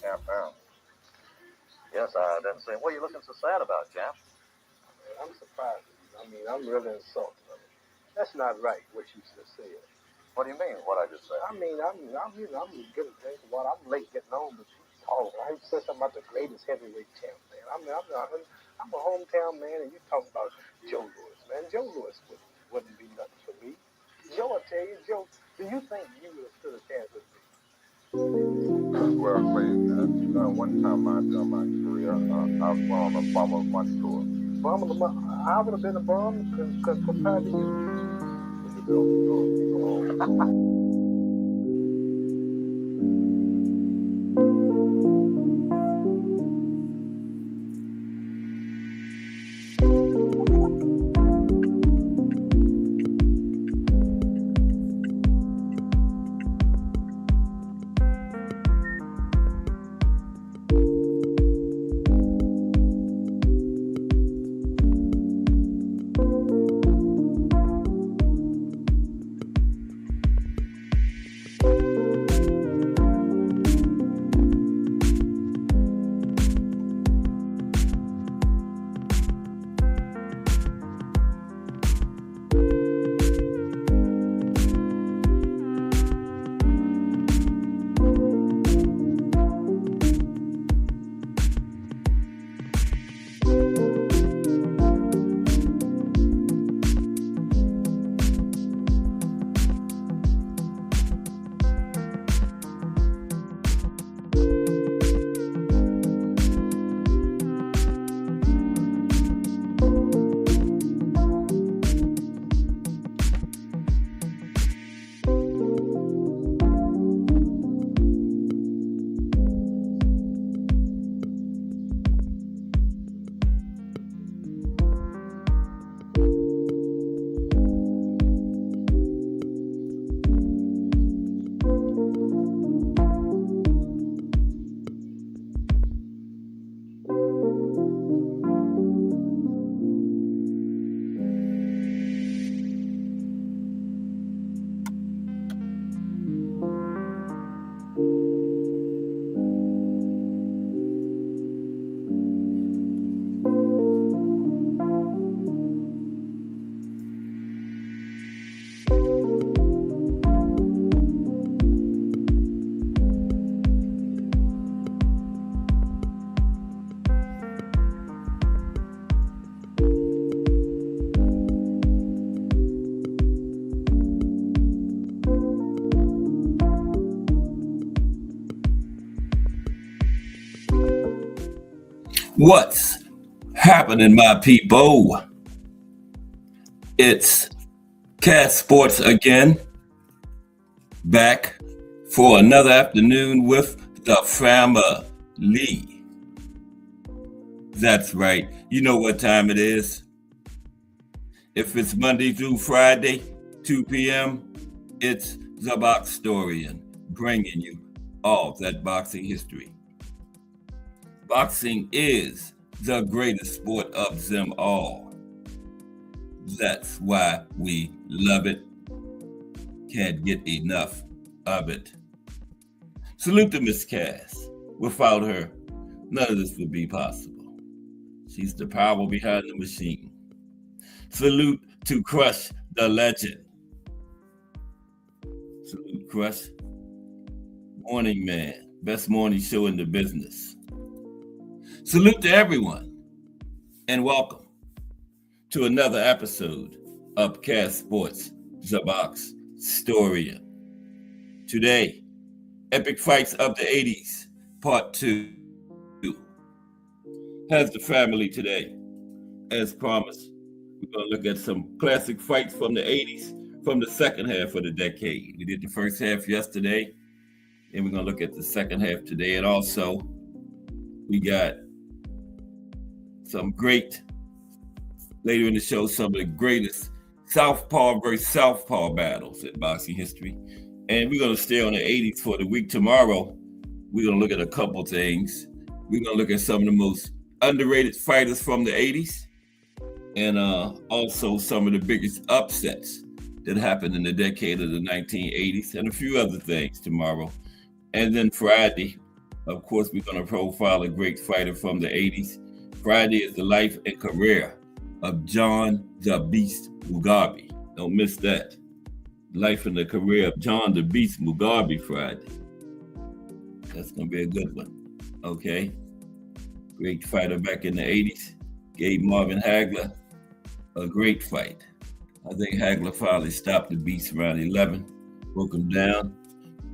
Champ now. Yes, I didn't say. What are you looking so sad about, Champ? I'm surprised. I mean, I'm really insulted. I mean, that's not right what you just said. What do you mean? What I just said? I mean, I'm getting drink of water. I'm late getting home, but you talk. I said something about the greatest heavyweight champ, man. I'm a hometown man, and you talk about Joe Louis, man. Joe Louis wouldn't be nothing for me. Joe, I tell you, Joe, do you think you would have stood a chance with me? Well, one time during my career, I was on a Bum of the Month tour. Bum of the month. I would have been a bum compared to you. What's happening, my people? It's Cat Sports again, back for another afternoon with the family. That's right. You know what time it is. If it's Monday through Friday, 2 p.m., it's the Boxtorian, bringing you all that boxing history. Boxing is the greatest sport of them all. That's why we love it. Can't get enough of it. Salute to Miss Cass. Without her, none of this would be possible. She's the power behind the machine. Salute to Crush the Legend. Salute Crush. Morning man. Best morning show in the business. Salute to everyone, and welcome to another episode of Cat Sports, the Boxtorian. Today, Epic Fights of the 80's, Part 2. Has the family today. As promised, we're going to look at some classic fights from the 80's from the second half of the decade. We did the first half yesterday, and we're going to look at the second half today. And also, we got some great, later in the show, some of the greatest Southpaw versus Southpaw battles in boxing history. And we're going to stay on the 80's for the week. Tomorrow, we're going to look at a couple things. We're going to look at some of the most underrated fighters from the 80's and also some of the biggest upsets that happened in the decade of the 1980's and a few other things tomorrow. And then Friday, Of course, we're going to profile a great fighter from the 80s. Friday is the life and career of John the Beast Mugabe. Don't miss that. Life and the career of John the Beast Mugabe Friday. That's going to be a good one. Okay. Great fighter back in the 80s. Gave Marvin Hagler a great fight. I think Hagler finally stopped the Beast around 11, broke him down.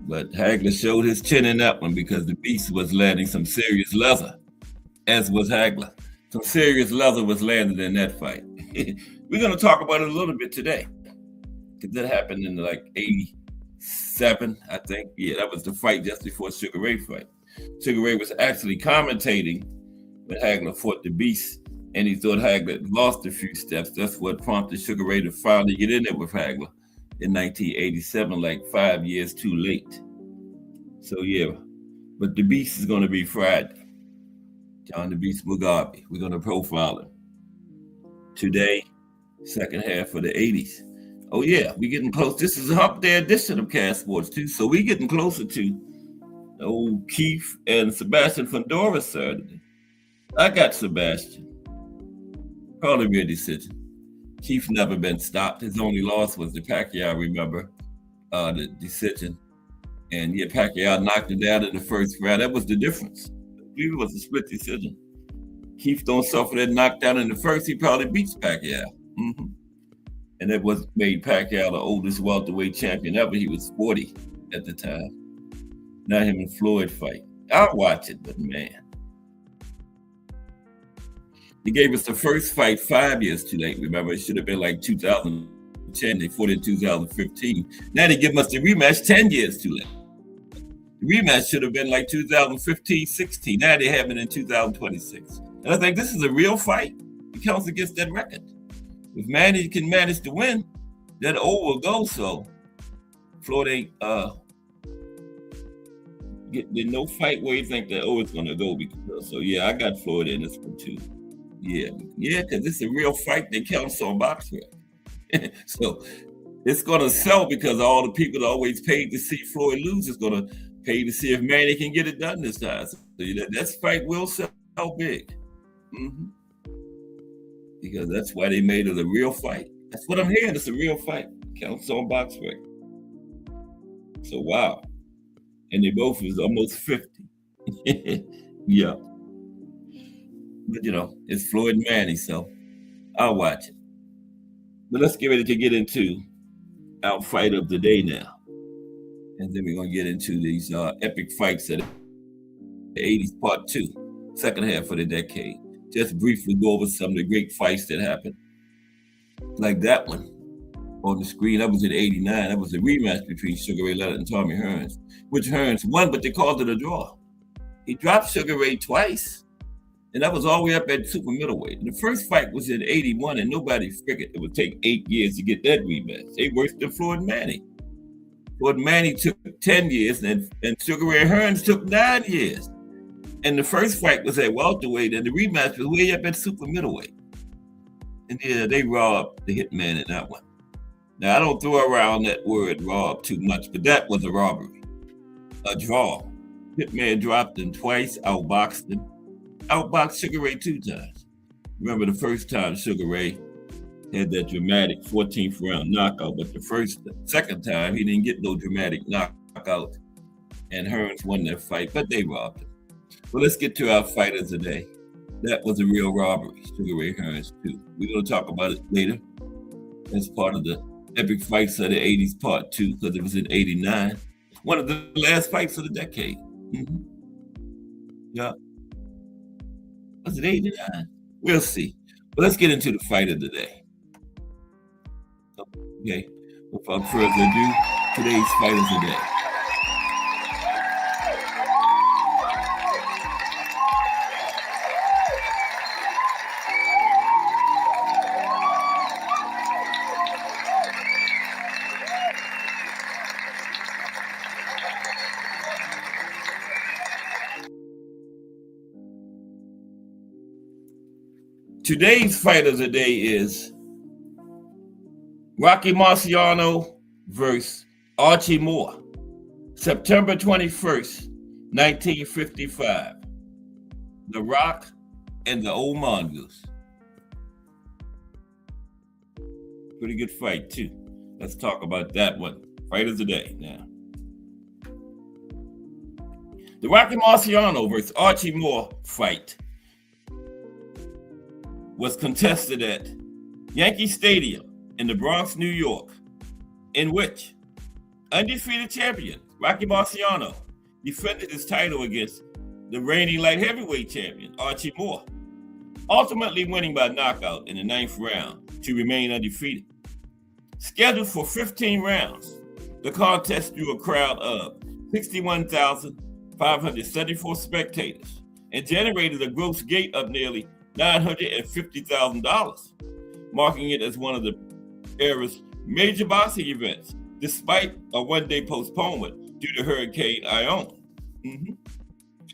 But Hagler showed his chin in that one because the Beast was landing some serious leather, as was Hagler. Some serious leather was landed in that fight. We're going to talk about it a little bit today because that happened in like 87, I think. Yeah, that was the fight just before Sugar Ray fight. Sugar Ray was actually commentating when Hagler fought the Beast, and he thought Hagler lost a few steps. That's what prompted Sugar Ray to finally get in there with Hagler in 1987, like 5 years too late. So yeah, but the Beast is going to be Friday. John the Beast Mugabe. We're going to profile him. Today, second half of the 80s. Oh yeah, we're getting close. This is a hump day edition of Cast Sports too, so we're getting closer to old Keith and Sebastian Fundora Saturday. I got Sebastian. Probably be a decision. Keith never been stopped. His only loss was the Pacquiao, remember, the decision. And yeah, Pacquiao knocked him down in the first round. That was the difference. I believe it was a split decision. Keith don't suffer that knockdown in the first. He probably beats Pacquiao. Mm-hmm. And that was made Pacquiao the oldest welterweight champion ever. He was 40 at the time. Now him and Floyd fight. I'll watch it, but man. He gave us the first fight 5 years too late. Remember, it should have been like 2010. They fought in 2015. Now they give us the rematch 10 years too late. The rematch should have been like 2015-16. Now they have it in 2026. And I think this is a real fight. It counts against that record. If Manny can manage to win, that O will go. So Floyd ain't there's no fight where you think that O is going to go. Because, so yeah, I got Floyd in this one too. Yeah, because it's a real fight that counts on boxing. So it's going to sell because all the people that always paid to see Floyd lose is going to pay to see if Manny can get it done this time. So that fight will sell big. Mm-hmm. Because that's why they made it a real fight. That's what I'm hearing. It's a real fight. Counts on boxing. So wow. And they both was almost 50. Yeah. But it's Floyd and Manny, so I'll watch it. But let's get ready to get into our fight of the day now. And then we're going to get into these epic fights of the 80s part 2, second half of the decade. Just briefly go over some of the great fights that happened. Like that one on the screen. That was in 89. That was a rematch between Sugar Ray Leonard and Tommy Hearns, which Hearns won, but they called it a draw. He dropped Sugar Ray twice. And that was all the way up at super middleweight. And the first fight was in 81, and nobody figured it would take 8 years to get that rematch. They worse than Floyd and Manny. Floyd and Manny took 10 years, and Sugar Ray Hearns took 9 years. And the first fight was at welterweight, and the rematch was way up at super middleweight. And yeah, they robbed the hitman in that one. Now, I don't throw around that word rob too much, but that was a robbery. A draw. Hitman dropped him twice, outboxed him. Outboxed Sugar Ray 2 times. Remember the first time Sugar Ray had that dramatic 14th round knockout, but the second time he didn't get no dramatic knockout, and Hearns won that fight, but they robbed him. Well, let's get to our fighters today. That was a real robbery, Sugar Ray Hearns 2. We're going to talk about it later as part of the epic fights of the 80s part 2, because it was in 89. One of the last fights of the decade. Mm-hmm. Yeah. Was it 89? We'll see. But let's get into the fight of the day. Okay. Without further ado, today's fight of the day. Today's fight of the day is Rocky Marciano versus Archie Moore. September 21st, 1955. The Rock and the Old Mongoose. Pretty good fight, too. Let's talk about that one. Fight of the day now. The Rocky Marciano versus Archie Moore fight was contested at Yankee Stadium in the Bronx, New York, in which undefeated champion Rocky Marciano defended his title against the reigning light heavyweight champion Archie Moore, ultimately winning by knockout in the 9th round to remain undefeated. Scheduled for 15 rounds, the contest drew a crowd of 61,574 spectators and generated a gross gate of nearly $950,000, marking it as one of the era's major boxing events, despite a one-day postponement due to Hurricane Ione.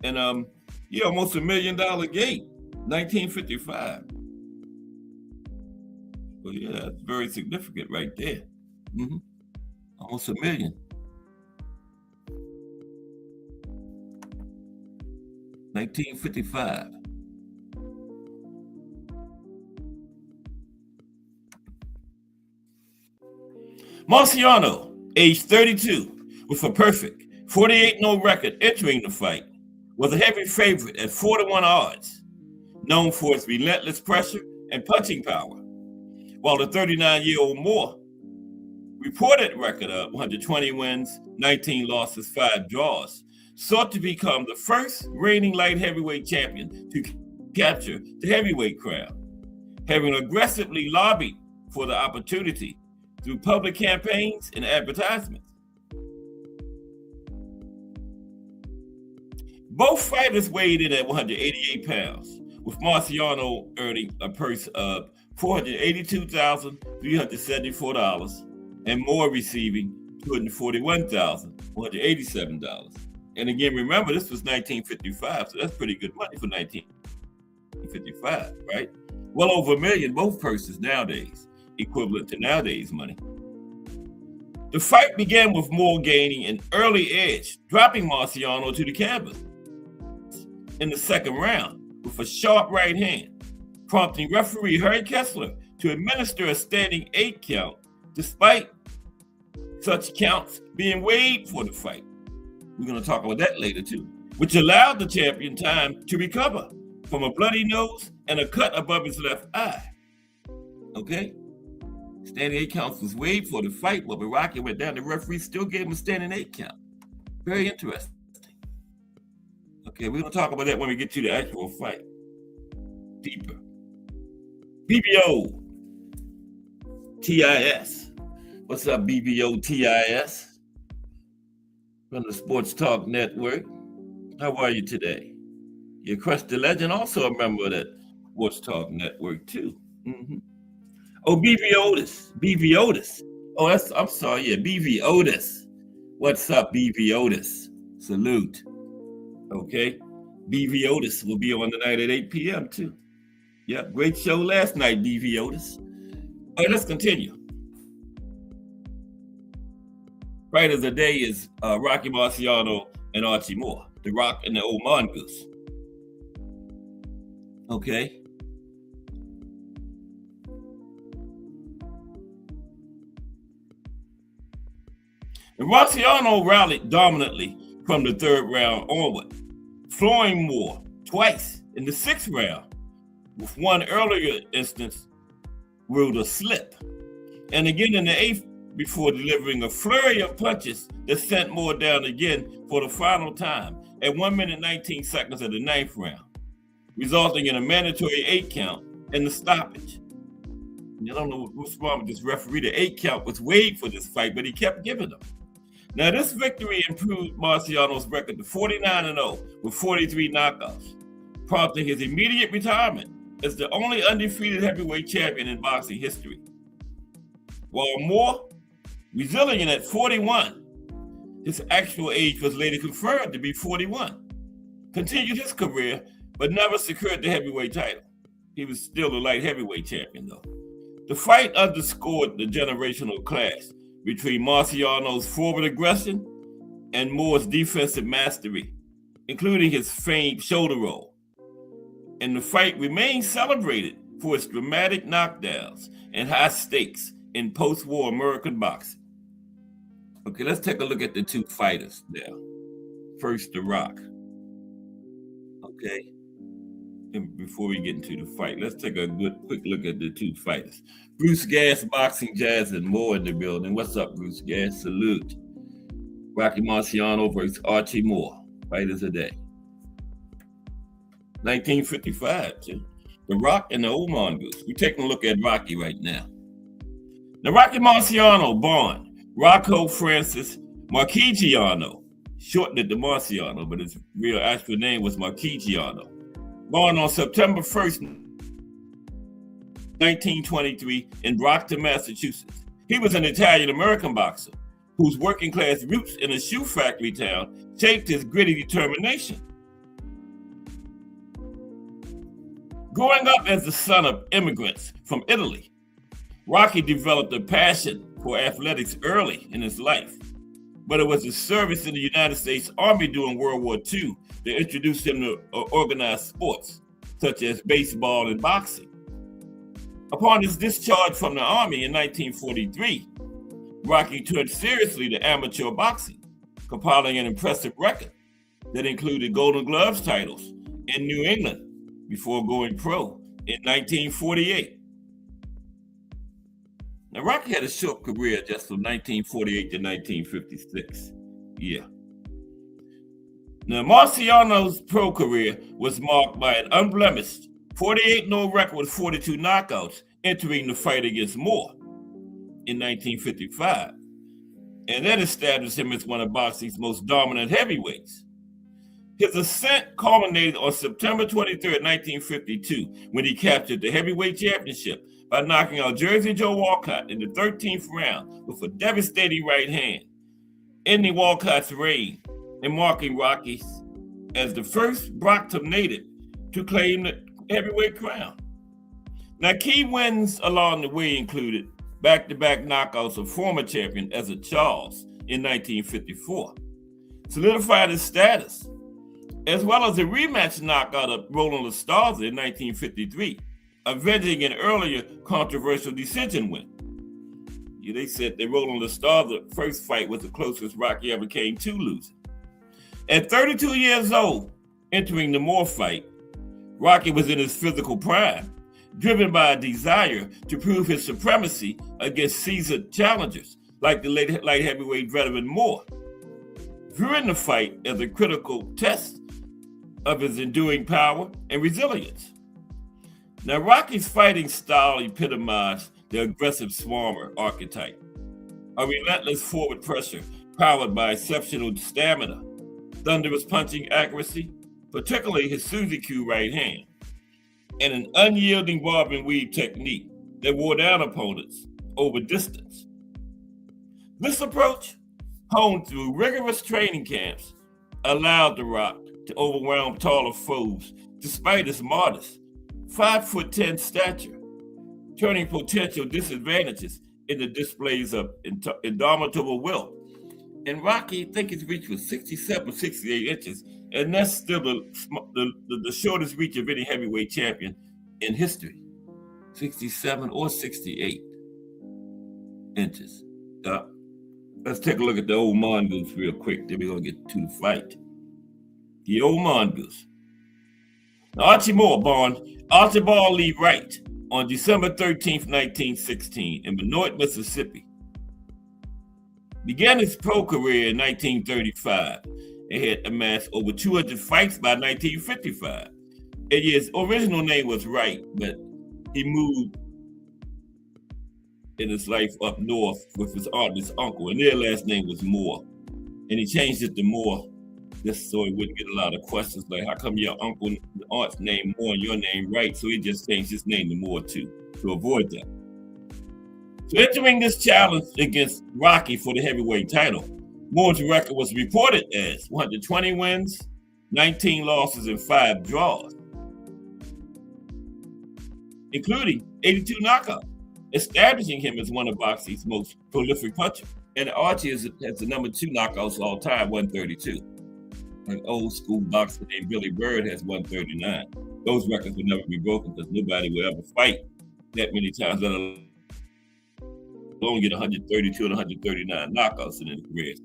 And almost $1 million gate, 1955. Well, yeah, that's very significant right there. Almost $1 million. 1955. Marciano, age 32, with a perfect 48-0 record entering the fight, was a heavy favorite at 4-1 odds, known for its relentless pressure and punching power, while the 39-year-old Moore reported record of 120 wins, 19 losses, 5 draws, sought to become the first reigning light heavyweight champion to capture the heavyweight crown, having aggressively lobbied for the opportunity through public campaigns and advertisements. Both fighters weighed in at 188 pounds, with Marciano earning a purse of $482,374 and Moore receiving $241,187. And again, remember, this was 1955, so that's pretty good money for 1955, right? Well over $1 million, both purses nowadays, equivalent to nowadays money. The fight began with Moore gaining an early edge, dropping Marciano to the canvas in the second round with a sharp right hand, prompting referee Harry Kessler to administer a standing 8 count, despite such counts being waived for the fight. We're going to talk about that later too, which allowed the champion time to recover from a bloody nose and a cut above his left eye. Okay? Standing 8 counts was waived for the fight, but when Rocky went down, the referee still gave him a standing 8 count. Very interesting. Okay, we're going to talk about that when we get to the actual fight. Deeper. BBO TIS. What's up, BBO TIS? From the Sports Talk Network. How are you today? You're Crest the Legend, also a member of that Sports Talk Network, too. Oh, BB Otis. BB Otis. Oh, I'm sorry, yeah, BB Otis. What's up, BB Otis? Salute. Okay. BB Otis will be on tonight at 8 p.m. too. Yeah, great show last night, BB Otis. All right, let's continue. Fight of the day is Rocky Marciano and Archie Moore, the Rock and the Old Mongoose. Okay. And Marciano rallied dominantly from the 3rd round onward, flooring Moore twice in the 6th round, with one earlier instance ruled a slip, and again in the 8th before delivering a flurry of punches that sent Moore down again for the final time at 1 minute 19 seconds of the 9th round, resulting in a mandatory 8 count and the stoppage. I don't know what's wrong with this referee. The 8 count was waived for this fight, but he kept giving them. Now, this victory improved Marciano's record to 49-0 with 43 knockouts, prompting his immediate retirement as the only undefeated heavyweight champion in boxing history. While Moore, resilient at 41, his actual age was later confirmed to be 41, continued his career, but never secured the heavyweight title. He was still the light heavyweight champion, though. The fight underscored the generational clash between Marciano's forward aggression and Moore's defensive mastery, including his famed shoulder roll. And the fight remains celebrated for its dramatic knockdowns and high stakes in post-war American boxing. Okay, let's take a look at the two fighters now. First, The Rock. Okay, and before we get into the fight, let's take a quick look at the two fighters. Bruce Gas, Boxing Jazz, and Moore in the building. What's up, Bruce Gas? Salute. Rocky Marciano versus Archie Moore. Fighters of the day. 1955, too. The Rock and the Old Mongoose. We're taking a look at Rocky right now. Now, Rocky Marciano, born Rocco Francis Marchigiano, shortened it to Marciano, but his real actual name was Marchigiano. Born on September 1st, 1923 in Brockton, Massachusetts. He was an Italian-American boxer whose working-class roots in a shoe factory town shaped his gritty determination. Growing up as the son of immigrants from Italy, Rocky developed a passion for athletics early in his life, but it was his service in the United States Army during World War II that introduced him to organized sports, such as baseball and boxing. Upon his discharge from the Army in 1943, Rocky turned seriously to amateur boxing, compiling an impressive record that included Golden Gloves titles in New England before going pro in 1948. Now, Rocky had a short career just from 1948 to 1956. Yeah. Now, Marciano's pro career was marked by an unblemished 48-0 record with 42 knockouts, entering the fight against Moore in 1955. And that established him as one of boxing's most dominant heavyweights. His ascent culminated on September 23, 1952, when he captured the heavyweight championship by knocking out Jersey Joe Walcott in the 13th round with a devastating right hand, ending Walcott's reign and marking Rocky as the first Brockton native to claim the heavyweight crown. Now, key wins along the way included back-to-back knockouts of former champion Ezzard Charles in 1954, solidified his status, as well as a rematch knockout of Roland Lastarza in 1953, avenging an earlier controversial decision win. Yeah, they said that Roland Lastarza's first fight was the closest Rocky ever came to losing. At 32 years old, entering the Moore fight, Rocky was in his physical prime, driven by a desire to prove his supremacy against seasoned challengers like the light heavyweight veteran Moore, viewing the fight as a critical test of his enduring power and resilience. Now, Rocky's fighting style epitomized the aggressive swarmer archetype, a relentless forward pressure powered by exceptional stamina, thunderous punching accuracy, particularly his Suzy Q right hand, and an unyielding bob and weave technique that wore down opponents over distance. This approach, honed through rigorous training camps, allowed The Rock to overwhelm taller foes despite his modest 5'10" stature, turning potential disadvantages into displays of indomitable will. And Rocky, I think his reach was 67, 68 inches, and that's still the shortest reach of any heavyweight champion in history, 67 or 68 inches. Let's take a look at the old mongoose real quick, then we're going to get to the fight. The old mongoose. Now, Archie Moore, born Archibald Lee Wright on December 13th, 1916 in Benoit, Mississippi, began his pro career in 1935 and had amassed over 200 fights by 1955. And his original name was Wright, but he moved in his life up north with his aunt and his uncle, and their last name was Moore. And he changed it to Moore just so he wouldn't get a lot of questions like, how come your uncle and aunt's name Moore and your name Wright? So he just changed his name to Moore too, to avoid that. So entering this challenge against Rocky for the heavyweight title, Moore's record was reported as 120 wins, 19 losses, and 5 draws, including 82 knockouts, establishing him as one of boxing's most prolific punchers. And Archie has the number 2 knockouts all time, 132. Like old school boxer named Billy Bird has 139. Those records will never be broken because nobody will ever fight that many times, let alone get 132 and 139 knockouts in his career.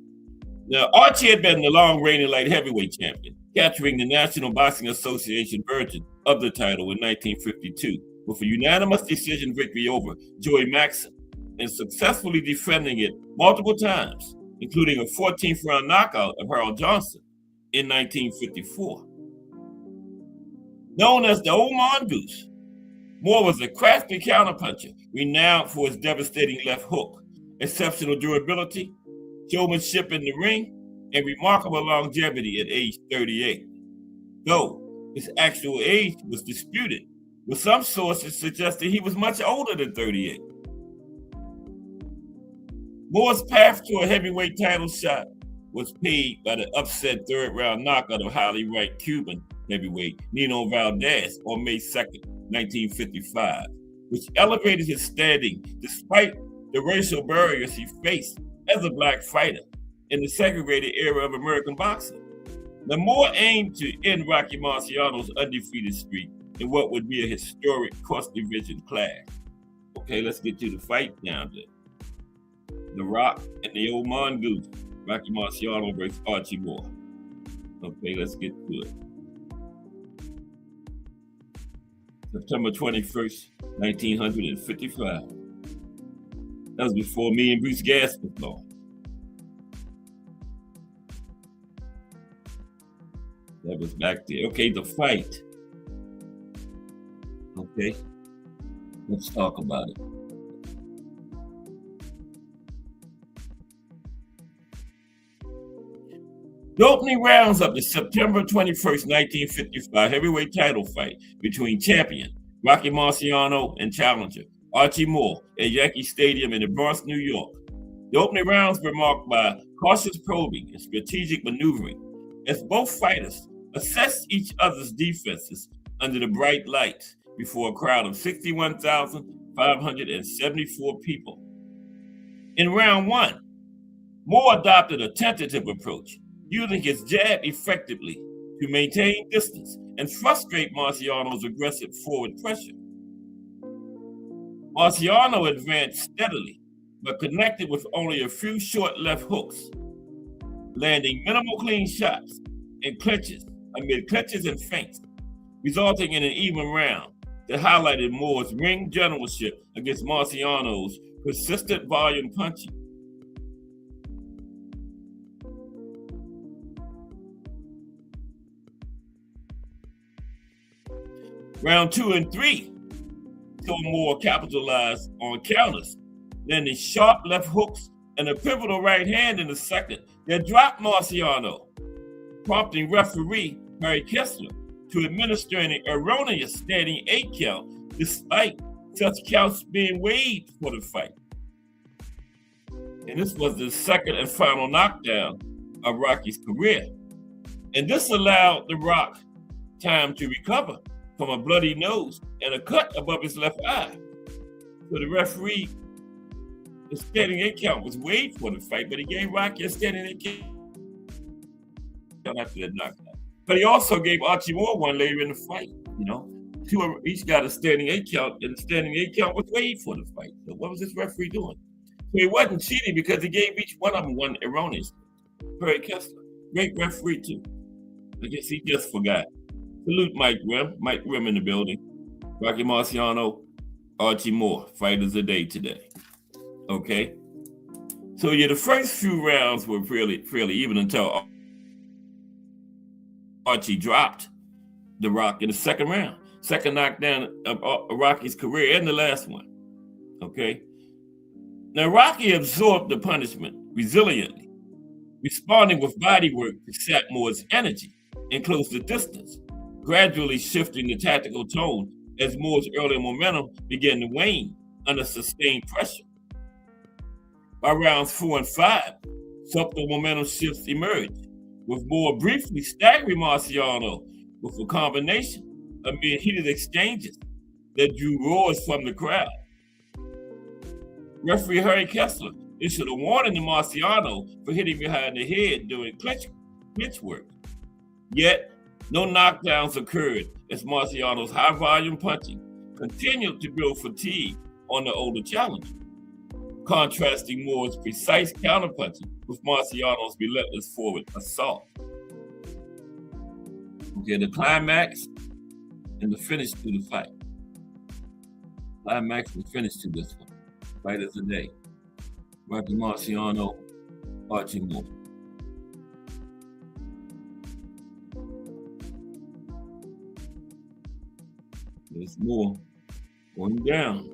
Now, Archie had been the long-reigning light heavyweight champion, capturing the National Boxing Association version of the title in 1952 with a unanimous decision victory over Joey Maxson and successfully defending it multiple times, including a 14th round knockout of Harold Johnson in 1954. Known as the Old Mongoose, Moore was a crafty counterpuncher, renowned for his devastating left hook, exceptional durability, showmanship in the ring, and remarkable longevity at age 38. Though his actual age was disputed, with some sources suggesting he was much older than 38. Moore's path to a heavyweight title shot was paved by the upset third-round knockout of highly ranked Cuban heavyweight Nino Valdez on May 2nd, 1955, which elevated his standing despite the racial barriers he faced as a black fighter in the segregated era of American boxing. Now, Moore aimed to end Rocky Marciano's undefeated streak in what would be a historic cross-division clash. Okay, let's get to the fight now then. The Rock and the Old Mongoose, Rocky Marciano versus Archie Moore. Okay, let's get to it. September 21st, 1955. That was before me and Bruce Gass was born. That was back there. Okay, the fight. Okay, let's talk about it. The opening rounds of the September 21st, 1955 heavyweight title fight between champion Rocky Marciano and challenger Archie Moore at Yankee Stadium in the Bronx, New York. The opening rounds were marked by cautious probing and strategic maneuvering as both fighters assessed each other's defenses under the bright lights before a crowd of 61,574 people. In round one, Moore adopted a tentative approach, using his jab effectively to maintain distance and frustrate Marciano's aggressive forward pressure. Marciano advanced steadily, but connected with only a few short left hooks, landing minimal clean shots and clinches and feints, resulting in an even round that highlighted Moore's ring generalship against Marciano's persistent volume punching. Round 2 and 3 saw Moore capitalize on counters, landing sharp left hooks and a pivotal right hand in the second that dropped Marciano, prompting referee Harry Kessler to administer an erroneous standing 8 count despite such counts being waived for the fight. And this was the second and final knockdown of Rocky's career. And this allowed The Rock time to recover from a bloody nose and a cut above his left eye. So the referee, the standing 8 count was waived for the fight, but he gave Rocky a standing 8 count after that knockdown. But he also gave Archie Moore one later in the fight, each got a standing 8 count, and the standing 8 count was waived for the fight. So what was this referee doing? So he wasn't cheating because he gave each one of them one erroneous. Harry Kessler, great referee too. I guess he just forgot. Salute Mike Rim in the building. Rocky Marciano, Archie Moore, fighters a day today. Okay? So yeah, the first few rounds were fairly even until Archie dropped The Rock in the second round. Second knockdown of Rocky's career and the last one. Okay? Now Rocky absorbed the punishment resiliently, responding with body work to sap Moore's energy and close the distance, gradually shifting the tactical tone as Moore's early momentum began to wane under sustained pressure. By rounds 4 and 5, subtle momentum shifts emerged, with Moore briefly staggering Marciano with a combination amid heated exchanges that drew roars from the crowd. Referee Harry Kessler issued a warning to Marciano for hitting behind the head during clinch work, Yet, no knockdowns occurred as Marciano's high-volume punching continued to build fatigue on the older challenger, contrasting Moore's precise counterpunching with Marciano's relentless forward assault. Okay, the climax and the finish to the fight. Climax and finish to this one. Fight of the day. Rocky Marciano, Archie Moore. There's more going down.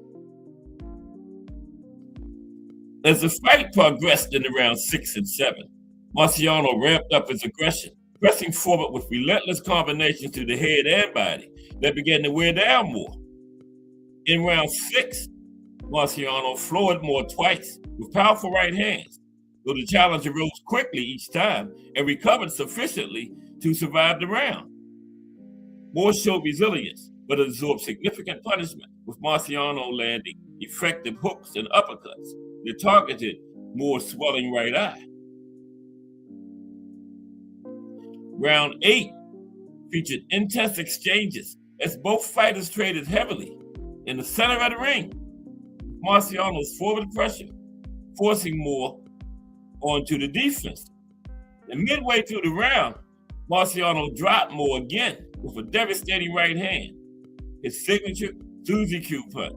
As the fight progressed in round 6 and 7, Marciano ramped up his aggression, pressing forward with relentless combinations to the head and body that began to wear down Moore. In round 6, Marciano floored Moore twice with powerful right hands, though the challenger rose quickly each time and recovered sufficiently to survive the round. Moore showed resilience, but absorbed significant punishment, with Marciano landing effective hooks and uppercuts that targeted Moore's swelling right eye. Round 8 featured intense exchanges as both fighters traded heavily in the center of the ring. Marciano's forward pressure, forcing Moore onto the defense. And midway through the round, Marciano dropped Moore again with a devastating right hand, his signature Suzy Q punch,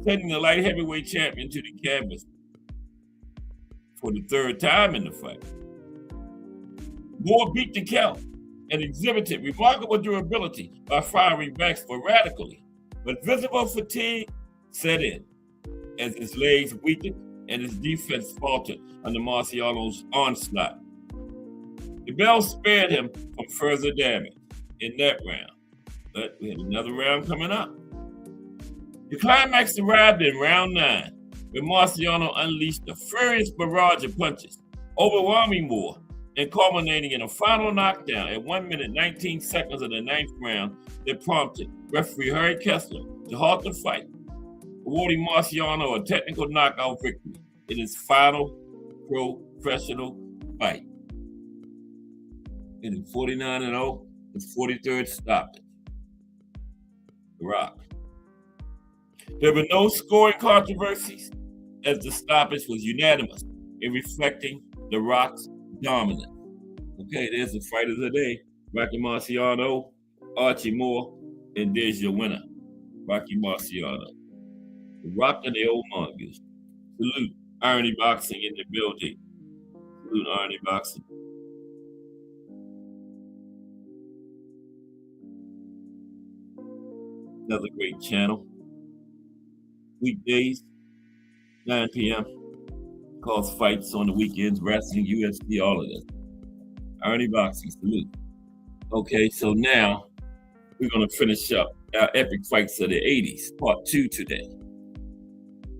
sending the light heavyweight champion to the canvas for the third time in the fight. Moore beat the count and exhibited remarkable durability by firing back sporadically, but visible fatigue set in as his legs weakened and his defense faltered under Marciano's onslaught. The bell spared him from further damage in that round, but we had another round coming up. The climax arrived in round 9, when Marciano unleashed a furious barrage of punches, overwhelming Moore and culminating in a final knockdown at 1 minute 19 seconds of the 9th round that prompted referee Harry Kessler to halt the fight, awarding Marciano a technical knockout victory in his final professional fight. In 49-0, his 43rd stoppage. The Rock. There were no scoring controversies, as the stoppage was unanimous in reflecting The Rock's dominance. Okay, there's the fight of the day. Rocky Marciano, Archie Moore, and there's your winner, Rocky Marciano. The Rock and the old mongoose. Salute Irony Boxing in the building. Salute Irony Boxing. Another great channel. Weekdays, 9 p.m. Calls fights on the weekends, wrestling, UFC, all of this. Irony Boxing, salute. Okay, so now we're going to finish up our epic fights of the 80s, part 2 today.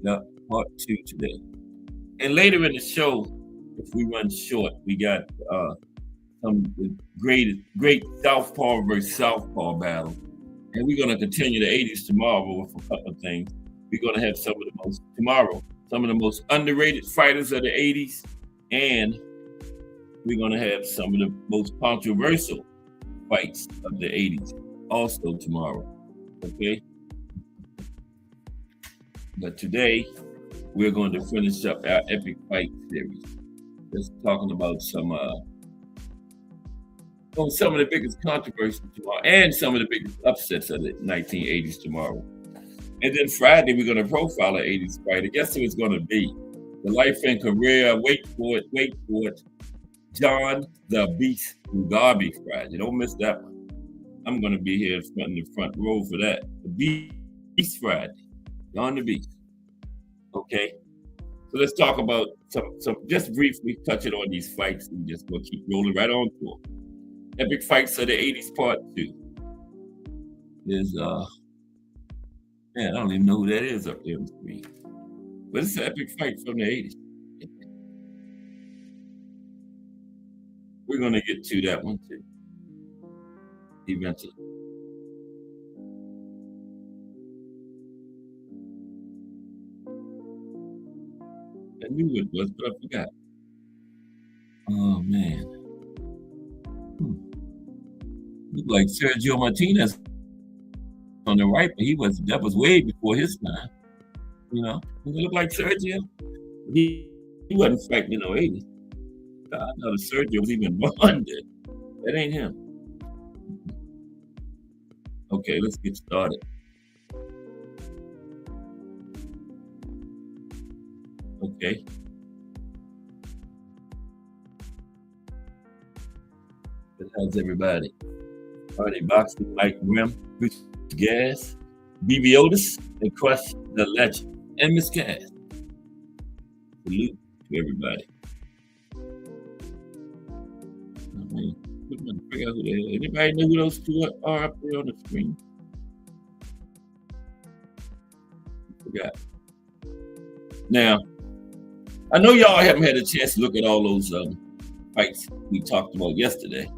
Yep, part 2 today. And later in the show, if we run short, we got some great Southpaw versus Southpaw battle. And we're going to continue the 80s tomorrow with a couple of things. We're going to have some of the most underrated fighters of the 80s, and we're going to have some of the most controversial fights of the 80s also tomorrow, okay? But today, we're going to finish up our epic fight series. Just talking about some of the biggest controversies tomorrow and some of the biggest upsets of the 1980s tomorrow. And then Friday, we're going to profile an 80s fighter. Guess who it's going to be? The life and career, wait for it, John the Beast Mugabe Friday. Don't miss that one. I'm going to be here in the front row for that. The Beast Friday. John the Beast. Okay? So let's talk about some just briefly touching on these fights and just going to keep rolling right on to them. Epic Fights of the 80s Part 2. There's man, I don't even know who that is up there on the screen. But it's an epic fight from the 80s. We're going to get to that one too, eventually. I knew it was, but I forgot. Oh, man. looked like Sergio Martinez on the right, but that was way before his time. You know, he looked like Sergio. He wasn't fighting in the 80s. I know the Sergio was even born then. That ain't him. Okay, let's get started. Okay. How's everybody? Alrighty, boxing Mike Grimm, Rich Gas, BB Otis, and Crush the Legend, and Miss Cass. Salute to everybody. Figure out who they are. Anybody know who those two are up there on the screen? Forgot. Now, I know y'all haven't had a chance to look at all those fights we talked about yesterday.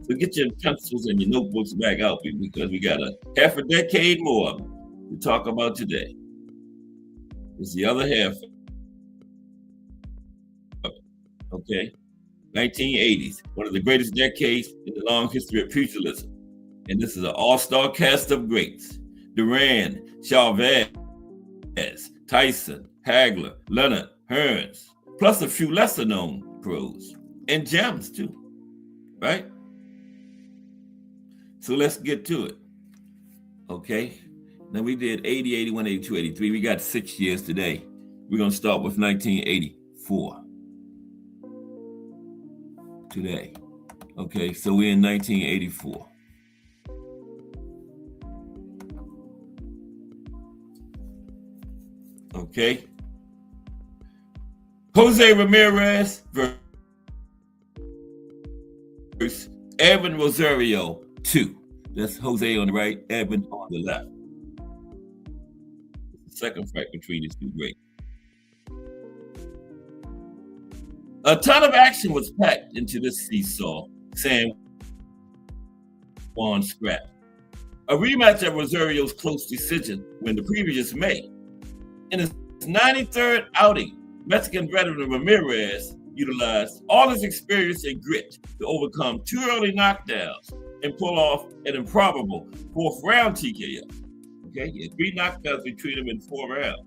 So get your pencils and your notebooks back out because we got a half a decade more to talk about today. It's the other half. Okay. 1980s, one of the greatest decades in the long history of pugilism. And this is an all-star cast of greats. Duran, Chavez, Tyson, Hagler, Leonard, Hearns, plus a few lesser-known pros. And gems, too. Right? So let's get to it. Okay? Now we did 80, 81, 82, 83. We got 6 years today. We're going to start with 1984. Today. Okay, so we're in 1984. Okay. Jose Ramirez versus Edwin Rosario 2. That's Jose on the right, Edwin on the left. It's the second fight between these two greats. A ton of action was packed into this seesaw, San Juan scrap. A rematch of Rosario's close decision when the previous May. In his 93rd outing, Mexican veteran Ramirez utilized all his experience and grit to overcome 2 early knockdowns and pull off an improbable 4th round TKO. Okay, he had 3 knockdowns between them in 4 rounds.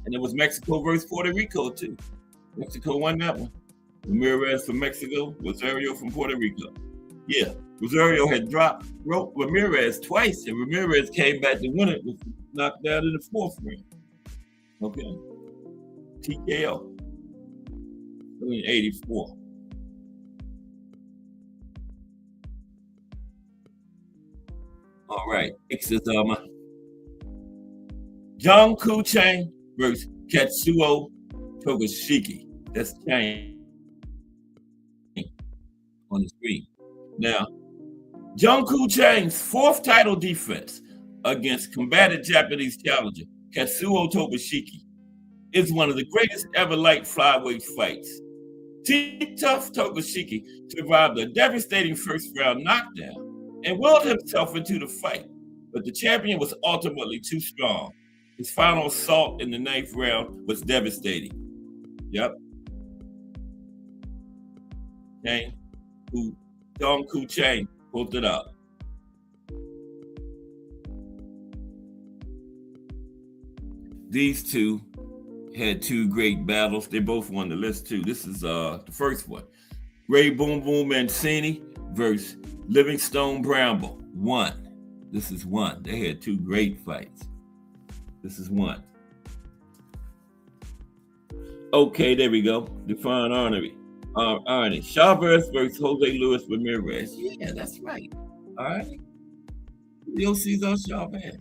And it was Mexico versus Puerto Rico too. Mexico won that one. Ramirez from Mexico, Rosario from Puerto Rico. Yeah, Rosario had dropped Ramirez twice, and Ramirez came back to win it with knocked out in the 4th round. Okay. TKO. In 84. All right. Next is John Koo Chang versus Katsuo Tokushiki. That's Chang on the screen. Now, Jung Koo Chang's 4th title defense against combative Japanese challenger Katsuo Tokushiki is one of the greatest ever light flyweight fights. Tough Tokushiki survived a devastating 1st round knockdown and willed himself into the fight, but the champion was ultimately too strong. His final assault in the 9th round was devastating. Yep. Okay. Jung Koo Chang pulled it up. These two had 2 great battles. They both won the list too. This is the first one. Ray Boom Boom Mancini versus Livingstone Bramble. 1. This is 1. They had 2 great fights. This is 1. Okay, there we go. Define Arnery. Arnie. Chavez versus Jose Luis Ramirez. Yeah, that's right. All right. You'll see those Chavez.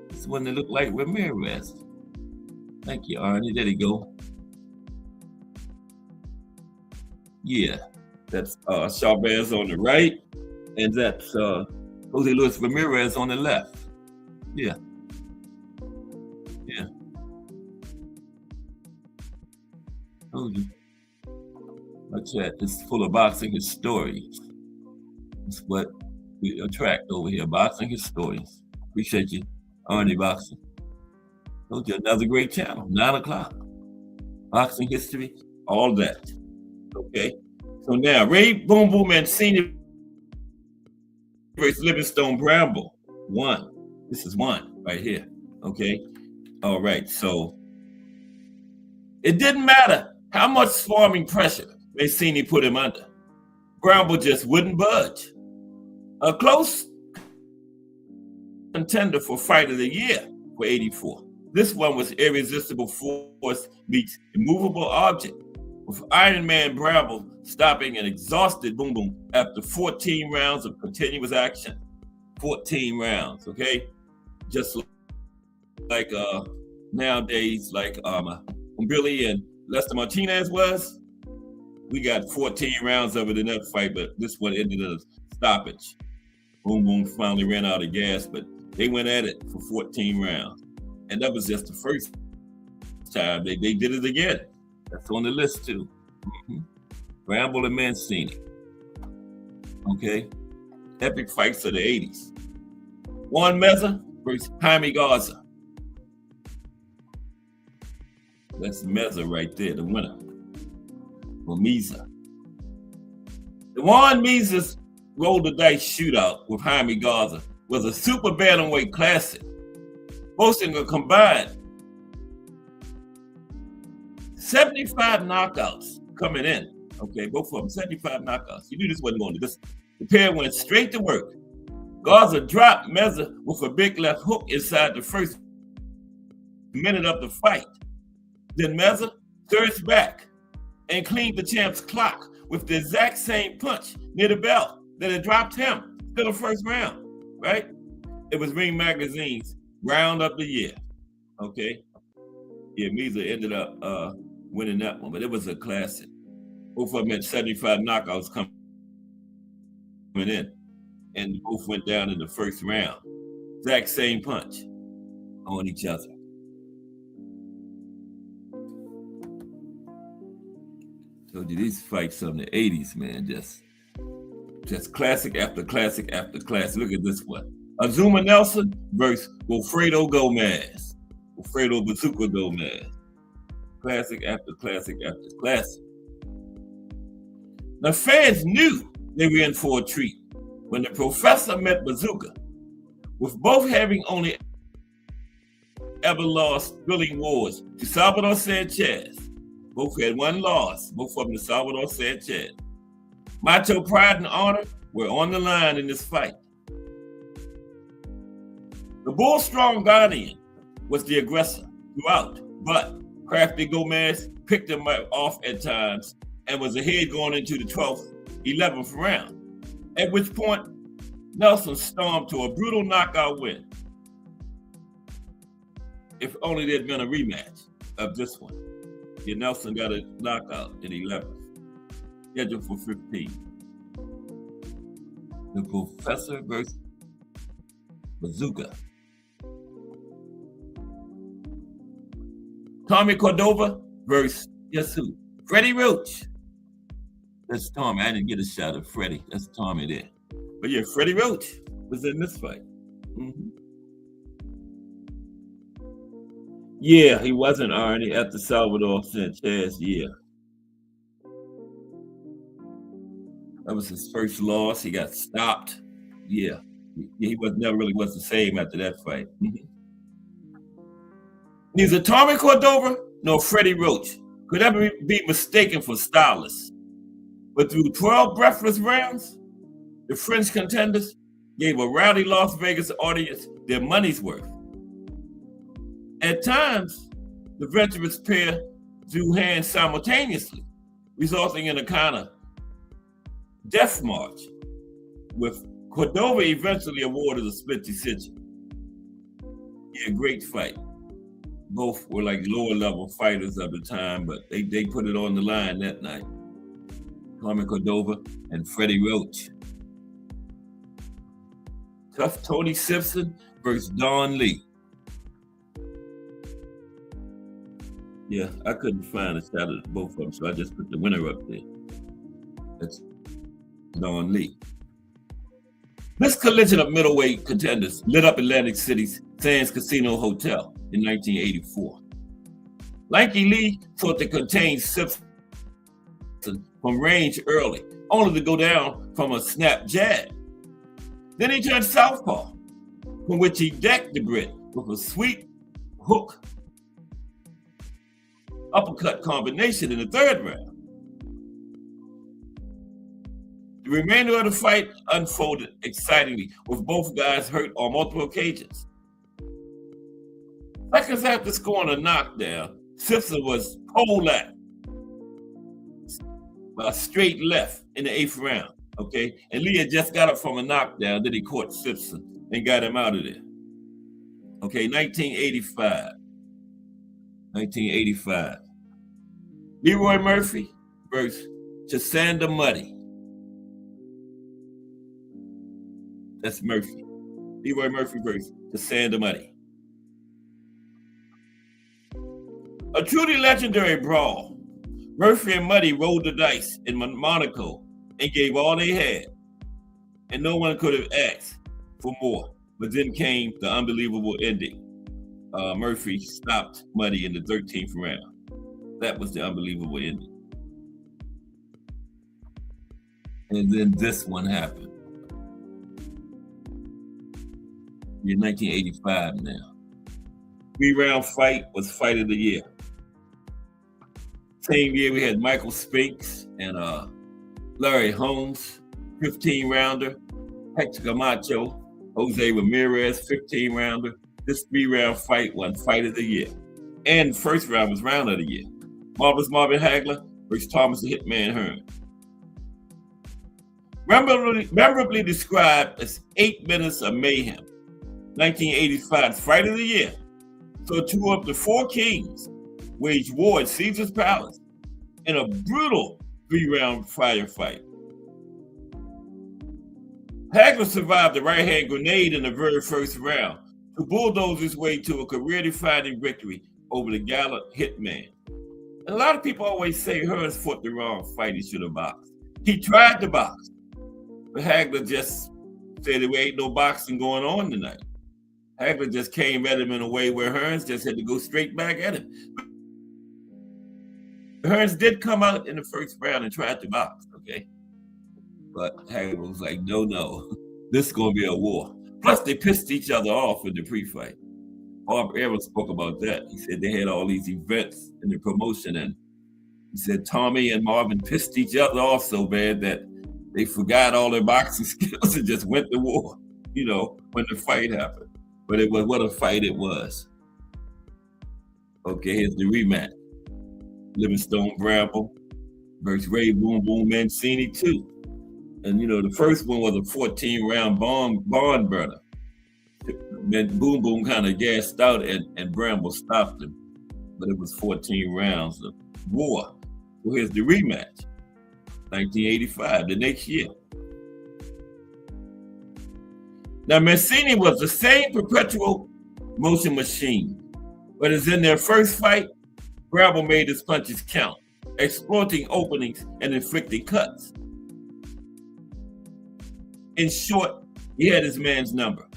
This one that looked like Ramirez. Thank you, Arnie. There you go. Yeah, that's Chavez on the right, and that's Jose Luis Ramirez on the left. Yeah. Yeah. Told you. My chat is full of boxing historians. That's what we attract over here, boxing historians. Appreciate you, Arnie Boxing. Told you, another great channel, 9 o'clock. Boxing history, all that. Okay. So now, Ray Boom Boom Mancini versus Livingstone Bramble, 1. This is 1 right here. Okay. All right. So it didn't matter how much swarming pressure Mancini put him under. Bramble just wouldn't budge. A close contender for Fight of the Year for 84. This one was Irresistible Force meets Immovable Object, with Iron Man Bramble stopping an exhausted Boom Boom after 14 rounds of continuous action. 14 rounds, okay? Just like nowadays, like Billy and Lester Martinez was. We got 14 rounds of it in that fight, but this one ended in a stoppage. Boom Boom finally ran out of gas, but they went at it for 14 rounds. And that was just the first time. They did it again. That's on the list too. Bramble and Mancini. Okay. Epic fights of the 80s. Juan Meza versus Jaime Garza. That's Meza right there, the winner. Or Meza. The Juan Meza's roll the dice shootout with Jaime Garza was a super bantamweight classic, boasting a combined 75 knockouts coming in. Okay, both of them, 75 knockouts. You knew this wasn't going to this. The pair went straight to work. Garza dropped Meza with a big left hook inside the first minute of the fight. Then Meza surged back and cleaned the champ's clock with the exact same punch near the belt that had dropped him to the first round, right? It was Ring Magazine's Round of the Year, okay? Yeah, Meza ended up winning that one, but it was a classic. Both of them had 75 knockouts coming in, and both went down in the first round. Exact same punch on each other. Told you these fights from the 80s, man, just classic after classic after classic. Look at this one. Azuma Nelson versus Wilfredo Gomez. Wilfredo Bazooka Gomez. Classic after classic after classic. Now, fans knew they were in for a treat when the professor met Bazooka, with both having only ever lost thrilling wars to Salvador Sanchez. Both had one loss, both of them to Salvador Sanchez. Macho pride and honor were on the line in this fight. The bull-strong Ghanaian was the aggressor throughout, but crafty Gomez picked him off at times and was ahead going into the 12th, 11th round, at which point Nelson stormed to a brutal knockout win. If only there'd been a rematch of this one. Yeah, Nelson got a knockout in 11th, scheduled for 15. The Professor versus Bazooka. Tommy Cordova versus, guess who? Freddie Roach. That's Tommy. I didn't get a shot of Freddie. That's Tommy there. But yeah, Freddie Roach was in this fight. Yeah, he wasn't Arnie after Salvador Sanchez. Yeah. That was his first loss. He got stopped. Yeah. He never really was the same after that fight. Neither Tommy Cordova nor Freddie Roach could ever be mistaken for stylists. But through 12 breathless rounds, the French contenders gave a rowdy Las Vegas audience their money's worth. At times, the veterans pair drew hands simultaneously, resulting in a kind of death march, with Cordova eventually awarded a split decision. Yeah, great fight. Both were like lower level fighters of the time, but they put it on the line that night. Tommy Cordova and Freddie Roach. Tough Tony Simpson versus Don Lee. Yeah, I couldn't find a shot of both of them, so I just put the winner up there. That's Don Lee. This collision of middleweight contenders lit up Atlantic City's Sands Casino Hotel in 1984. Lanky Lee sought to contain Simpson from range early, only to go down from a snap jab. Then he turned southpaw, from which he decked the Brit with a sweep, hook, uppercut combination in the third round. The remainder of the fight unfolded excitingly, with both guys hurt on multiple occasions. Seconds after scoring a knockdown, Simpson was pulled at by a straight left in the 8th round, okay? And Lee had just got up from a knockdown, then he caught Simpson and got him out of there. Okay, 1985. Leroy Murphy versus Chisanda Muddy. That's Murphy. Leroy Murphy versus Chisanda Muddy. A truly legendary brawl. Murphy and Muddy rolled the dice in Monaco and gave all they had. And no one could have asked for more. But then came the unbelievable ending. Murphy stopped Muddy in the 13th round. That was the unbelievable ending. And then this one happened. We're in 1985 now. 3-round fight was fight of the year. Same year we had Michael Spinks and Larry Holmes, 15-rounder. Hector Camacho, Jose Ramirez, 15-rounder. This 3-round fight won fight of the year. And first round was round of the year. Marvelous Marvin Hagler versus Thomas the Hitman Hearn. Memorably described as 8 minutes of mayhem. 1985 fight of the year. So 2 of the 4 kings waged war at Caesar's Palace in a brutal 3-round firefight. Hagler survived the right-hand grenade in the very first round to bulldoze his way to a career-defining victory over the gallant Hitman. And a lot of people always say Hearns fought the wrong fight, he should have boxed. He tried to box, but Hagler just said there ain't no boxing going on tonight. Hagler just came at him in a way where Hearns just had to go straight back at him. Hearns did come out in the first round and tried to box, okay? But Hagler was like, no, this is going to be a war. Plus, they pissed each other off in the pre-fight. Bob Evans spoke about that. He said they had all these events in the promotion, and he said Tommy and Marvin pissed each other off so bad that they forgot all their boxing skills and just went to war, when the fight happened. But it was what a fight it was. Okay, here's the rematch. Livingstone Bramble versus Ray Boom Boom Mancini 2. And the first one was a 14-round barn burner. Boom Boom kind of gassed out and Bramble stopped him. But it was 14 rounds of war. So here's the rematch. 1985, the next year. Now, Mancini was the same perpetual motion machine, but as in their first fight, Bramble made his punches count, exploiting openings and inflicting cuts. In short, he had his man's number.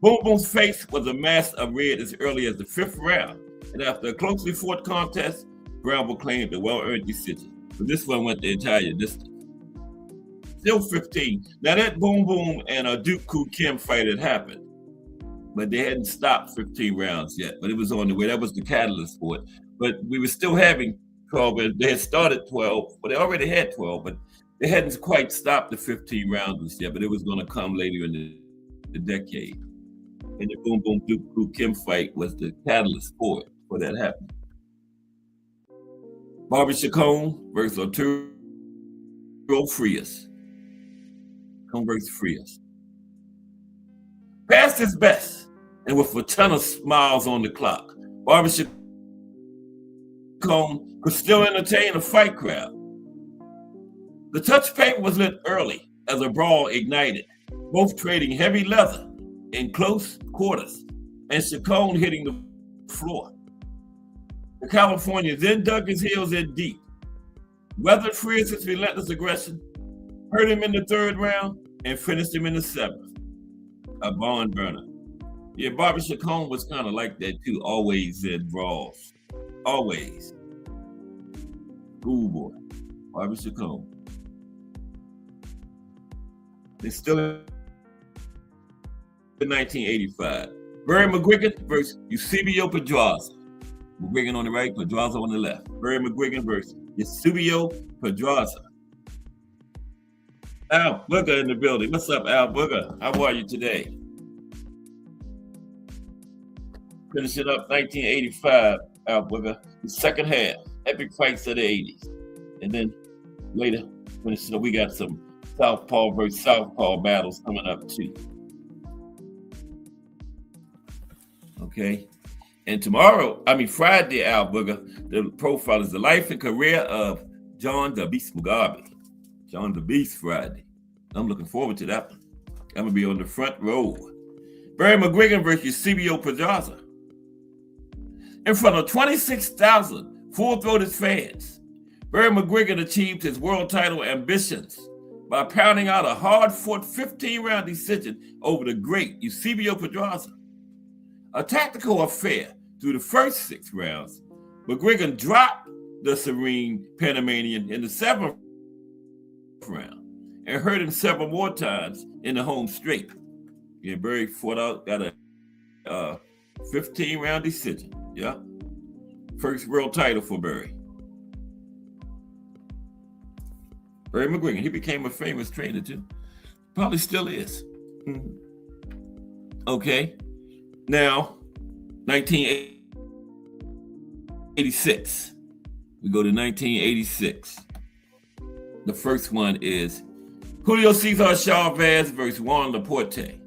Boom Boom's face was a mass of red as early as the 5th round, and after a closely fought contest, Bramble claimed a well-earned decision. But this one went the entire distance. Still 15. Now that Boom Boom and Duke Koo Kim fight had happened, but they hadn't stopped 15 rounds yet, but it was on the way. That was the catalyst for it. But we were still having 12, and they had started 12, but they already had 12, but they hadn't quite stopped the 15 rounds yet, but it was going to come later in the decade. And the Boom Boom Duke Koo Kim fight was the catalyst for it, for that happening. Bobby Chacon versus Arturo Frias. Chacon versus Frias. Past his best, and with a ton of smiles on the clock, Bobby Chacon could still entertain a fight crowd. The touch paper was lit early as a brawl ignited, both trading heavy leather in close quarters, and Chacon hitting the floor. The Californian then dug his heels in deep, weathered Frias' relentless aggression, hurt him in the 3rd round, and finished him in the 7th. A barn burner. Yeah, Bobby Chacon was kind of like that too, always in brawls. Always. Schoolboy. Bobby Chacon. They still 1985. Barry McGuigan versus Eusebio Pedraza. McGuigan on the right, Pedraza on the left. Barry McGuigan versus Eusebio Pedraza. Al Booger in the building. What's up, Al Booger? How are you today? Finishing up 1985, Al Booger. The second half, epic fights of the 80s. And then later, finishing up, we got some Southpaw versus Southpaw battles coming up too. Okay. And Friday, Al Booger, the profile is the life and career of John the Beast Mugabe. John the Beast Friday. I'm looking forward to that one. I'm going to be on the front row. Barry McGuigan versus Eusebio Pedraza. In front of 26,000 full-throated fans, Barry McGuigan achieved his world title ambitions by pounding out a hard-fought 15-round decision over the great Eusebio Pedraza. A tactical affair through the first 6 rounds, McGuigan dropped the serene Panamanian in the 7th round and hurt him several more times in the home straight. Yeah, Barry fought out, got a 15-round decision. Yeah. First world title for Barry. Barry McGuigan, he became a famous trainer too. Probably still is. Mm-hmm. Okay. Now, 1986. We go to 1986. The first one is Julio Cesar Chavez versus Juan Laporte.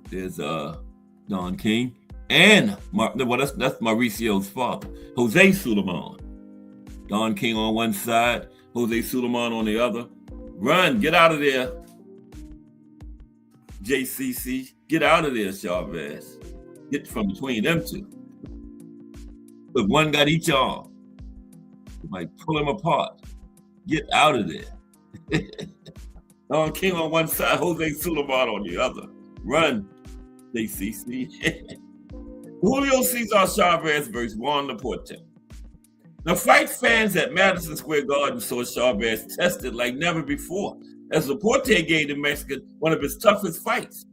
There's Don King and that's Mauricio's father, Jose Suleiman. Don King on one side, Jose Suleiman on the other. Run, get out of there, JCC. Get out of there, Chavez. Get from between them two. Look, one got each arm. You might pull him apart. Get out of there. Don King on one side, Jose Suleiman on the other. Run, JCC. Julio Cesar Chavez versus Juan Laporte. The fight fans at Madison Square Garden saw Chavez tested like never before, as Laporte gave the Mexican one of his toughest fights,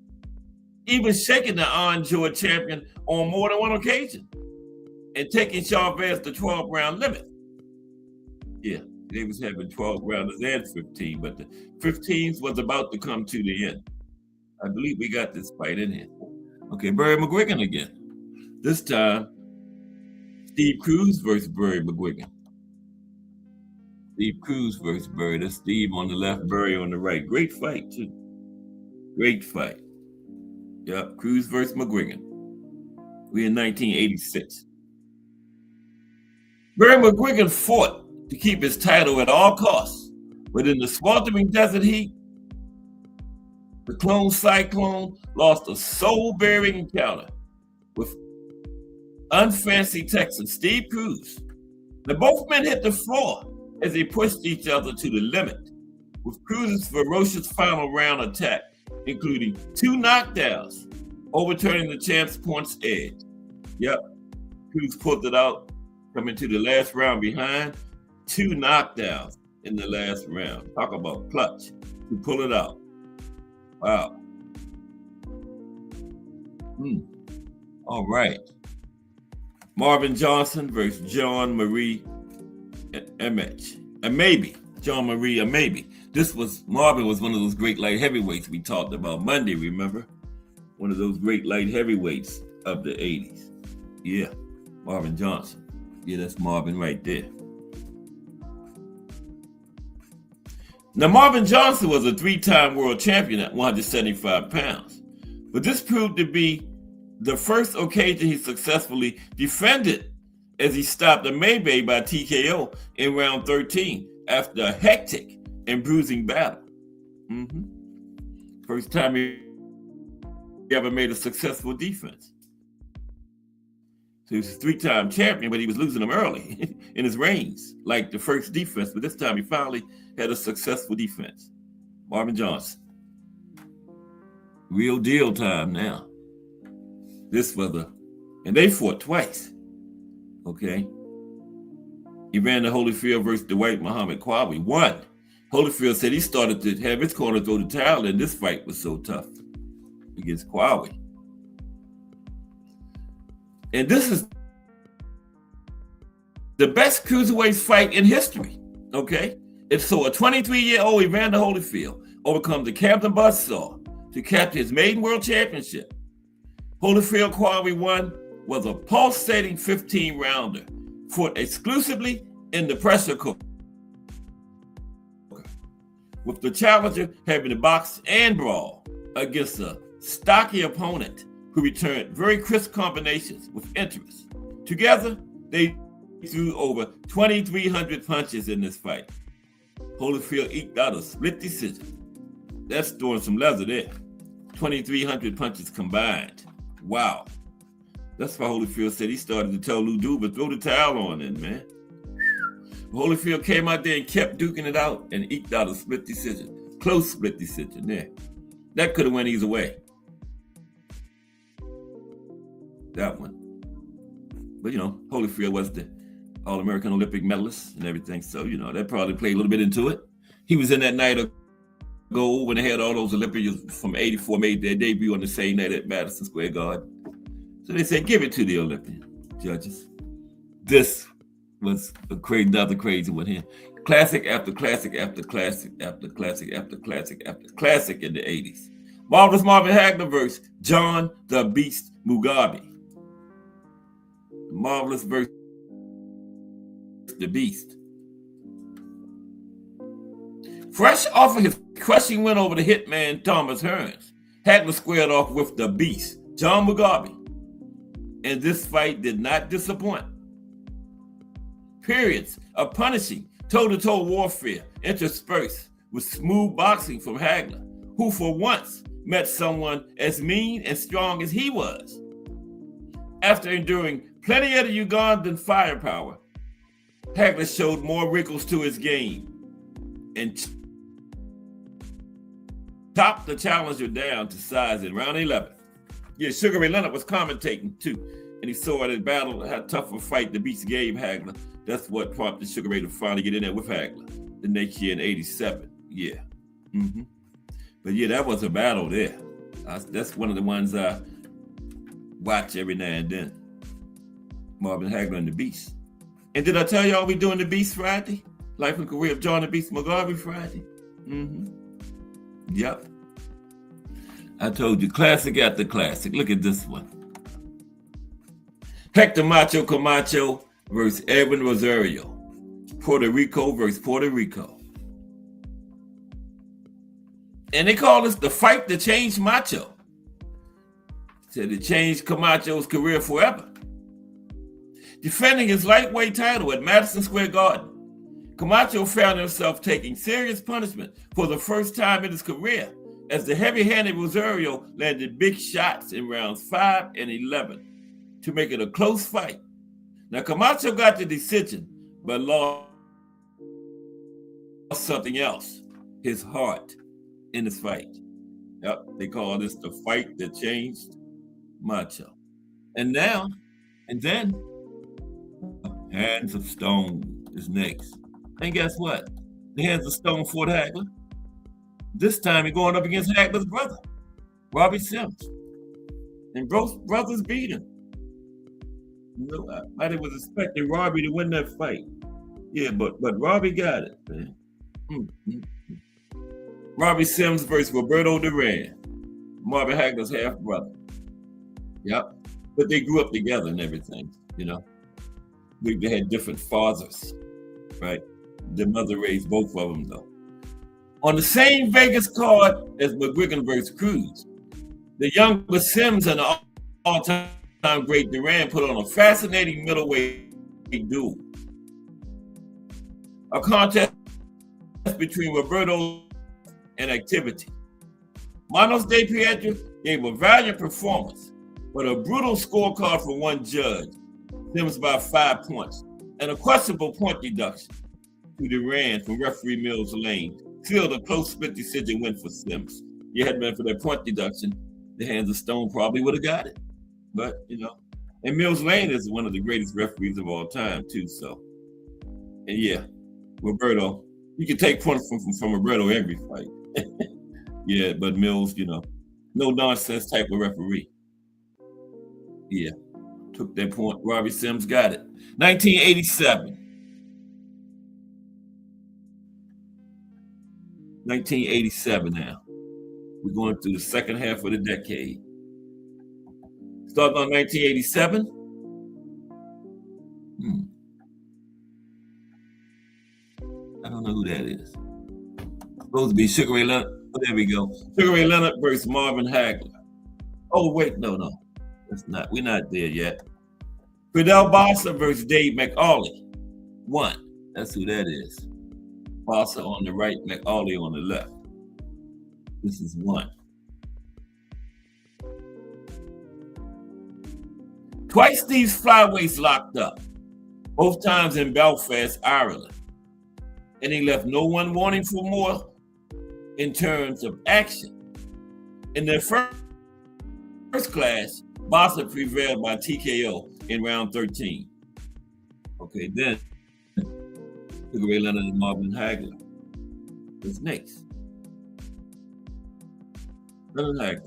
even shaking the Iron Jaw champion on more than one occasion, and taking Chavez to 12-round limit. Yeah, they was having 12 rounders and 15, but the 15s was about to come to the end. I believe we got this fight in here. Okay, Barry McGuigan again. This time, Steve Cruz versus Barry McGuigan. Steve Cruz versus Barry. That's Steve on the left, Barry on the right. Great fight, too. Great fight. Yep, Cruz versus McGuigan. We in 1986. Barry McGuigan fought to keep his title at all costs, but in the sweltering desert heat, the Clone Cyclone lost a soul-bearing encounter with unfancy Texan Steve Cruz. Now both men hit the floor as they pushed each other to the limit, with Cruz's ferocious final round attack, including 2 knockdowns, overturning the champ's points edge. Yep, Cruz pulled it out, coming to the last round behind. 2 knockdowns in the last round. Talk about clutch to pull it out. Wow. All right. Marvin Johnson versus John Marie Amabi. John Marie Amabi. Marvin was one of those great light heavyweights we talked about Monday, remember? One of those great light heavyweights of the 80s. Yeah, Marvin Johnson. Yeah, that's Marvin right there. Now, Marvin Johnson was a 3-time world champion at 175 pounds, but this proved to be the first occasion he successfully defended, as he stopped Amabi by TKO in round 13 after a hectic and bruising battle. First time he ever made a successful defense. So he was a 3-time champion, but he was losing them early in his reigns, like the first defense. But this time he finally had a successful defense. Marvin Johnson. Real deal time now. And they fought twice. Okay. He ran the Holyfield versus Dwight Muhammad Quawi. Won. Holyfield said he started to have his corner throw the towel, and this fight was so tough. against Kwawi. And this is the best cruiserweight fight in history, okay? It's so a 23-year-old Evander Holyfield overcomes the Captain Buzzsaw to capture his maiden world championship. Holyfield Kwawi won was a pulsating 15-rounder fought exclusively in the pressure cooker, with the challenger having to box and brawl against a stocky opponent who returned very crisp combinations with interest. Together, they threw over 2,300 punches in this fight. Holyfield eked out a split decision. That's throwing some leather there. 2,300 punches combined. Wow. That's why Holyfield said he started to tell Lou Duva, throw the towel on in, man. Holyfield came out there and kept duking it out and eked out a split decision. Close split decision there. That could have went either way. That one. But, Holyfield was the All-American Olympic medalist and everything. So, that probably played a little bit into it. He was in that night of gold when they had all those Olympians from 84 made their debut on the same night at Madison Square Garden. So they said, give it to the Olympian judges. This was another crazy one here. Classic after classic after classic after classic after classic after classic in the 80s. Marvelous Marvin Hagler versus John the Beast Mugabe. Marvelous versus the Beast. Fresh off of his crushing win over the hitman Thomas Hearns, Hagler squared off with the Beast, John Mugabe. And this fight did not disappoint. Periods of punishing toe-to-toe warfare interspersed with smooth boxing from Hagler, who for once met someone as mean and strong as he was. After enduring plenty of the Ugandan firepower, Hagler showed more wrinkles to his game and topped the challenger down to size in round 11. Yeah, Sugar Ray Leonard was commentating too, and he saw the battle, how tough a fight the Beast gave Hagler. That's what prompted Sugar Ray to finally get in there with Hagler the next year in 87. Yeah. Mm-hmm. But yeah, that was a battle there. That's one of the ones I watch every now and then. Marvin Hagler and the Beast. And did I tell y'all we doing the Beast Friday? Life and Career of John the Beast Mugabe Friday? Mm-hmm. Yep. I told you, classic after classic. Look at this one. Hector Macho Camacho versus Edwin Rosario. Puerto Rico versus Puerto Rico. And they call this the fight that changed Macho. Said it changed Camacho's career forever. Defending his lightweight title at Madison Square Garden, Camacho found himself taking serious punishment for the first time in his career as the heavy-handed Rosario landed big shots in rounds 5 and 11 to make it a close fight. Now, Camacho got the decision, but lost something else, his heart in this fight. Yep, they call this the fight that changed Macho. And then, Hands of Stone is next. And guess what? The Hands of Stone fought Hagler. This time he's going up against Hagler's brother, Robbie Sims. And both brothers beat him. I was expecting Robbie to win that fight. Yeah, but Robbie got it, man. Robbie Sims versus Roberto Duran, Marvin Hagler's half brother. Yep. But they grew up together and everything, They had different fathers, right? The mother raised both of them, though. On the same Vegas card as McGuigan versus Cruz, the younger Sims and the all-time great Duran put on a fascinating middleweight duel. A contest between Roberto and Activity. Manos de Pietro gave a valiant performance, but a brutal scorecard for one judge, Sims by 5 points, and a questionable point deduction to Duran from referee Mills Lane sealed a close split decision win for Sims. You had been for that point deduction, the Hands of Stone probably would have got it. But, and Mills Lane is one of the greatest referees of all time, too. So, and yeah, Roberto, you can take points from Roberto every fight. Yeah, but Mills, no nonsense type of referee. Yeah, took that point. Robbie Sims got it. 1987. 1987 now. We're going through the second half of the decade. Starting on 1987. I don't know who that is. Supposed to be Sugar Ray Leonard. Oh, there we go. Sugar Ray Leonard versus Marvin Hagler. Oh, wait, no. That's not. We're not there yet. Fidel Bossa versus Dave McAuley. 1. That's who that is. Bossa on the right, McAuley on the left. This is 1. Twice these flyweights locked up, both times in Belfast, Ireland. And they left no one wanting for more in terms of action. In their first clash, Bossa prevailed by TKO in round 13. Okay, then Sugar Ray Leonard and Marvin Hagler. What's next? Leonard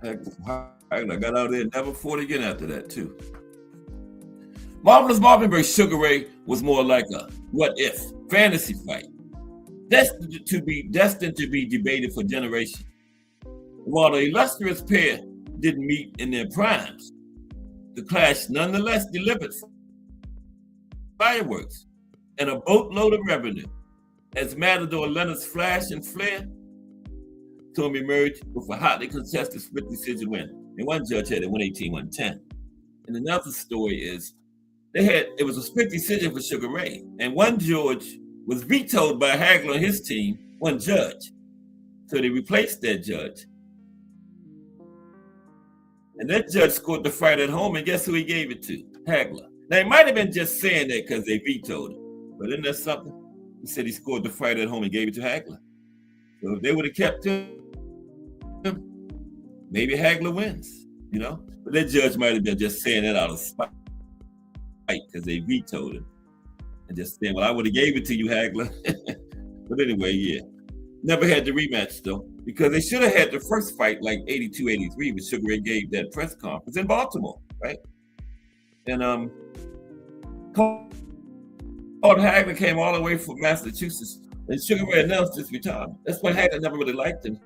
Hagler got out there and never fought again after that, too. Marvelous Marvin versus Sugar Ray was more like a what-if fantasy fight, destined to be debated for generations. While the illustrious pair didn't meet in their primes, the clash nonetheless delivered fireworks and a boatload of revenue as Matador Leonard's flash and flare to him emerged with a hotly contested split decision win. And one judge had it 118-110. And another story is it was a split decision for Sugar Ray, and one judge was vetoed by Hagler and his team, one judge. So they replaced that judge. And that judge scored the fight at home, and guess who he gave it to? Hagler. Now, he might have been just saying that because they vetoed him, but isn't that something? He said he scored the fight at home and gave it to Hagler. So if they would have kept him, maybe Hagler wins, you know? But that judge might have been just saying that out of spite because they vetoed him. And just saying, well, I would have gave it to you, Hagler. But anyway, yeah. Never had the rematch, though, because they should have had the first fight like 82, 83 when Sugar Ray gave that press conference in Baltimore, right? And Claude Hagler came all the way from Massachusetts, and Sugar Ray announced his retirement. That's why Hagler never really liked him.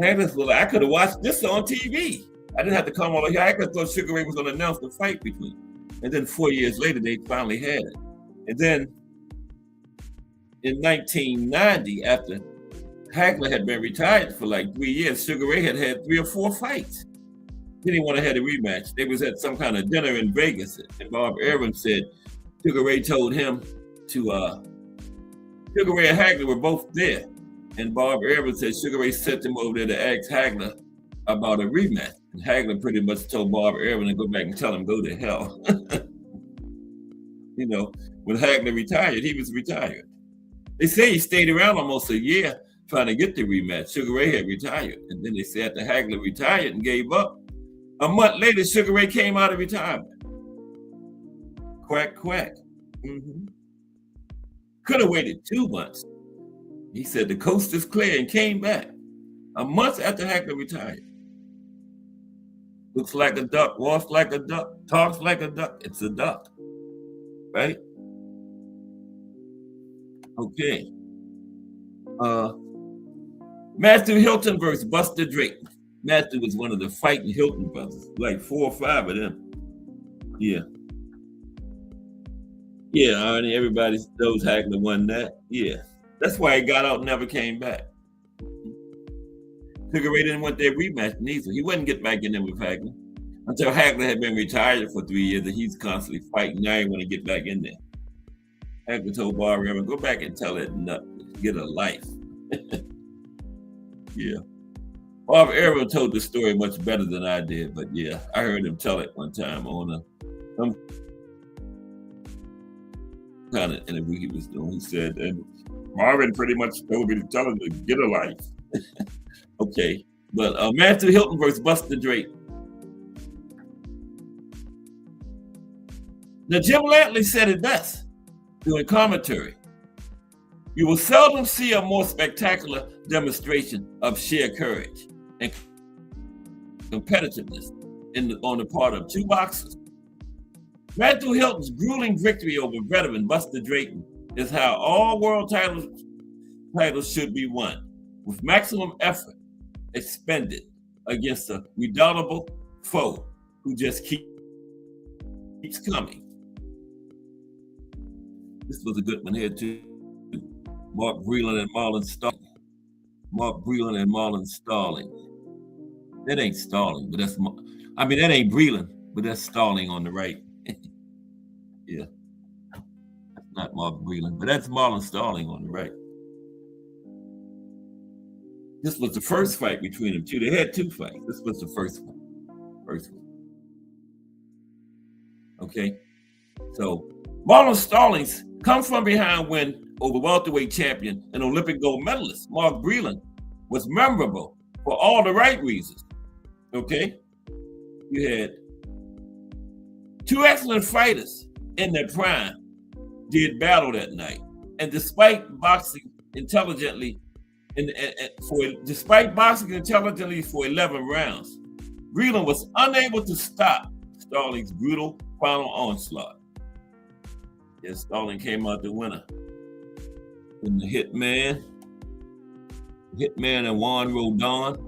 Hagler was like, I could have watched this on TV. I didn't have to come all the way. Hagler thought Sugar Ray was going to announce the fight between them. And then 4 years later, they finally had it. And then in 1990, after Hagler had been retired for like 3 years, Sugar Ray had 3 or 4 fights. Then he wanted to have a rematch. They was at some kind of dinner in Vegas, and Bob Arum said Sugar Ray told him to, Sugar Ray and Hagler were both there. And Bob Arum said Sugar Ray sent him over there to ask Hagler about a rematch. And Hagler pretty much told Bob Arum to go back and tell him, go to hell. You know, when Hagler retired, he was retired. They say he stayed around almost a year trying to get the rematch. Sugar Ray had retired. And then they say after Hagler retired and gave up, a month later, Sugar Ray came out of retirement. Quack, quack. Mm-hmm. Could have waited 2 months. He said the coast is clear and came back a month after Hagler retired. Looks like a duck, walks like a duck, talks like a duck. It's a duck, right? Okay. Matthew Hilton versus Buster Drake. Matthew was one of the fighting Hilton brothers, like 4 or 5 of them. Yeah. Yeah, Arnie, everybody knows Hagler won that. Yeah. That's why he got out and never came back. Sugar Ray didn't want that rematch neither. He wouldn't get back in there with Hagler until Hagler had been retired for 3 years and he's constantly fighting. Now he want to get back in there. Hagler told Bob Arum, go back and tell that nut, get a life. Yeah. Bob Arum told the story much better than I did, but yeah, I heard him tell it one time on some kind of interview he was doing. He said, and Marvin pretty much told me to tell him to get a life. Okay, but Matthew Hilton versus Buster Drake. Now, Jim Lantley said it best doing commentary. You will seldom see a more spectacular demonstration of sheer courage. and competitiveness on the part of two boxers. Matthew Hilton's grueling victory over veteran Buster Drayton is how all world titles should be won, with maximum effort expended against a redoubtable foe who just keeps coming. This was a good one here too. Mark Breland and Marlon Starling. Mark Breland and Marlon Starling. That ain't Starling, but that ain't Breland, but that's Starling on the right. Yeah. That's not Mark Breland, but that's Marlon Starling on the right. This was the first fight between them two. They had two fights. This was the first one. Okay. So Marlon Stallings comes from behind win over welterweight champion and Olympic gold medalist Mark Breland was memorable for all the right reasons. Okay. You had two excellent fighters in their prime did battle that night. And despite boxing intelligently for 11 rounds, Breland was unable to stop Stallings' brutal final onslaught. Yes, Starling came out the winner. And the Hitman and Juan Rodon.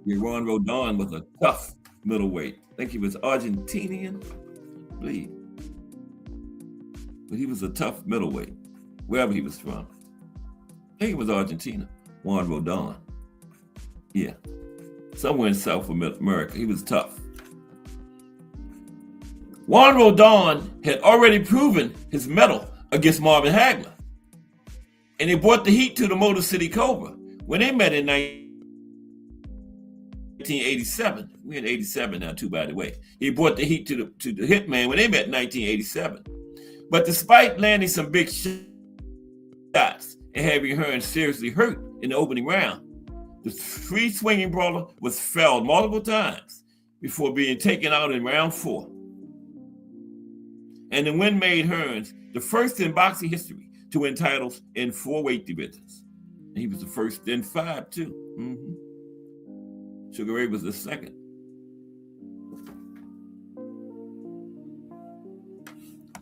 Yeah, Juan Rodon was a tough middleweight. I think he was Argentinian, I believe. But he was a tough middleweight, wherever he was from. I think it was Argentina, Juan Rodon. Yeah, somewhere in South America. He was tough. Juan Rodon had already proven his mettle against Marvin Hagler. And he brought the heat to the Motor City Cobra when they met in 1987. We're in 87 now, too, by the way. He brought the heat to the Hitman when they met in 1987. But despite landing some big shots and having Hearns seriously hurt in the opening round, the free-swinging brawler was felled multiple times before being taken out in round 4. And the win made Hearns the first in boxing history to win titles in 4 weight divisions. And he was the first in 5, too. Sugar Ray was the second.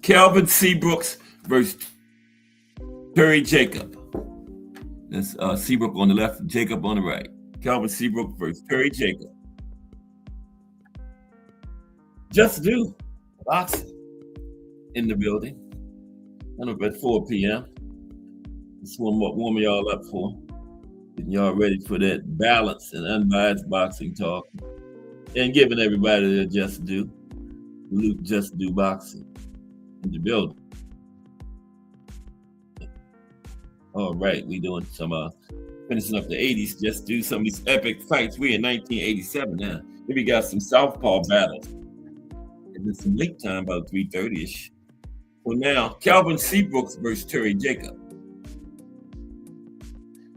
Calvin Seabrooks versus Terry Jacob. That's Seabrook on the left, Jacob on the right. Calvin Seabrook versus Terry Jacob. Just do boxing in the building. I know at 4 p.m. That's warm y'all up for. Getting y'all ready for that balanced and unbiased boxing talk. And giving everybody their just due. Luke Just Do Boxing in the building. All right, we doing some finishing up the 80s. Just do some of these epic fights. We in 1987 now. Then we got some southpaw battles. And then some late time about 3:30ish. So now, Calvin Seabrooks versus Terry Jacob.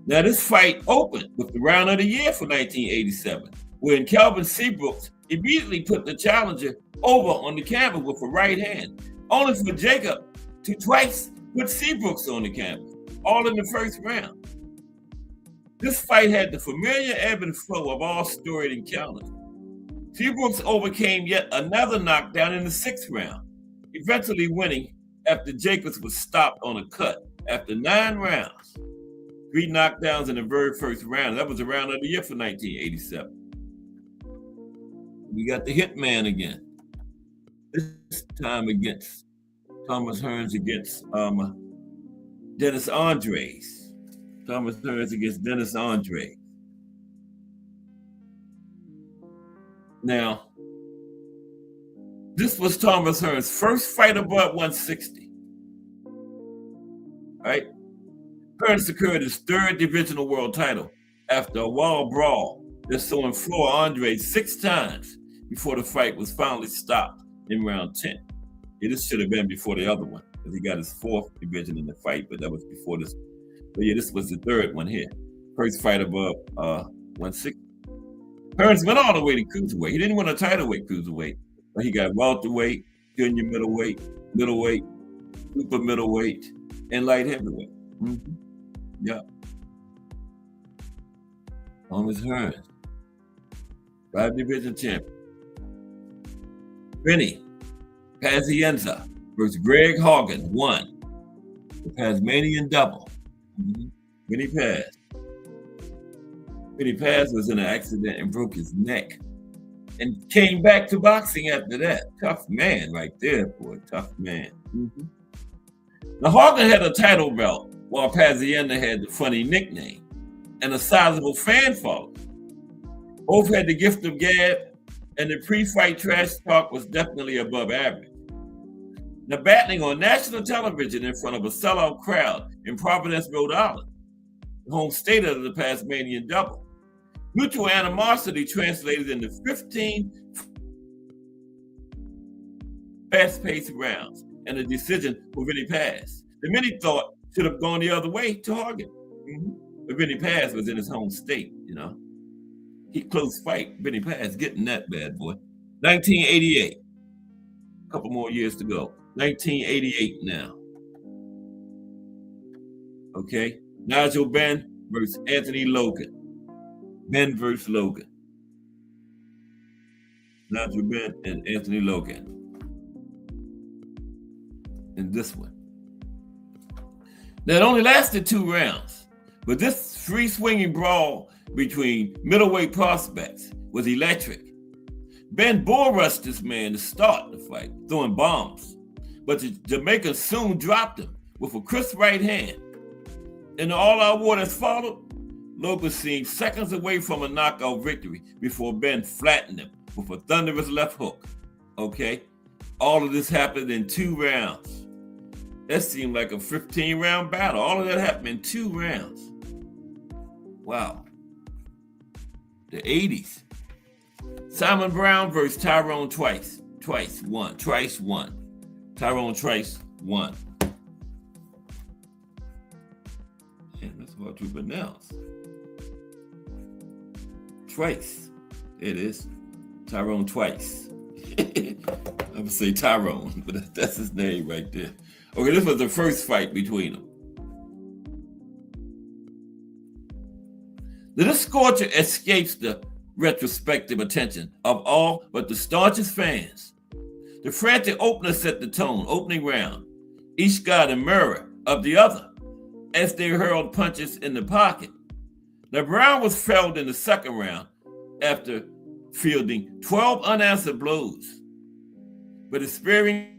Now this fight opened with the round of the year for 1987, when Calvin Seabrooks immediately put the challenger over on the canvas with a right hand, only for Jacob to twice put Seabrooks on the canvas, all in the first round. This fight had the familiar ebb and flow of all storied encounters. Seabrooks overcame yet another knockdown in the 6th round, eventually winning after Jacobs was stopped on a cut after 9 rounds. 3 knockdowns in the very first round. That was the round of the year for 1987. We got the Hitman again. This time against Thomas Hearns against Dennis Andres. Thomas Hearns against Dennis Andres. Now, this was Thomas Hearns' first fight above 160. Right? Hearns secured his 3rd divisional world title after a wild brawl that saw him floor Andres 6 times before the fight was finally stopped in round 10. This should have been before the other one, because he got his 4th division in the fight, but that was before this. But yeah, this was the 3rd one here. First fight above 160. Hearns went all the way to cruiserweight. He didn't win a title weight cruiserweight, but he got welterweight, junior middleweight, super middleweight, and light heavyweight. Yeah. Thomas Hearns, 5-division champion. Benny Pazienza versus Greg Hogan, 1. The Tasmanian double. Benny Paz. Benny Paz was in an accident and broke his neck and came back to boxing after that. Tough man right there, boy. Tough man. Now, Hogan had a title belt while Pazienza had the funny nickname and a sizable fan following. Both had the gift of gab, and the pre-fight trash talk was definitely above average. Now, battling on national television in front of a sellout crowd in Providence, Rhode Island, the home state of the Tasmanian double. Mutual animosity translated into 15 fast-paced rounds and a decision for Benny Paz. The many thought should have gone the other way to Hogan. But Benny Paz was in his home state, you know. He close fight. Benny Paz getting that bad boy. 1988. A couple more years to go. 1988 now. Okay. Nigel Benn versus Anthony Logan. Benn versus Logan. Nigel Benn and Anthony Logan. In this one. Now, it only lasted 2 rounds, but this free-swinging brawl between middleweight prospects was electric. Ben bull rushed this man to start the fight, throwing bombs, but the Jamaican soon dropped him with a crisp right hand. In the all-out war that followed, Logan seemed seconds away from a knockout victory before Ben flattened him with a thunderous left hook. Okay? All of this happened in 2 rounds. That seemed like a 15-round battle. All of that happened in 2 rounds. Wow. The 80s. Simon Brown versus Tyrone Trice. Trice won. Tyrone Trice won. Man, that's hard to pronounce. Trice. It is. Tyrone Trice. I would say Tyrone, but that's his name right there. Okay, this was the first fight between them. Now, this scorcher escapes the retrospective attention of all but the staunchest fans. The frantic opener set the tone, opening round. Each got a mirror of the other as they hurled punches in the pocket. Now, Brown was felled in the second round after fielding 12 unanswered blows, but his sparing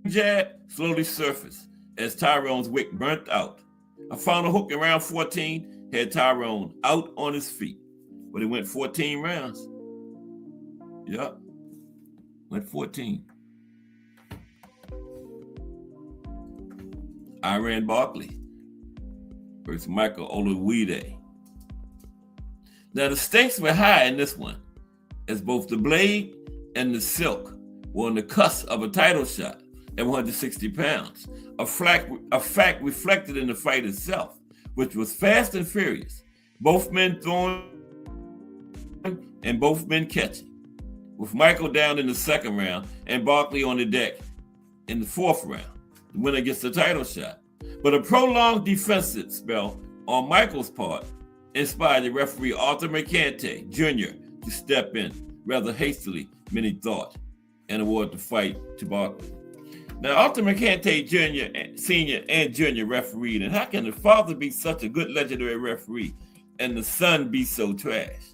jab slowly surfaced as Tyrone's wick burnt out. A final hook in round 14 had Tyrone out on his feet, but it went 14 rounds. Yep, went 14. Iran Barkley versus Michael Oluwide. Now, the stakes were high in this one, as both the blade and the silk were on the cusp of a title shot at 160 pounds, a fact reflected in the fight itself, which was fast and furious, both men throwing and both men catching, with Michael down in the second round and Barkley on the deck in the fourth round. The winner gets the title shot. But a prolonged defensive spell on Michael's part inspired the referee Arthur Mercante Jr. to step in rather hastily, many thought, and award the fight to Barkley. Now, Arthur Mercante Jr., Sr. and Jr. refereed, and how can the father be such a good legendary referee and the son be so trash?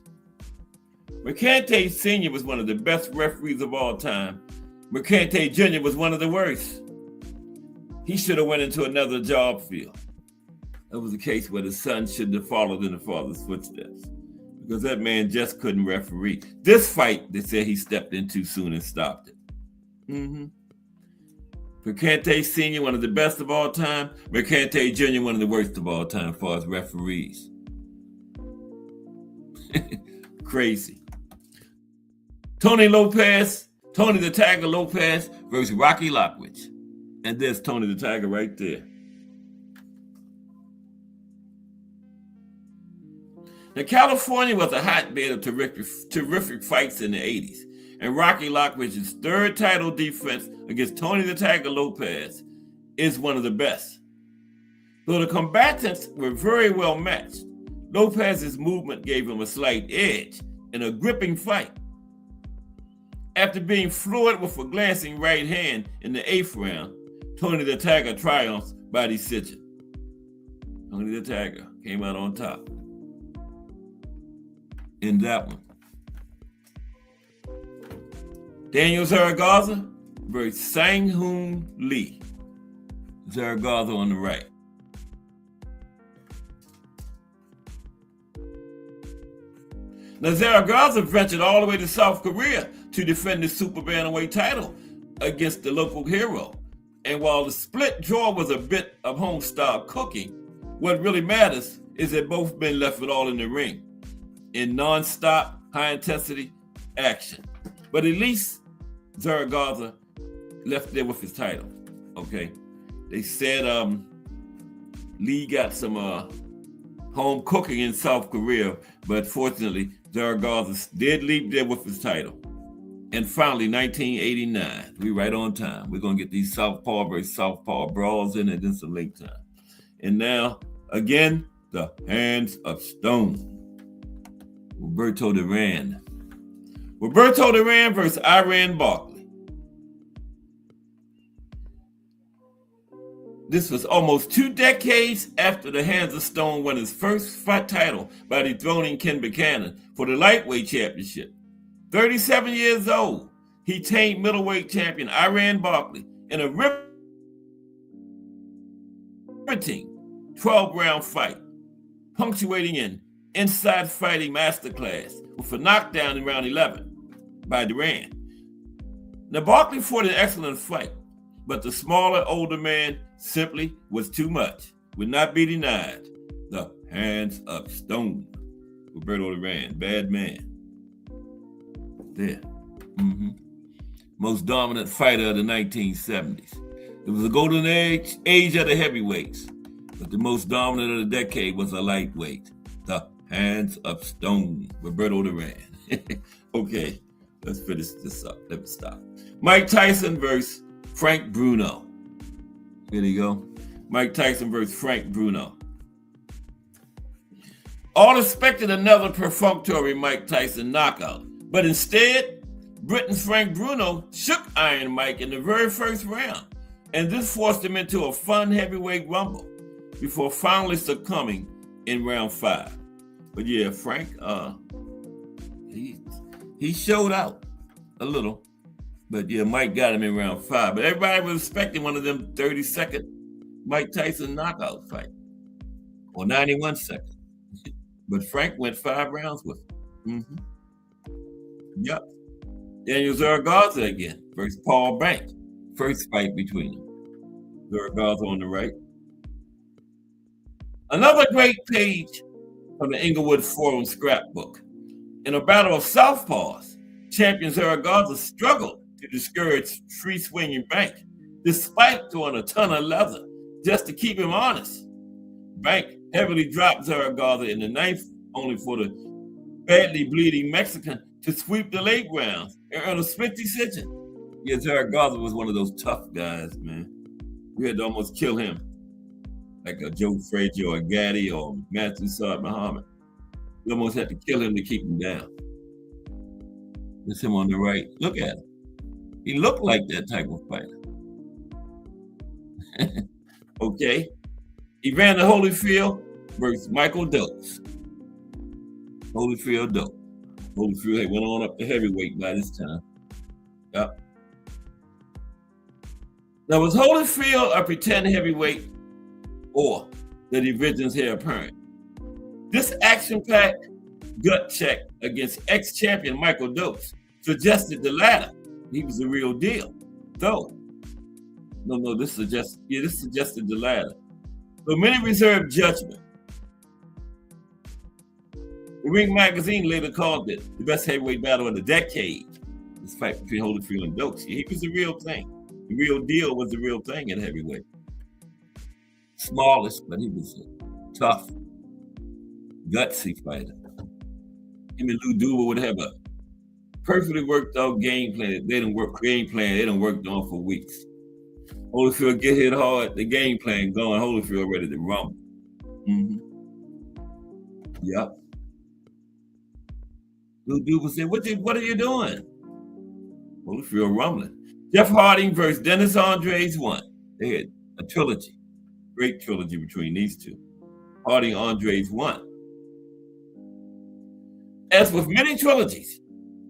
Mercante Sr. was one of the best referees of all time. Mercante Jr. was one of the worst. He should have went into another job field. That was a case where the son shouldn't have followed in the father's footsteps, because that man just couldn't referee. This fight, they said he stepped in too soon and stopped it. Mercante Sr., one of the best of all time. Mercante Jr., one of the worst of all time as far as referees. Crazy. Tony the Tiger Lopez versus Rocky Lockridge. And there's Tony the Tiger right there. Now, California was a hotbed of terrific fights in the 80s. And Rocky Lockridge's third title defense against Tony the Tiger Lopez is one of the best. Though the combatants were very well matched, Lopez's movement gave him a slight edge in a gripping fight. After being floored with a glancing right hand in the 8th round, Tony the Tiger triumphs by decision. Tony the Tiger came out on top in that one. Daniel Zaragoza versus Sang-Hoon Lee. Zaragoza on the right. Now, Zaragoza ventured all the way to South Korea to defend the super bantamweight title against the local hero. And while the split draw was a bit of home-style cooking, what really matters is that both men left it all in the ring in non-stop, high-intensity action. But at least Zaragoza left there with his title, okay? They said Lee got some home cooking in South Korea, but fortunately, Zaragoza did leap there with his title. And finally, 1989, we right on time. We're going to get these Southpaw versus Southpaw brawls in and then some late time. And now, again, the Hands of Stone. Roberto Duran. Roberto Duran versus Iran Barkley. This was almost 2 decades after the Hands of Stone won his first fight title by dethroning Ken Buchanan for the lightweight championship. 37 years old, he tamed middleweight champion Iran Barkley in a riveting 12-round fight, punctuating an inside fighting masterclass with a knockdown in round 11 by Duran. Now, Barkley fought an excellent fight, but the smaller, older man simply was too much, would not be denied. The Hands of Stone. Roberto Duran, bad man. There. Most dominant fighter of the 1970s. It was the golden age of the heavyweights, but the most dominant of the decade was a lightweight. The Hands of Stone. Roberto Duran. Okay, let's finish this up. Let me stop. Mike Tyson versus Frank Bruno. Here you go. Mike Tyson versus Frank Bruno. All expected another perfunctory Mike Tyson knockout, but instead, Britain's Frank Bruno shook Iron Mike in the very first round, and this forced him into a fun heavyweight rumble before finally succumbing in round 5. But yeah, Frank, he showed out a little. But yeah, Mike got him in round 5. But everybody was expecting one of them 30-second Mike Tyson knockout fight. Or 91 seconds. But Frank went 5 rounds with him. Yep. Daniel Zaragoza again versus Paul Bank. First fight between them. Zaragoza on the right. Another great page from the Inglewood Forum scrapbook. In a battle of southpaws, champion Zaragoza struggled to discourage free-swinging Bank, despite throwing a ton of leather just to keep him honest. Bank heavily dropped Zaragoza in the 9th, only for the badly bleeding Mexican to sweep the late rounds and earn a split decision. Yeah, Zaragoza was one of those tough guys, man. We had to almost kill him, like a Joe Frazier or a Gaddy or Matthew Saad Muhammad. We almost had to kill him to keep him down. That's him on the right. Look at him. He looked like that type of fighter. Okay. Evander Holyfield versus Michael Dokes. Holyfield Dokes. Holyfield had went on up to heavyweight by this time. Yep. Now, was Holyfield a pretend heavyweight or the division's heir apparent? This action-packed gut check against ex-champion Michael Dokes suggested the latter. He was the real deal. Though, this suggested the latter. So many reserved judgment. The Ring magazine later called it the best heavyweight battle of the decade. This fight between Holyfield and Dokes. He was the real thing. The real deal was the real thing in heavyweight. Smallest, but he was a tough, gutsy fighter. Him and Lou Duva would have a perfectly worked out game plan. They didn't work on for weeks. Holyfield get hit hard, the game plan going. Holyfield ready to rumble. Yep. Little dude was saying, what are you doing? Holyfield rumbling. Jeff Harding versus Dennis Andres won. They had a trilogy, great trilogy between these two. Harding Andres won. As with many trilogies,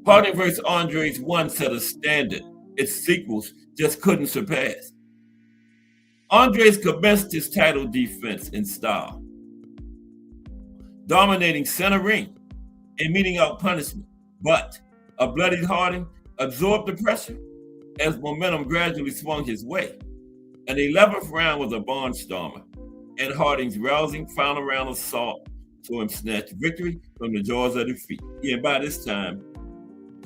Harding versus Andres won set a standard its sequels just couldn't surpass. Andres commenced his title defense in style, dominating center ring and meting out punishment. But a bloodied Harding absorbed the pressure as momentum gradually swung his way. An 11th round was a barnstormer, and Harding's rousing final round assault saw him snatch victory from the jaws of defeat. Yeah, by this time,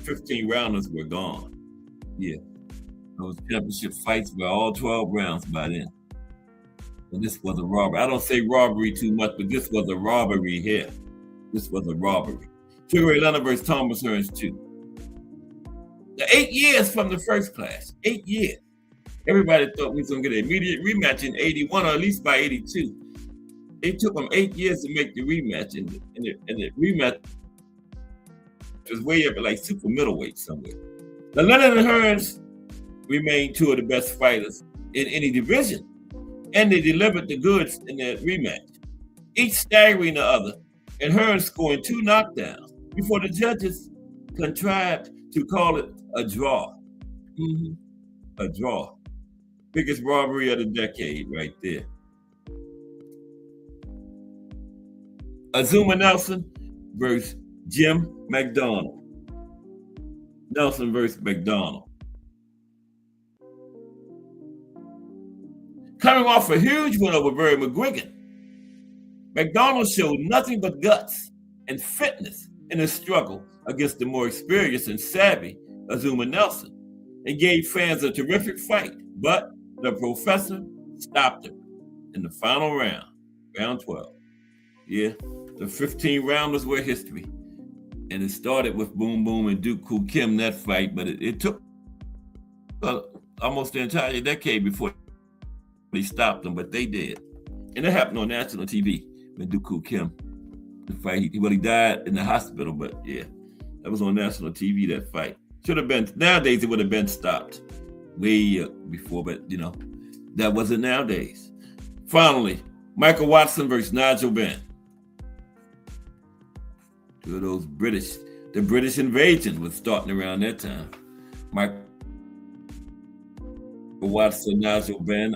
15 rounders were gone. Yeah, those championship fights were all 12 rounds by then. And this was a robbery. I don't say robbery too much, but this was a robbery here. This was a robbery. Sugar Ray Leonard versus Thomas Hearns 2. The 8 years from the first clash. 8 years. Everybody thought we was going to get an immediate rematch in 81 or at least by 82. It took them 8 years to make the rematch, and the rematch was way up at like super middleweight somewhere. Now, Leonard and Hearns remained two of the best fighters in any division, and they delivered the goods in their rematch, each staggering the other, and Hearns scoring 2 knockdowns before the judges contrived to call it a draw. A draw. Biggest robbery of the decade right there. Azuma Nelson versus Jim McDonald. Nelson versus McDonald. Coming off a huge win over Barry McGuigan, McDonald showed nothing but guts and fitness in his struggle against the more experienced and savvy Azuma Nelson, and gave fans a terrific fight, but the professor stopped him in the final round, round 12. Yeah, the 15 rounders were history. And it started with Boom Boom and Dooku Kim, that fight, but it took almost the entire decade before they stopped them, but they did. And it happened on national TV when Dooku Kim, the fight, he died in the hospital, but yeah, that was on national TV, that fight. Should have been, nowadays it would have been stopped way before, but you know, that wasn't nowadays. Finally, Michael Watson versus Nigel Benn. Two of those the British invasion was starting around that time. Michael Watson, Nigel Benn,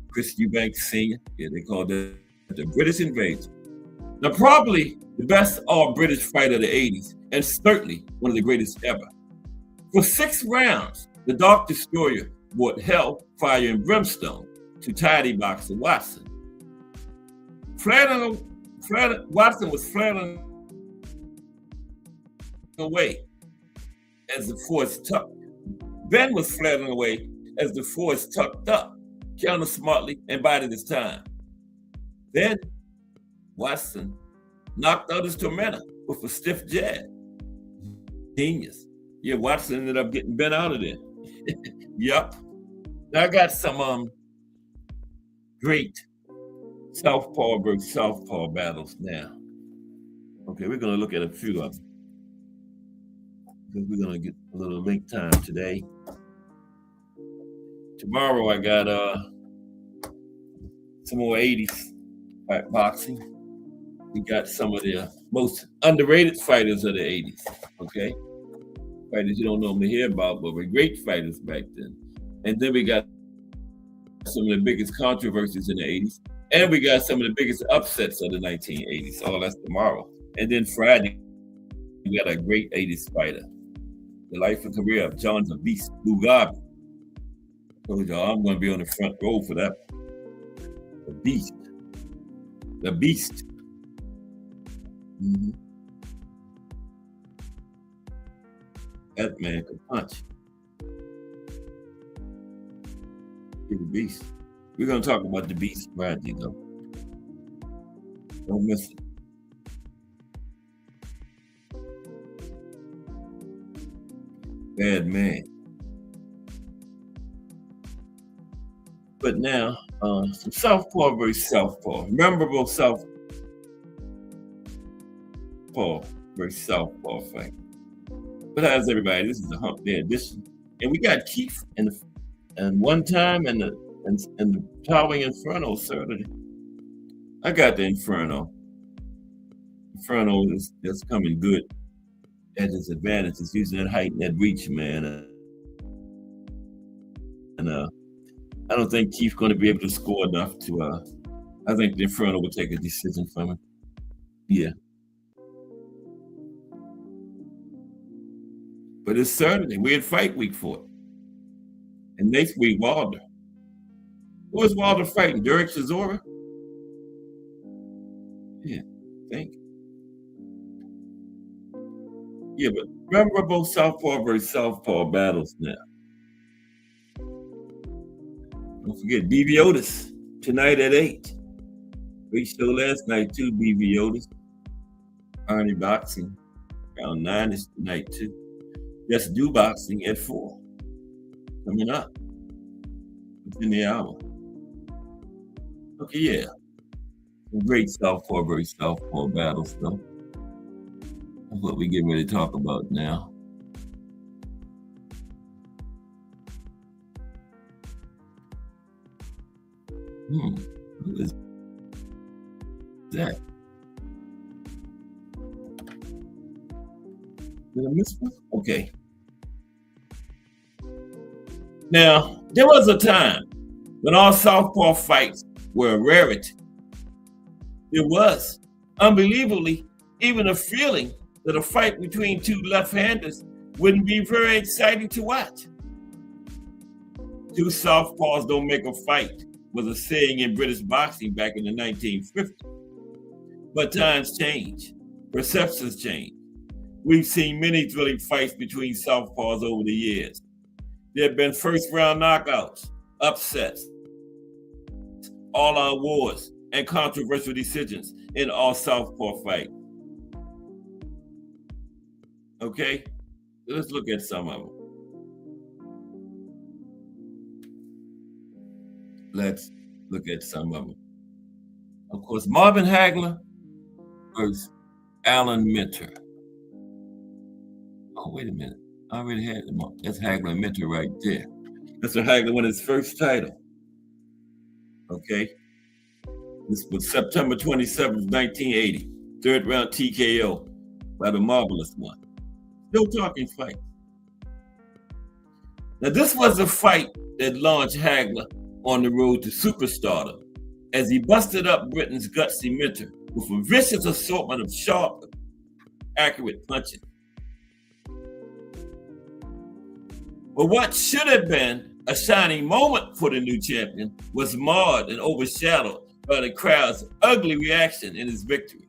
Chris Eubanks Sr. Yeah, they called it the British invasion. Now, probably the best all-British fight of the 80s, and certainly one of the greatest ever. For 6 rounds, the Dark Destroyer brought hell, fire, and brimstone to tidy boxer Watson. Watson was flailing away as the force tucked. Ben was flailing away as the force tucked up, counter smartly and bided his time. Then Watson knocked out his tormentor with a stiff jab. Genius. Yeah, Watson ended up getting Ben out of there. Yup. Now I got some great Southpaw versus Southpaw battles now. Okay, we're gonna look at a few of them. We're gonna get a little link time today. Tomorrow I got some more 80s boxing. We got some of the most underrated fighters of the 80s. Okay, fighters you don't normally hear about, but were great fighters back then. And then we got some of the biggest controversies in the 80s, and we got some of the biggest upsets of the 1980s. All that's tomorrow. And then Friday we got a great 80s fighter. The life and career of John the Beast Mugabe. I told y'all I'm going to be on the front row for that. The Beast. The Beast. Mm-hmm. That man could punch. He's the Beast. We're going to talk about the Beast Friday, though. Don't miss it. Bad man. But now, some Southpaw versus Southpaw. Memorable Southpaw southpaw versus southpaw fight. But how's everybody? This is the Hump Day edition, and we got Keith and one time and the Towering Inferno Saturday. I got the Inferno. Inferno is coming good at his advantage. It's using that height and that reach, man. And I don't think Keith's going to be able to score enough to. I think the Inferno will take a decision from him. Yeah. But it's Saturday. We're in fight week for it. And next week, Wilder. Who is Wilder fighting? Derek Chisora? Yeah, I think. Yeah, but remember both southpaw versus southpaw battles now. Don't forget BV Otis tonight at 8. Great show last night too, BV Otis. Arnie Boxing around 9 is tonight too. Just Do Boxing at 4. Coming up within the hour. Okay, yeah. Some great southpaw versus southpaw battles though. That's what we get ready to talk about now. Who is that? Did I miss one? Okay. Now, there was a time when all southpaw fights were a rarity. There was, unbelievably, even a feeling that a fight between two left-handers wouldn't be very exciting to watch. Two southpaws don't make a fight was a saying in British boxing back in the 1950s. But times change, perceptions change. We've seen many thrilling fights between southpaws over the years. There have been first-round knockouts, upsets, all-out wars, and controversial decisions in all southpaw fights. Okay, let's look at some of them. Let's look at some of them. Of course, Marvin Hagler versus Alan Minter. Oh, wait a minute. I already had them. That's Hagler and Minter right there. That's when Hagler won his first title. Okay. This was September 27th, 1980. Third round TKO by the Marvelous One. Still talking fight. Now, this was a fight that launched Hagler on the road to superstardom as he busted up Britain's gutsy Minter with a vicious assortment of sharp, accurate punches. But what should have been a shining moment for the new champion was marred and overshadowed by the crowd's ugly reaction in his victory.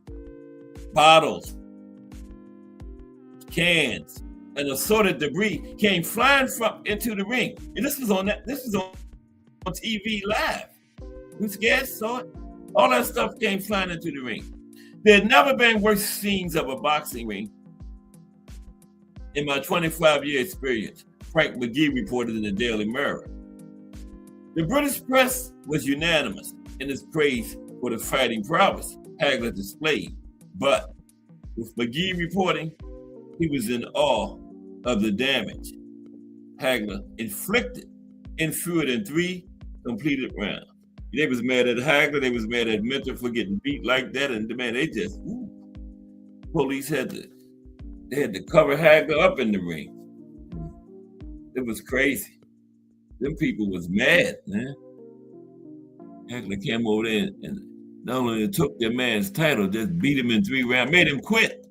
Bottles, cans, and assorted debris came flying into the ring. And this was on TV live. Who's guys saw it? All that stuff came flying into the ring. There had never been worse scenes of a boxing ring in my 25-year experience, Frank McGee reported in the Daily Mirror. The British press was unanimous in its praise for the fighting prowess Hagler displayed, but with McGee reporting, he was in awe of the damage Hagler inflicted in fewer than 3 completed rounds. They was mad at Hagler, they was mad at Minter for getting beat like that, and man, they just, police had to cover Hagler up in the ring. It was crazy. Them people was mad, man. Hagler came over there and not only took their man's title, just beat him in 3 rounds, made him quit.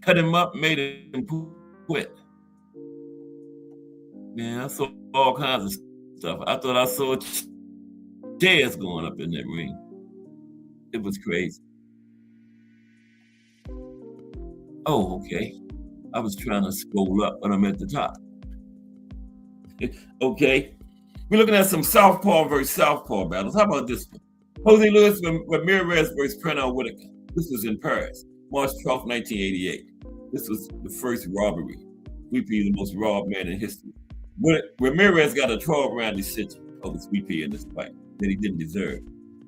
Cut him up, made him quit. Man, I saw all kinds of stuff. I thought I saw chairs going up in that ring. It was crazy. Oh, okay. I was trying to scroll up, but I'm at the top. Okay. We're looking at some southpaw versus southpaw battles. How about this one? Jose Luis Ramirez versus Pernell Whitaker. This was in Paris, March 12, 1988. This was the first robbery. Sweet Pea, the most robbed man in history. Ramirez got a 12-round decision over Sweet Pea in this fight that he didn't deserve.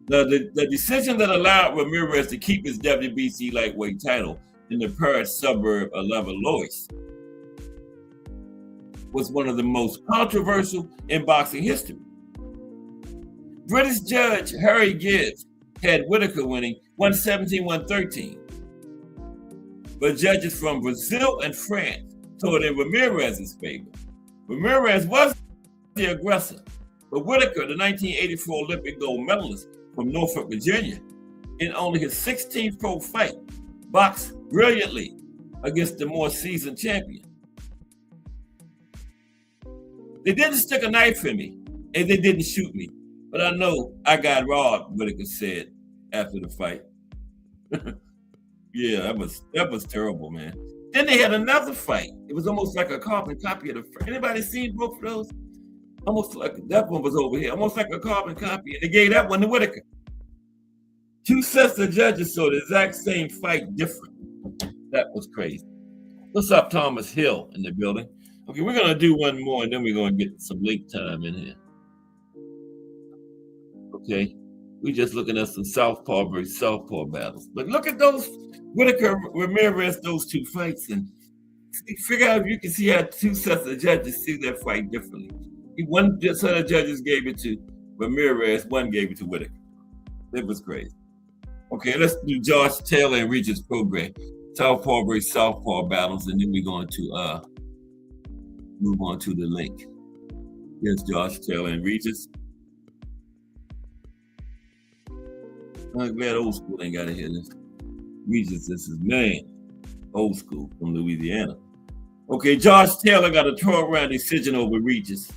Now, the decision that allowed Ramirez to keep his WBC lightweight title in the Paris suburb of Levallois, was one of the most controversial in boxing history. British judge Harry Gibbs had Whitaker winning 117-113. But judges from Brazil and France told in Ramirez's favor. Ramirez was the aggressor, but Whitaker, the 1984 Olympic gold medalist from Norfolk, Virginia, in only his 16th pro fight, boxed brilliantly against the more seasoned champion. They didn't stick a knife in me, and they didn't shoot me, but I know I got robbed, Whitaker said after the fight. Yeah, that was terrible, man. Then they had another fight. It was almost like a carbon copy of the first. Anybody seen both of those? Almost like that one was over here, almost like a carbon copy. And they gave that one to Whitaker. Two sets of judges saw the exact same fight different. That was crazy. What's up, Thomas Hill in the building? Okay, we're gonna do one more and then we're gonna get some link time in here. Okay, we just looking at some southpaw versus southpaw battles. But look at those Whitaker, Ramirez, those two fights, and figure out if you can see how two sets of judges see that fight differently. One set of judges gave it to Ramirez, one gave it to Whitaker. It was crazy. Okay, let's do Josh Taylor and Regis Prograis, southpaw versus southpaw battles, and then we're going to move on to the link. Here's Josh Taylor and Regis. I'm glad old school ain't got to hear this. Regis, this is man, old school from Louisiana. Okay, Josh Taylor got a 12-round decision over Regis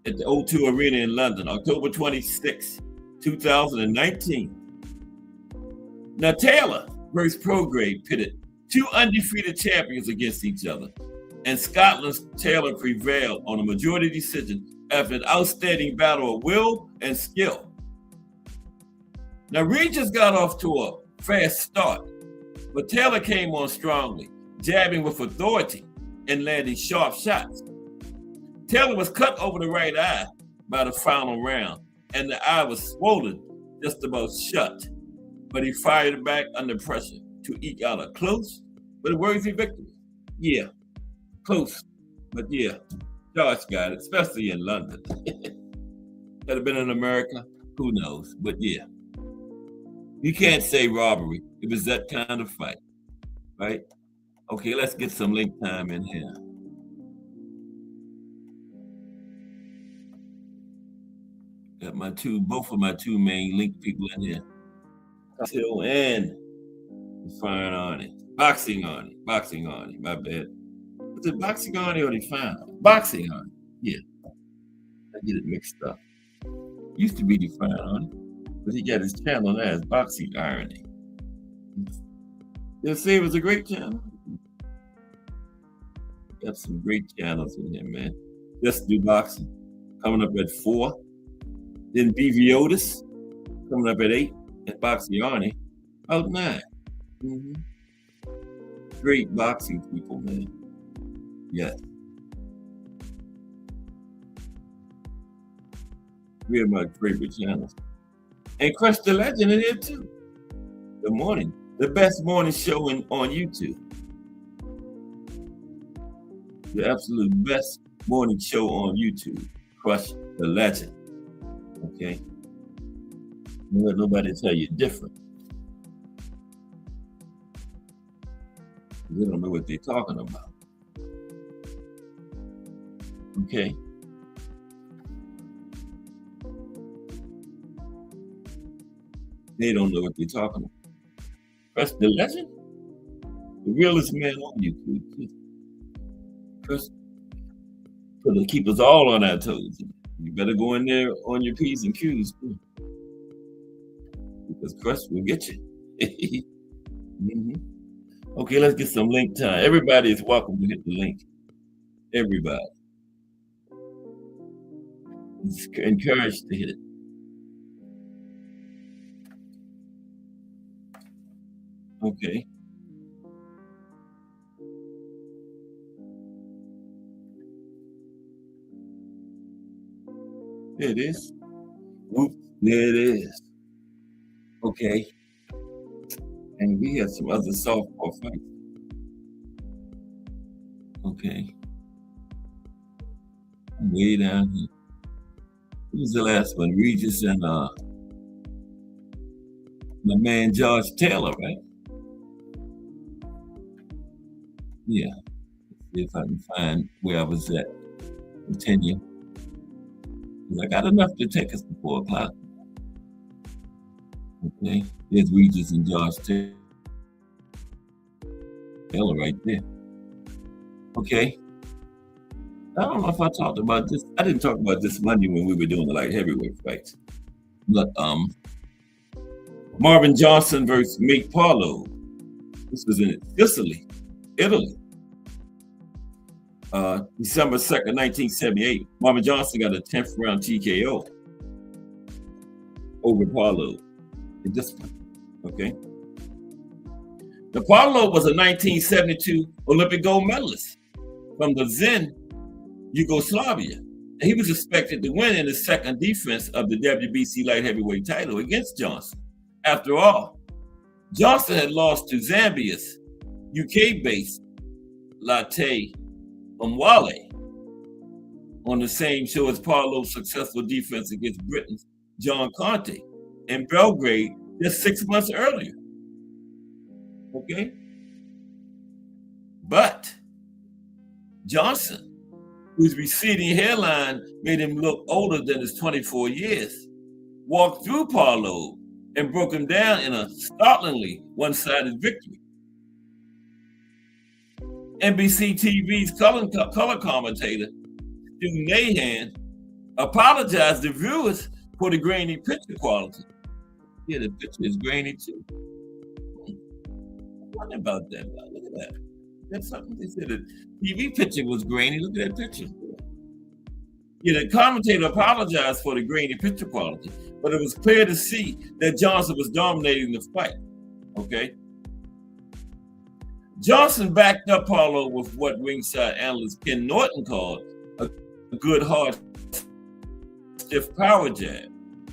at the O2 Arena in London, October 26, 2019. Now, Taylor versus Prograis pitted two undefeated champions against each other, and Scotland's Taylor prevailed on a majority decision after an outstanding battle of will and skill. Now, Regis got off to a fast start, but Taylor came on strongly, jabbing with authority and landing sharp shots. Taylor was cut over the right eye by the final round, and the eye was swollen just about shut, but he fired back under pressure to eke out a close but worthy victory. Yeah, close, but yeah, Josh got it, especially in London. Had it been in America, who knows, but yeah. You can't say robbery. It was that kind of fight, right? Okay, let's get some link time in here. Got both of my two main link people in here. Hill and Define Arnie. Boxing Arnie, my bad. Was it Boxing Arnie or Define? Boxing Arnie, yeah. I get it mixed up. Used to be Define Arnie, but he got his channel now as Boxing Irony. You'll say it was a great channel. Got some great channels in here, man. Just Do Boxing, coming up at 4. Then BV Otis, coming up at 8. And Boxing Arnie, out 9. Mm-hmm. Great boxing people, man. Yes. Three of my favorite channels. And Crush the Legend in here too. Good morning. The best morning show on YouTube. The absolute best morning show on YouTube. Crush the Legend. Okay? Don't let nobody tell you different. They don't know what they're talking about. Okay? They don't know what they're talking about. Press the Legend? The realest man on YouTube. Press to keep us all on our toes. You better go in there on your P's and Q's too. Because Crust will get you. Mm-hmm. Okay, let's get some link time. Everybody is welcome to hit the link. Everybody. It's encouraged to hit it. Okay. There it is. Whoop, there it is. Okay. And we had some other softball fights. Okay. Way down here. Who was the last one? Regis and my man George Taylor, right? Yeah. Let's see if I can find where I was at. Continue. I got enough to take us to 4 o'clock. Okay. There's Regis and George Taylor right there. Okay. I don't know if I talked about this. I didn't talk about this Monday when we were doing the light heavyweight fights. But Marvin Johnson versus Mike Parlow. This was in Sicily, Italy. December 2nd, 1978. Marvin Johnson got a 10th round TKO over Parlow in this one. Okay. The Parlow was a 1972 Olympic gold medalist from the then Yugoslavia. And he was expected to win in his second defense of the WBC light heavyweight title against Johnson. After all, Johnson had lost to Zambia's UK-based Latte Umwale on the same show as Parlow's successful defense against Britain's John Conte in Belgrade just 6 months earlier. Okay? But Johnson, whose receding hairline made him look older than his 24 years, walked through Parlow and broke him down in a startlingly one-sided victory. NBC TV's color commentator, Stu Nahan, apologized to viewers for the grainy picture quality. Yeah, the picture is grainy too. What about that? Look at that. That's something they said. The TV picture was grainy. Look at that picture. Yeah, the commentator apologized for the grainy picture quality, but it was clear to see that Johnson was dominating the fight. Okay. Johnson backed up Parlow with what ringside analyst Ken Norton called a good hard stiff power jab.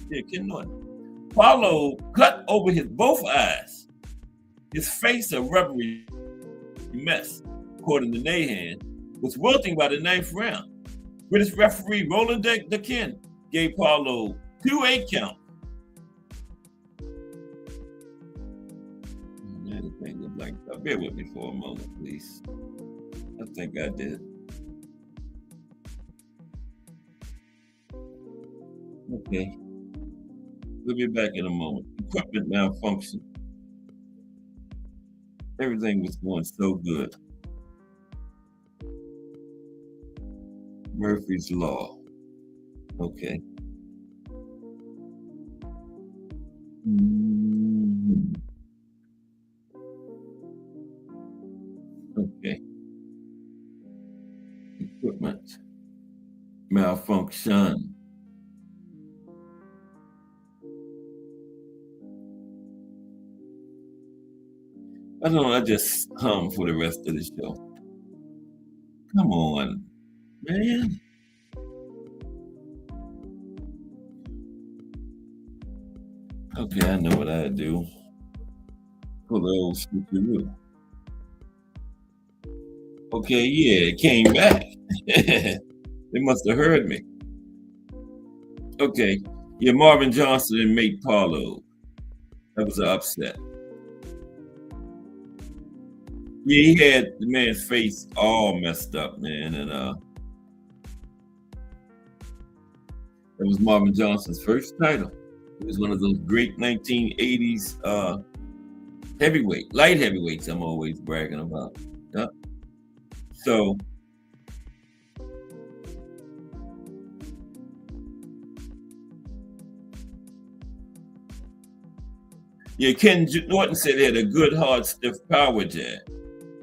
Yeah, Ken Norton. Parlow cut over his both eyes. His face a rubbery mess, according to Nahan, was wilting by the 9th round. British referee Roland Deakin gave Parlow 2 8 counts. Bear with me for a moment, please. I think I did. Okay. We'll be back in a moment. Equipment malfunction. Everything was going so good. Murphy's Law. Okay. Okay. Equipment malfunction. I don't know, I just hum for the rest of the show. Come on, man. Okay, I know what I do. Pull the old scootaloo. Okay, yeah, it came back. They must have heard me. Okay, yeah, Marvin Johnson and Mike Parlow. That was an upset. Yeah, he had the man's face all messed up, man, and that was Marvin Johnson's first title. It was one of those great 1980s light heavyweights I'm always bragging about. Yeah. So yeah, Ken Norton said he had a good, hard, stiff power jab,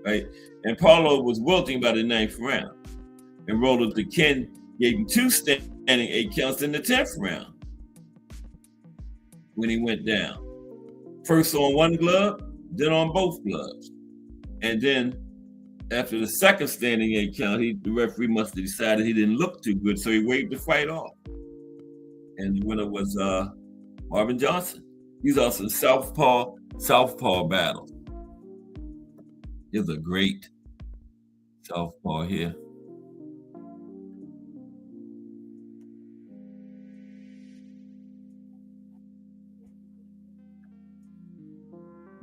right? And Parlow was wilting by the 9th round. And Roland Deakin gave him 2 standing 8 counts in the 10th round when he went down. First on one glove, then on both gloves. And then after the second standing 8 count, the referee must have decided he didn't look too good, so he waved the fight off. And the winner was Marvin Johnson. He's also Southpaw battle. It's a great Southpaw here.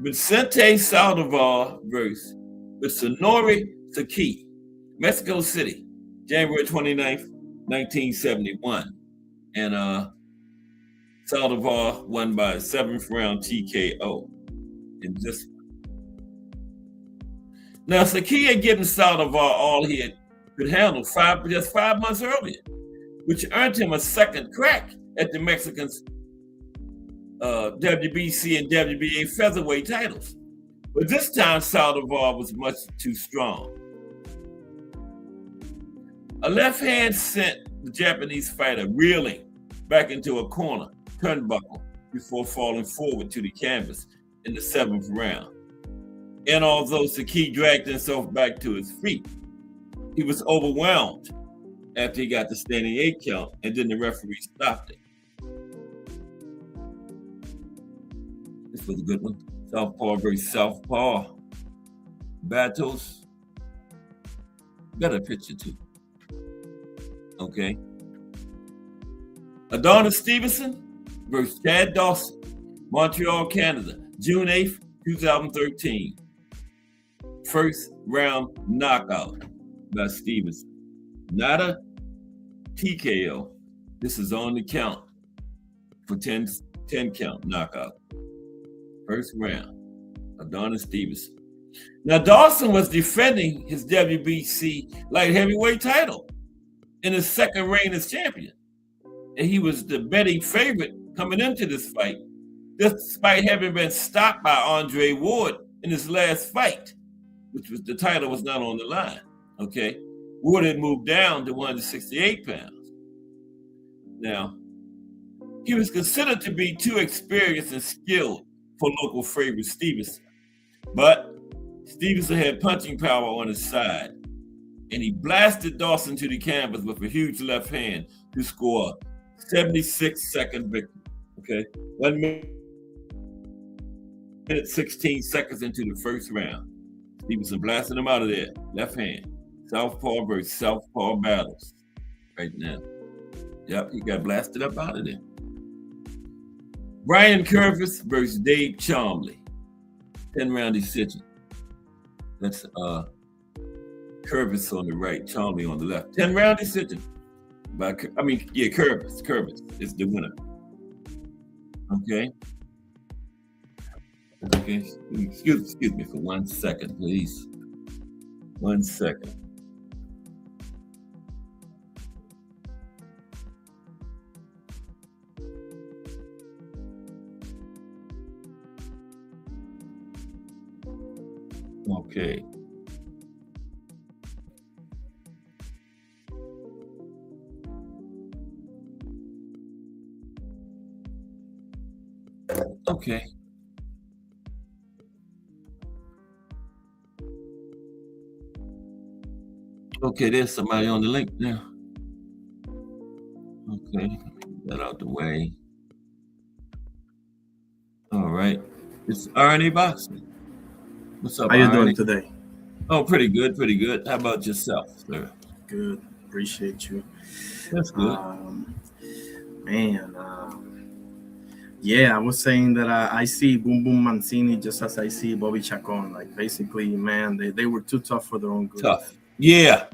Vicente Saldivar versus Sonori Saki, Mexico City, January 29th, 1971. And Saldivar won by a 7th round TKO in this one. Now, Saki had given Saldivar all he could handle just 5 months earlier, which earned him a second crack at the Mexicans' WBC and WBA featherweight titles. But this time, Saldivar was much too strong. A left hand sent the Japanese fighter reeling back into a corner turnbuckle before falling forward to the canvas in the 7th round. And although Saki dragged himself back to his feet, he was overwhelmed after he got the standing 8 count, and then the referee stopped it. This was a good one. Southpaw versus Southpaw battles. Better picture too. Okay. Adonis Stevenson versus Chad Dawson, Montreal, Canada, June 8th, 2013. First round knockout by Stevenson. Not a TKO. This is on the count for 10 count knockout. First round, Adonis Stevenson. Now, Dawson was defending his WBC light heavyweight title in his second reign as champion. And he was the betting favorite coming into this fight, despite having been stopped by Andre Ward in his last fight, which was the title was not on the line. Okay. Ward had moved down to 168 pounds. Now, he was considered to be too experienced and skilled for local favorite Stevenson. But Stevenson had punching power on his side, and he blasted Dawson to the canvas with a huge left hand to score a 76-second victory. Okay, 1 minute 16 seconds into the first round. Stevenson blasted him out of there, left hand. Southpaw versus Southpaw battles right now. Yep, he got blasted up out of there. Brian Curvis versus Dave Chomley, 10-round decision. That's Curvis on the right, Chomley on the left. 10-round decision. Curvis is the winner. Okay. Okay. Excuse me for 1 second, please. 1 second. Okay. Okay. Okay, there's somebody on the link now. Okay, get that out the way. All right. It's Arnie Boxing. What's up, How you Arnie? doing today? Oh, pretty good, pretty good. How about yourself, sir? Good. Appreciate you. That's good. Yeah, I was saying that I see Boom Boom Mancini just as I see Bobby Chacon. Like, basically, man, they were too tough for their own good. Tough. Yeah.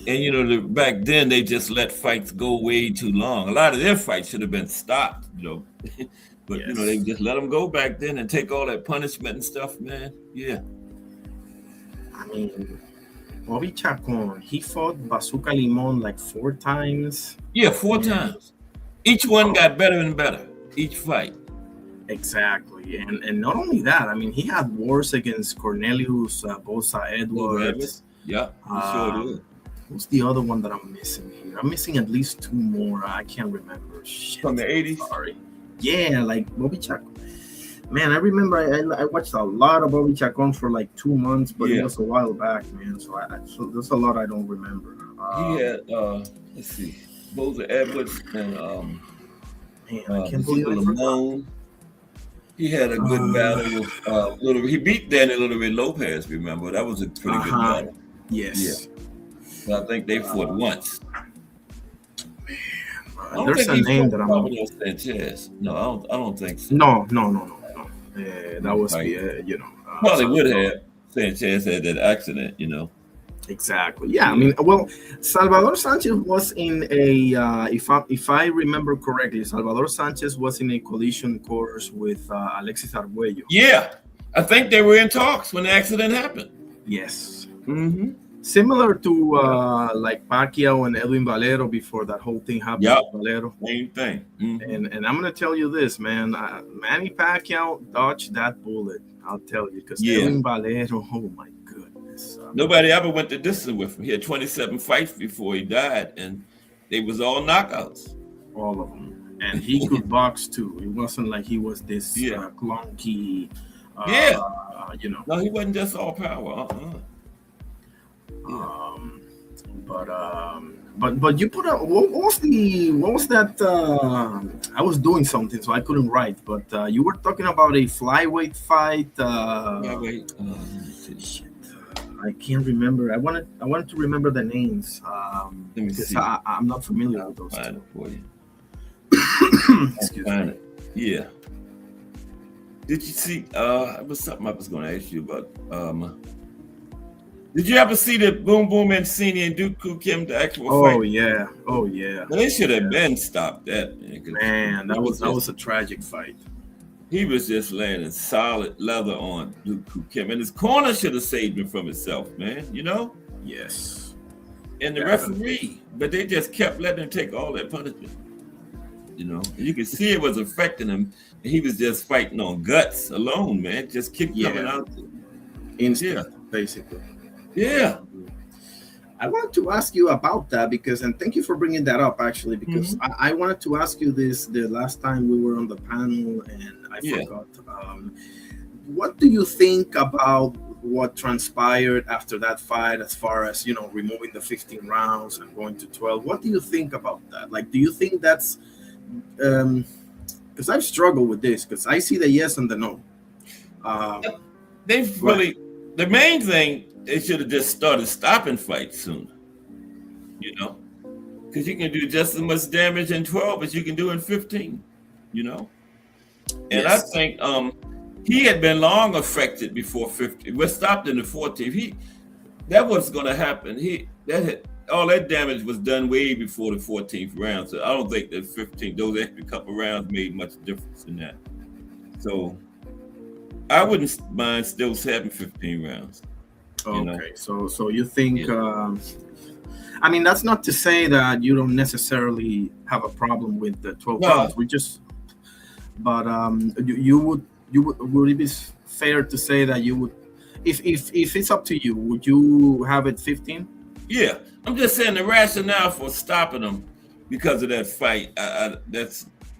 And, back then, they just let fights go way too long. A lot of their fights should have been stopped, But, Yes. They just let them go back then and take all that punishment and stuff, man. Yeah. I mean, Bobby Chacon, he fought Bazooka Limon like 4 times. Yeah, 4 times. Each one got better and better, each fight. Exactly. And not only that, I mean, he had wars against Cornelius Bosa Edwards. Yeah, he sure did. Who's the other one that I'm missing here? I'm missing at least 2 more. I can't remember. Shit, From the 80s? Sorry. Yeah, like Bobby Chacon. Man, I remember I watched a lot of Bobby Chacon for like 2 months, but it was a while back, man. So there's a lot I don't remember. He had, let's see, Bosa Edwards and man, I can't believe I forgot. He had a good battle with he beat Danny Little Red Lopez, remember? That was a pretty good battle. Yes. Yeah. I think they fought once. There's a name that I'm not. Sanchez. No, I don't think so. No. That was probably would have. Sanchez had that accident, Exactly. Yeah. I mean, well, Salvador Sanchez was in a if I remember correctly, Salvador Sanchez was in a collision course with Alexis Arguello. Yeah, I think they were in talks when the accident happened. Yes. Mm-hmm. Similar to like Pacquiao and Edwin Valero before that whole thing happened. Yep. With Valero. Same thing. Mm-hmm. And I'm gonna tell you this, man. Manny Pacquiao dodged that bullet. I'll tell you, because Edwin Valero, oh my goodness. Nobody ever went the distance with him. He had 27 fights before he died, and they was all knockouts. All of them. And he could box too. It wasn't like he was this clunky. No, he wasn't just all power. But you put up what was that? I was doing something, so I couldn't write. But you were talking about a flyweight fight. Shit, I can't remember. I wanted to remember the names. Let me see. I'm not familiar with those. Find it for you. Excuse me. Yeah. Did you see? It was something I was going to ask you about. Did you ever see the Boom Boom Mancini and Duke Kim, the actual fight? Oh yeah. Well, they should have been stopped that. Man, that was a tragic fight. He was just landing solid leather on Duke Kim, and his corner should have saved him from himself, man. Yes. And the referee, but they just kept letting him take all that punishment. You could see it was affecting him. He was just fighting on guts alone, man. Just keep coming out. Instant, basically. Yeah. I wanted to ask you about that and thank you for bringing that up, actually, because I wanted to ask you this the last time we were on the panel, and I forgot. What do you think about what transpired after that fight, as far as, removing the 15 rounds and going to 12? What do you think about that? Like, do you think that's because I've struggled with this, because I see the yes and the no. They've really, the main thing, they should have just started stopping fights sooner, because you can do just as much damage in 12 as you can do in 15, And I think he had been long affected before 15. We're stopped in the 14th. That was going to happen. All that damage was done way before the 14th round. So I don't think that 15, those extra couple rounds made much difference in that. So I wouldn't mind still having 15 rounds. Okay, so you think? I mean, that's not to say that you don't necessarily have a problem with the 12 rounds. Would it be fair to say that you would, if it's up to you, would you have it 15? Yeah, I'm just saying the rationale for stopping them because of that fight. That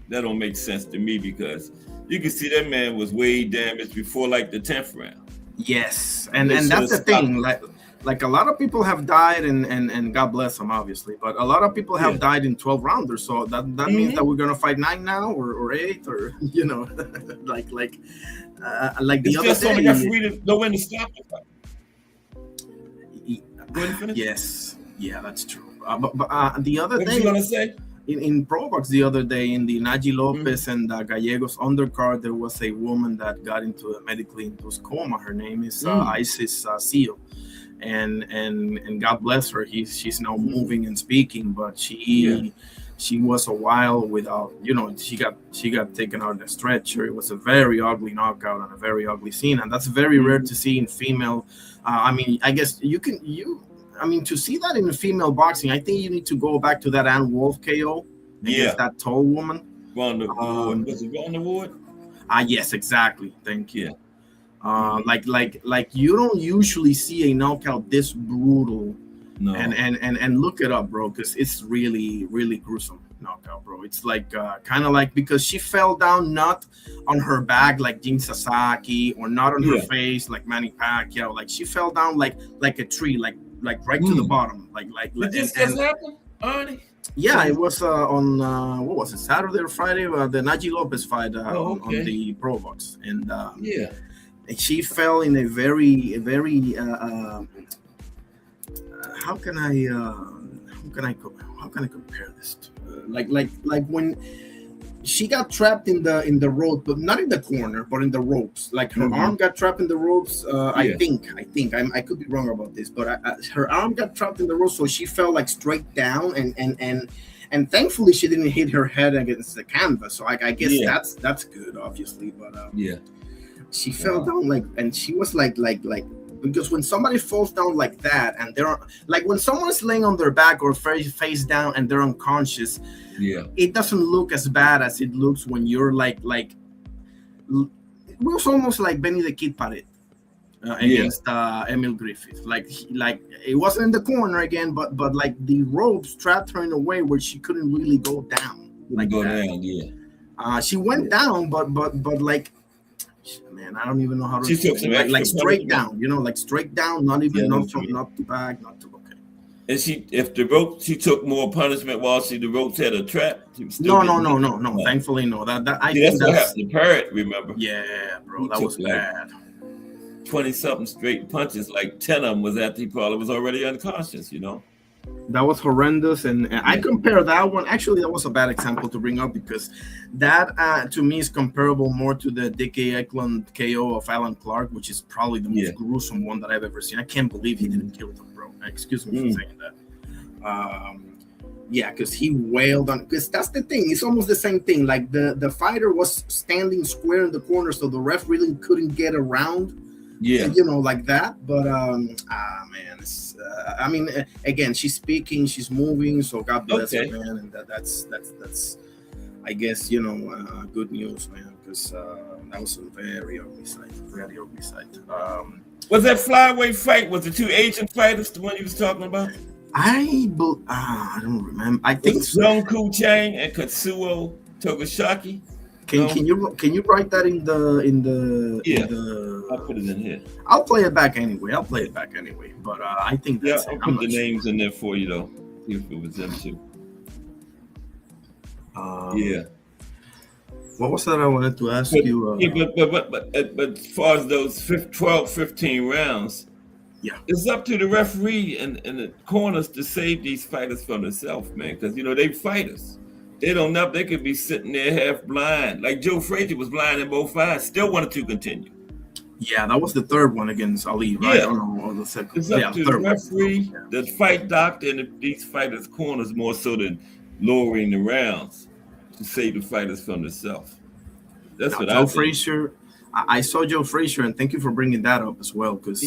don't make sense to me, because you can see that man was way damaged before like the 10th round. Yes, and that's the thing. Like a lot of people have died, and God bless them, obviously. But a lot of people have died in 12 rounders. So that means that we're gonna fight 9 now, or 8, or like the other day. You know when to stop the fight. Go ahead and finish. Yes, yeah, that's true. But the other day, what you gonna say? In Probox the other day, in the Naji Lopez and Gallegos undercard, there was a woman that got medically induced coma. Her name is Isis Seal, and God bless her. She's now moving and speaking, but she was a while without. She got taken out in a stretcher. It was a very ugly knockout and a very ugly scene, and that's very rare to see in female. I mean, I guess to see that in female boxing, I think you need to go back to that Ann Wolf KO against that tall woman. Was it Ronda Ward? Yes, exactly. Thank you. Like you don't usually see a knockout this brutal. No. And look it up, bro, because it's really, really gruesome knockout, bro. It's like kind of like, because she fell down not on her back like Jin Sasaki, or not on her face like Manny Pacquiao. Like she fell down like a tree, like right to the bottom. Like did this just happen, Arnie? Yeah, it was on what was it, Saturday or Friday? The Najee Lopez fight on Okay. the Pro Box, and Yeah. she fell in a very how can I how can I compare this to, like when she got trapped in the rope, but not in the corner, but in the ropes. Like her arm got trapped in the ropes. I think I could be wrong about this, but her arm got trapped in the ropes, so she fell like straight down, and thankfully she didn't hit her head against the canvas. So I guess that's good, obviously. But she fell down like, and she was like because when somebody falls down like that, and they're like when someone's laying on their back or face down and they're unconscious, it doesn't look as bad as it looks when you're like it was almost like Benny the Kid Paret against Emil Griffith. Like it wasn't in the corner again, but like the ropes trapped her in a way where she couldn't really go down. She went down, but like, man, I don't even know how to. She took some like straight down, like straight down, not even not to back, not to. Okay. And she took more punishment while the ropes had a trap. No. Thankfully, no. That I think that's what happened to Parrot. Remember? Yeah, bro, that was bad. 20-something straight punches, like 10 of them was after he probably was already unconscious. That was horrendous, and I compare that one. Actually, that was a bad example to bring up because that to me is comparable more to the Dickie Eklund KO of Alan Clark, which is probably the most gruesome one that I've ever seen. I can't believe he didn't kill him, bro. Excuse me for saying that. Yeah, because he wailed on. Because that's the thing. It's almost the same thing. Like the fighter was standing square in the corner, so the ref really couldn't get around. Like that. But man, I mean, again, she's speaking, she's moving, so God bless her, man. And that's I guess good news, man, because that was a very ugly sight. Was that flyweight fight? Was the two Asian fighters the one you was talking about? I don't remember. I think Young Koo Chang and Katsuo Togoshiki. Can you write that in the I'll put it in here. I'll play it back anyway. But I think that's I'll put the names in there for you though. See if it was them too. What was that I wanted to ask you? But as far as those 12, 15 rounds, it's up to the referee and the corners to save these fighters from themselves, man. Because they fighters. They don't know. They could be sitting there half blind. Like Joe Frazier was blind in both fights, still wanted to continue. Yeah, that was the third one against Ali, right? Or the second. It's up to the referee, the fight doctor, and these fighters' corners more so than lowering the rounds to save the fighters from themselves. That's what I think. Frazier, I saw Joe Frazier, and thank you for bringing that up as well, because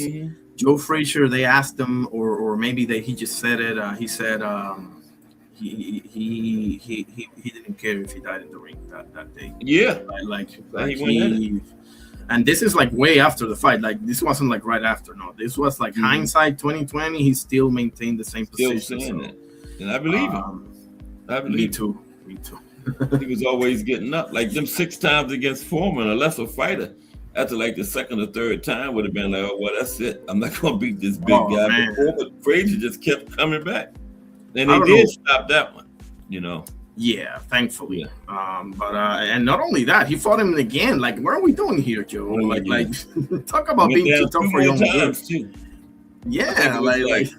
Joe Frazier, they asked him, or maybe he just said it. He said he didn't care if he died in the ring that day. And this is like way after the fight. Like this wasn't like right after. No, this was like hindsight 2020. He still maintained the same position. And I believe him. Me too. He was always getting up. Like them 6 times against Foreman, a lesser fighter. After like the second or third time would have been like, oh well, that's it. I'm not gonna beat this big guy. But Frazier just kept coming back. And they did stop that one, Yeah, thankfully. But and not only that, he fought him again. Like, what are we doing here, Joe? Like talk about being too tough for your own good. Too. Yeah, like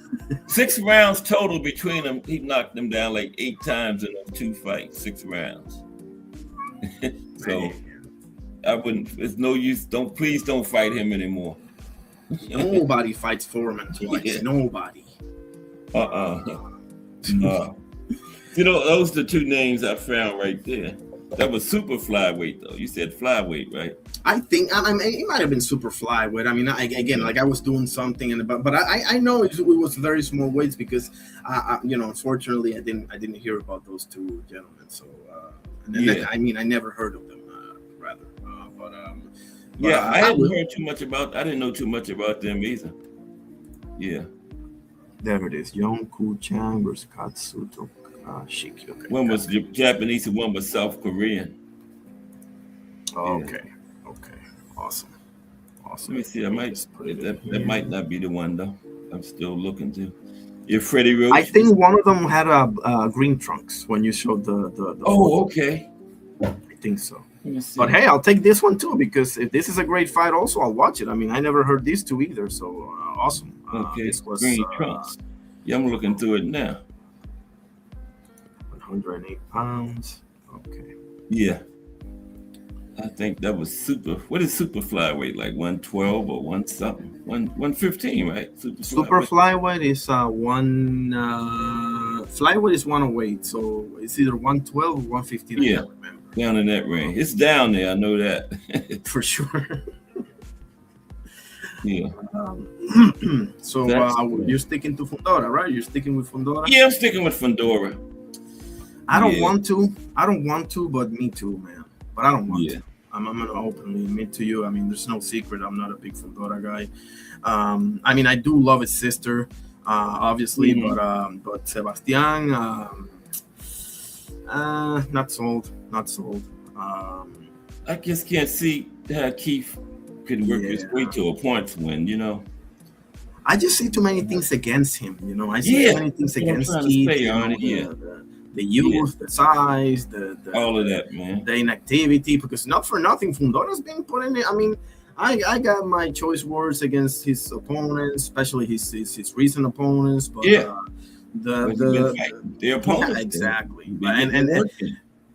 6 rounds total between them. He knocked them down like 8 times in those 2 fights, 6 rounds. So I wouldn't. It's no use. Please don't fight him anymore. Nobody fights Foreman twice. Nobody. No. Those are the 2 names I found right there. That was super flyweight, though. You said flyweight, right? I think it might have been super flyweight. I mean, I was doing something, but I know it was very small weights because, unfortunately, I didn't hear about those 2 gentlemen. So, I never heard of them, rather. I didn't know too much about them either. Yeah. There it is. Young Koo Chang versus Katsuto Shiki. Okay. One was Japanese and one was South Korean. Okay. Awesome. Let me see. I might that might not be the one though. I'm still looking to. If Freddie Roach. I think one of them had green trunks when you showed the Oh, okay. I think so. But hey, I'll take this one too, because if this is a great fight, also I'll watch it. I mean, I never heard these two either, so awesome. Okay, this was green trunks. Yeah, I'm looking through it now. 108 pounds. Okay. Yeah. I think that was super. What is super flyweight? Like 112 or 1 something? 115, right? Super flyweight is one. Flyweight is 108, so it's either 112 or 115. Yeah, down in that range. It's down there. I know that for sure. Yeah. So you're sticking to Fundora, right? You're sticking with Fundora? Yeah, I'm sticking with Fundora. I don't want to, but me too, man. But I don't want to. I'm gonna openly admit to you. I mean, there's no secret. I'm not a big Fundora guy. I mean, I do love his sister, obviously, but Sebastian, not sold. I just can't see how Keith could work his way to a points win. You know. I just see too many things against him. You know, I see too many things against Keith. The youth, the size, the all of that, man. The inactivity, because not for nothing, Fundora's been put in it. I mean, I got my choice words against his opponents, especially his recent opponents. But the opponents, exactly. And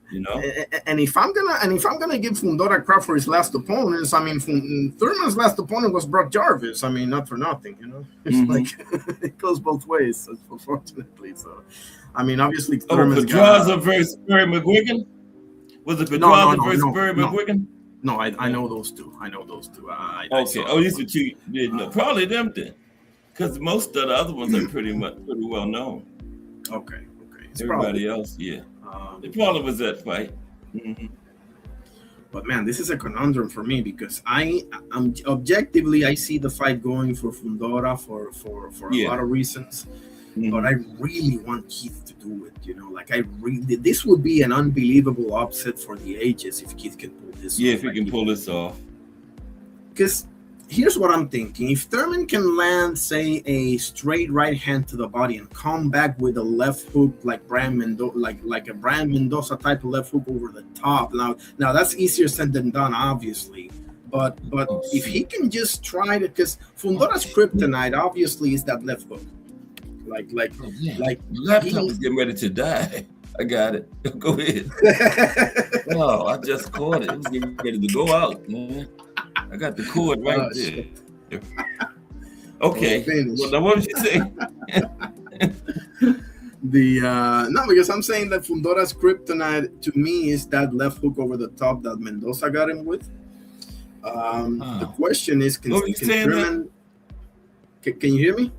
you know, and if I'm gonna give Fundora crap for his last opponents, I mean, Thurman's last opponent was Brock Jarvis. I mean, not for nothing, you know. It's like it goes both ways, unfortunately. So, I mean, obviously, Pedraza versus Barry McGuigan. Was it Pedraza versus Barry McGuigan? No, I know those two. Okay. These are two. Probably them then, because most of the other ones are pretty well known. Okay. Everybody else, yeah. It probably was that fight. But man, this is a conundrum for me, because I'm objectively I see the fight going for Fundora for a lot of reasons. But I really want Keith to do it. You know, like this would be an unbelievable upset for the ages if Keith can pull this off. Yeah, if he can pull this off. Because here's what I'm thinking. If Thurman can land, say, a straight right hand to the body and come back with a left hook like Brian Mendoza, like a Brian Mendoza type of left hook over the top. Now that's easier said than done, obviously. But if he can just try to, because Fundora's kryptonite obviously is that left hook. Like laptop is getting ready to die. I got it. Go ahead. Oh, I just caught it. It was getting ready to go out, man. I got the cord right there. Okay. Well, now what did you say? Because I'm saying that Fundora's kryptonite to me is that left hook over the top that Mendoza got him with. The question is, can Thurman? Can you hear me?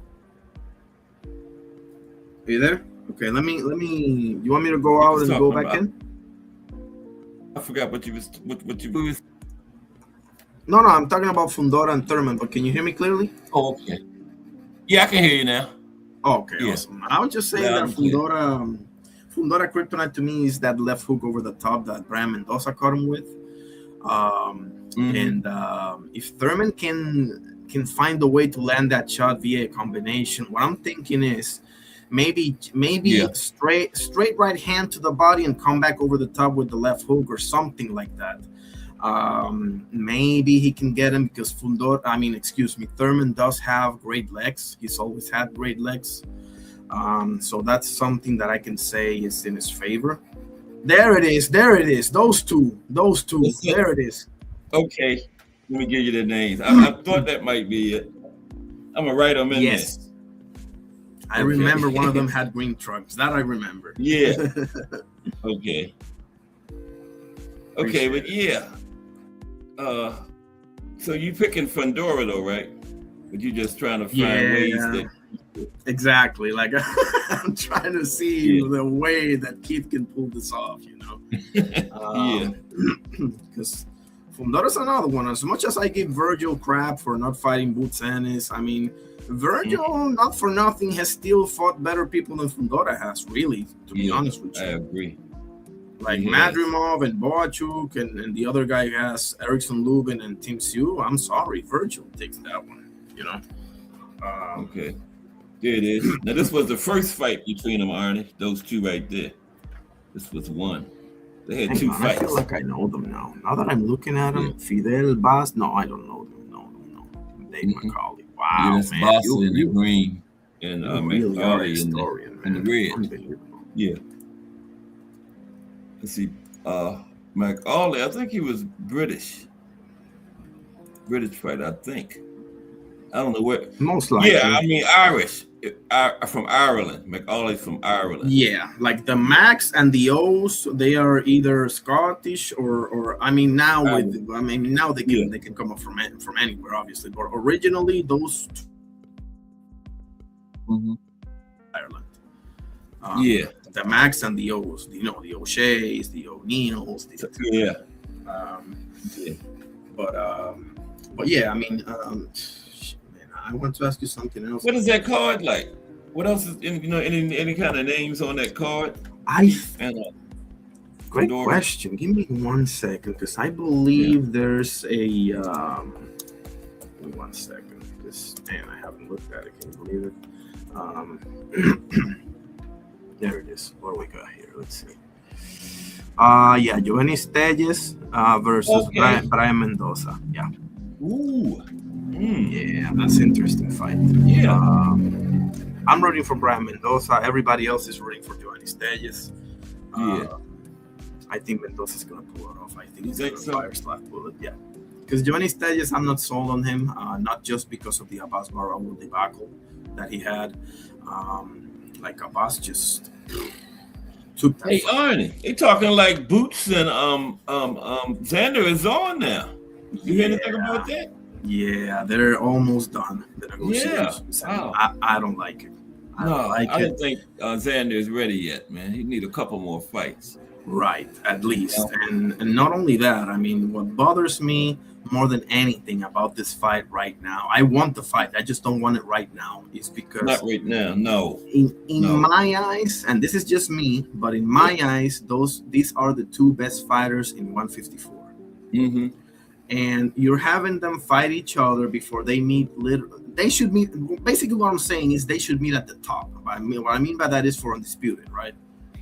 Are you there? Okay, let me. You want me to go out and go back in? I forgot what you was. No, I'm talking about Fundora and Thurman, but can you hear me clearly? Oh, okay. Yeah, I can hear you now. Okay, awesome. I was just saying that Fundora kryptonite to me is that left hook over the top that Brian Mendoza caught him with. And if Thurman can find a way to land that shot via a combination, what I'm thinking is maybe straight right hand to the body and come back over the top with the left hook or something like that. Maybe he can get him, because Thurman does have great legs. He's always had great legs. So that's something that I can say is in his favor. There it is. Those two. There it is. Okay. Let me give you the names. I thought that might be it. I'm going to write them in there. I remember one of them had green trunks. That I remember. Yeah. Okay. Okay, but yeah. So you picking Fundora though, right? But you just trying to find ways that. Exactly. Like I'm trying to see the way that Keith can pull this off, you know. Because Fundora's another one. As much as I give Virgil crap for not fighting Boots Ennis, I mean, Virgil, not for nothing, has still fought better people than Fundora has, really, to be honest with you. I agree. Like Madrimov and Boachuk and the other guy has Erickson Lubin and Tim Siu. I'm sorry, Virgil takes that one, you know. Okay. There it is. Now this was the first fight between them, Arnie. Those two right there. This was one. They had two fights. I feel like I know them now. Now that I'm looking at them, Fidel Bas. No, I don't know them. No. Dave McCauley. Wow, that's man. Boss in the green and really are a McCauley historian, in the red. Unbelievable. Yeah. Let's see. McCauley, I think he was British fighter, I think. I don't know where. Most likely. Yeah, I mean Irish. From Ireland. McCauley's from Ireland. Yeah, like the Macs and the O's, they are either Scottish or I mean now they can come up from anywhere, obviously, but originally those Ireland. Yeah. The Macs and the O's, the O'Shea's, the O'Neills. But yeah, I mean, I want to ask you something else. What is that card like? What else is any kind of names on that card? Great question. Give me 1 second, because I believe there's a 1 second. Because man, I haven't looked at it. Can you believe it? There it is. What do we got here? Let's see. Yeah, Giovanni Steyes versus Brian Mendoza. Yeah. Ooh. Yeah, that's an interesting fight. Yeah. I'm rooting for Brian Mendoza. Everybody else is rooting for Giovanni Steyes. I think Mendoza's going to pull it off. I think he's going to fire slash bullet. Yeah. Because Giovanni Steyes, I'm not sold on him, not just because of the Abbas Maraoul debacle that he had. Like Abbas just took that. Hey, Arnie, they talking like Boots and Xander is on now. You hear anything about that? Yeah, they're almost done. The negotiations. Yeah. Wow. I don't like it. I don't think Xander is ready yet, man. He need a couple more fights. Right, at least. And not only that, I mean, what bothers me more than anything about this fight right now, I want the fight, I just don't want it right now, is because... Not right now, no. In my eyes, and this is just me, but in my eyes, these are the two best fighters in 154. Mm-hmm. And you're having them fight each other before they meet. They should meet. Basically, what I'm saying is they should meet at the top. What I mean by that is for undisputed, right?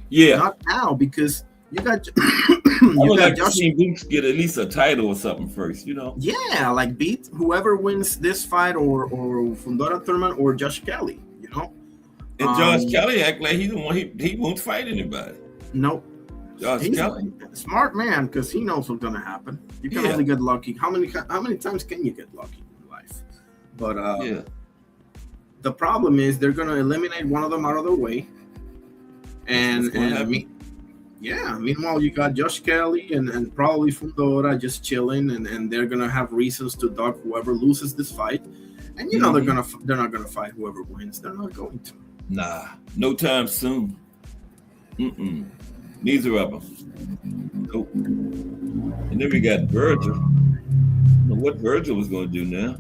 Yeah. Not now, because you got. I would like to see Boots get at least a title or something first, Yeah, like beat whoever wins this fight, or Fundora Thurman or Josh Kelly, And Josh Kelly act like he's the one. He won't fight anybody. Nope. Josh Kelly, smart man, because he knows what's gonna happen. You can only get lucky. How many times can you get lucky in life? But the problem is they're gonna eliminate one of them out of the way, meanwhile you got Josh Kelly and probably Fundora just chilling, and they're gonna have reasons to dog whoever loses this fight, and they're not gonna fight whoever wins. They're not going to. Nah, no time soon. Neither of them. Nope. And then we got Virgil. I don't know what Virgil was going to do now.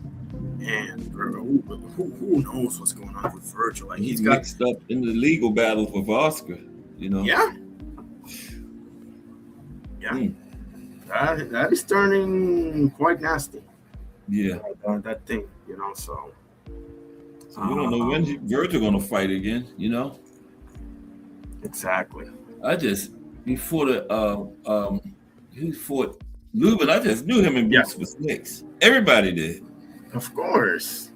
And who knows what's going on with Virgil? Like he's mixed up in the legal battles with Oscar. Yeah. That is turning quite nasty. Yeah. That thing, So we don't know when Virgil going to fight again. Exactly. Before he fought Lubin, I just knew him and Boots was next. Everybody did. Of course.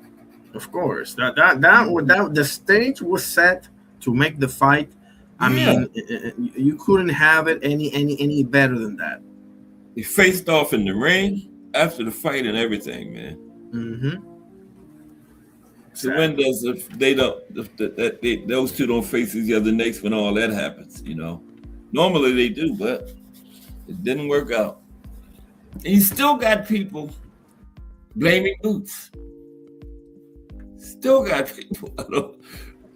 That the stage was set to make the fight. I mean, you couldn't have it any better than that. They faced off in the ring after the fight and everything, man. Mm-hmm. So when does those two don't face each other next when all that happens? Normally they do, but it didn't work out. And you still got people blaming Boots. Still got people.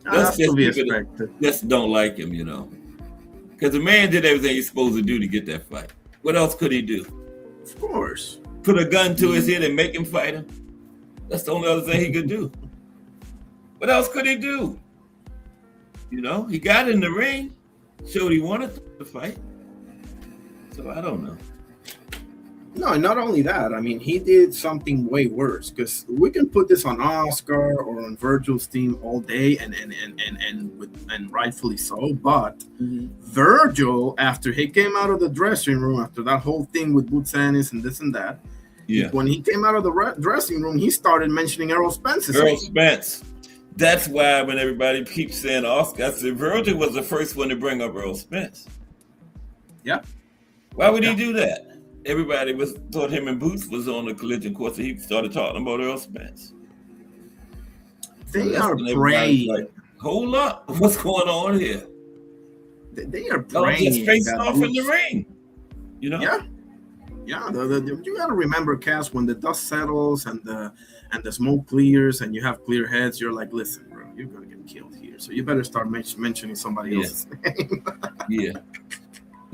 That's just people that don't like him, Because the man did everything he's supposed to do to get that fight. What else could he do? Of course. Put a gun to his head and make him fight him? That's the only other thing he could do. What else could he do? He got in the ring, showed he wanted to fight. So I don't know. No, not only that. I mean, he did something way worse because we can put this on Oscar or on Virgil's team all day, and rightfully so. But Virgil, after he came out of the dressing room after that whole thing with Boots Ennis and this and that, when he came out of the dressing room, he started mentioning Errol Spence. Errol Spence. That's why when everybody keeps saying Oscar, I said Virgil was the first one to bring up Errol Spence. Yeah. Why would he do that? Everybody thought him and Boots was on the collision course, and he started talking about Earl Spence. They are praying. Like, hold up, what's going on here? They are praying. Just facing off in the ring, you know. Yeah. You got to remember, Cass, when the dust settles and the smoke clears and you have clear heads, you're like, listen, bro, you're gonna get killed here, so you better start mentioning somebody else's name. Yeah.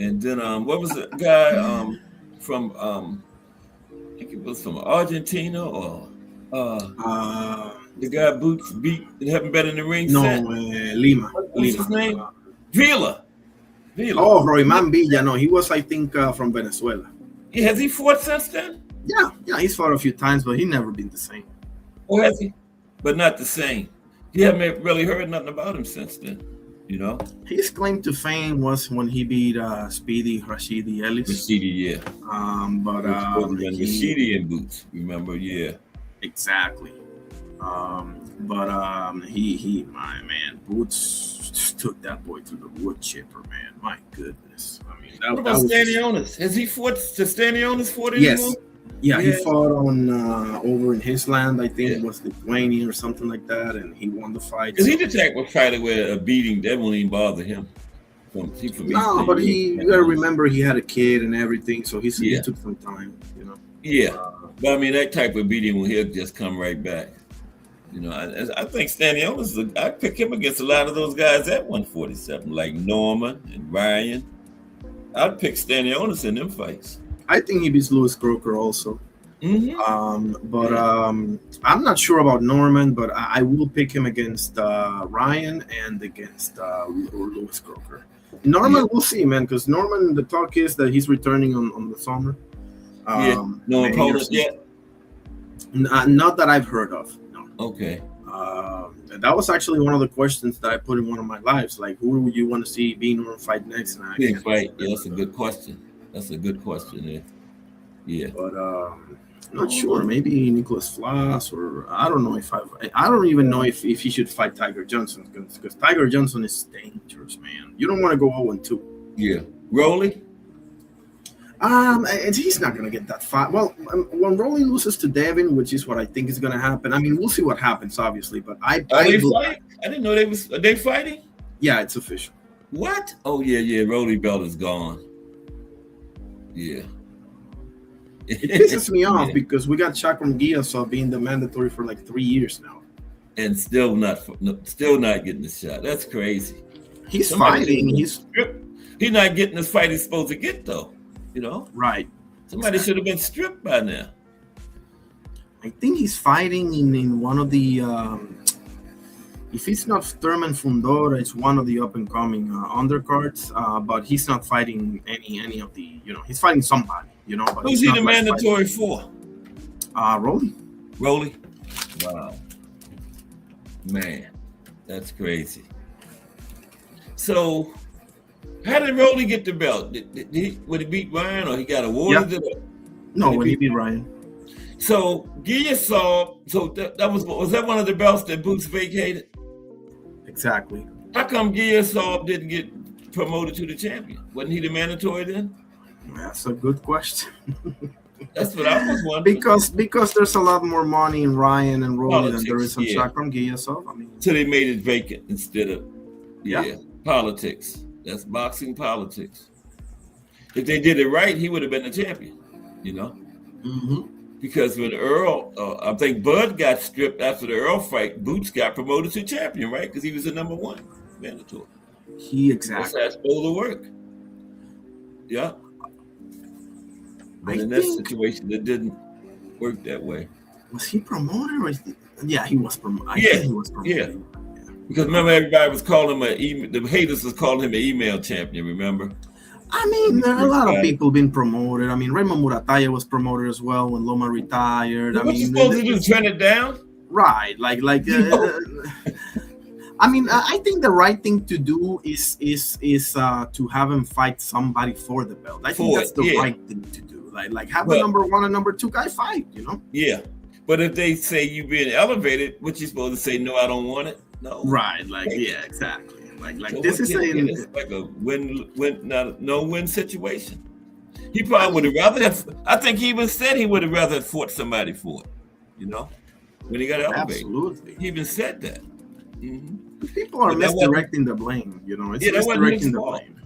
And then what was the guy from I think it was from Argentina or the guy Boots beat and haven't been in the ring since? Lima. What's his name? Villa. Oh, Royman Villa. No, he was, I think, from Venezuela. Yeah, has he fought since then? Yeah, he's fought a few times, but he never been the same. Oh, has he? But not the same. You haven't really heard nothing about him since then, you know? His claim to fame was when he beat Speedy Rashidi Ellis. Rashidi, yeah. But Rashidi and Boots, remember? Yeah. Exactly. He my man, Boots just took that boy to the wood chipper, man. My goodness. I mean, what about Stanionis? Has he fought? Does Stanionis fought anymore? Yes. Yeah, he fought on over in his land. I think it was Lithuania or something like that, and he won the fight. Because he the type of fighter where a beating that won't even bother him. No, but you gotta remember he had a kid and everything, so he took some time, you know. Yeah, but I mean that type of beating he'll just come right back. You know, I think Stanionis, I pick him against a lot of those guys at 147, like Norman and Ryan. I'd pick Stanionis in them fights. I think he beats Louis Croker also. I'm not sure about Norman, but I will pick him against Ryan and against Louis Croker. Norman, we'll see, man, because Norman, the talk is that he's returning on the summer. No opponent yet? Not that I've heard of. No. Okay. That was actually one of the questions that I put in one of my lives. Like, who would you want to see Norman fight next? And big fight. Yeah, that's a good question. That's a good question. Yeah. But not sure. Maybe Nicholas Floss, or I don't know if I don't even know if he should fight Tiger Johnson, because Tiger Johnson is dangerous, man. You don't want to go 0-2. Yeah. Rolly? He's not going to get that fight. Well, when Rolly loses to Devin, which is what I think is going to happen. I mean, we'll see what happens, obviously. But I fighting? I didn't know are they fighting? Yeah, it's official. What? Oh yeah. Rolly belt is gone. Yeah. It pisses me off because we got Chakram Giasov being the mandatory for like 3 years now, and still not getting the shot. That's crazy. He's fighting. He's not getting this fight he's supposed to get though. You know, right? Somebody should have been stripped by now. I think he's fighting in one of the. If it's not Thurman Fundora, it's one of the up and coming undercards. But he's not fighting any of the. You know, he's fighting somebody. You know, but who's he the mandatory for? Rolly. Wow, man, that's crazy. So, how did Rolly get the belt? Would he beat Ryan, or he got awarded it? No, when he beat Ryan. So Giasov. So that was that one of the belts that Boots vacated? Exactly. How come Giasov didn't get promoted to the champion? Wasn't he the mandatory then? That's a good question. That's what I was wondering. Because there's a lot more money in Ryan and Rolly than there is in Chakram Giasov. I mean, so they made it vacant instead of politics. That's boxing politics. If they did it right, he would have been the champion. You know. Mm-hmm. Because when Earl, I think Bud got stripped after the Earl fight, Boots got promoted to champion, right? Because he was the number one mandatory. Exactly. That's how it's supposed to work. Yeah. But in that situation, it didn't work that way. Was he promoted? He was promoted. He was promoted. Yeah. Because remember, everybody was calling him the haters was calling him an email champion. Remember? I mean, there are a lot of people being promoted. I mean, Raymond Murataya was promoted as well when Loma retired. What you supposed to do? Turn it down? Right, I mean, I think the right thing to do is to have him fight somebody for the belt. I think that's the right thing to do. Like have the number 1 and number 2 guy fight. Yeah, but if they say you being elevated, what you supposed to say? No, I don't want it. No. Right. Exactly. Like so this is it's like a no-win situation. He probably would have rather have. I think he even said he would have rather have fought somebody for it. When he got elevated. Absolutely. He even said that. Mm-hmm. People are misdirecting the blame. It's misdirecting the blame.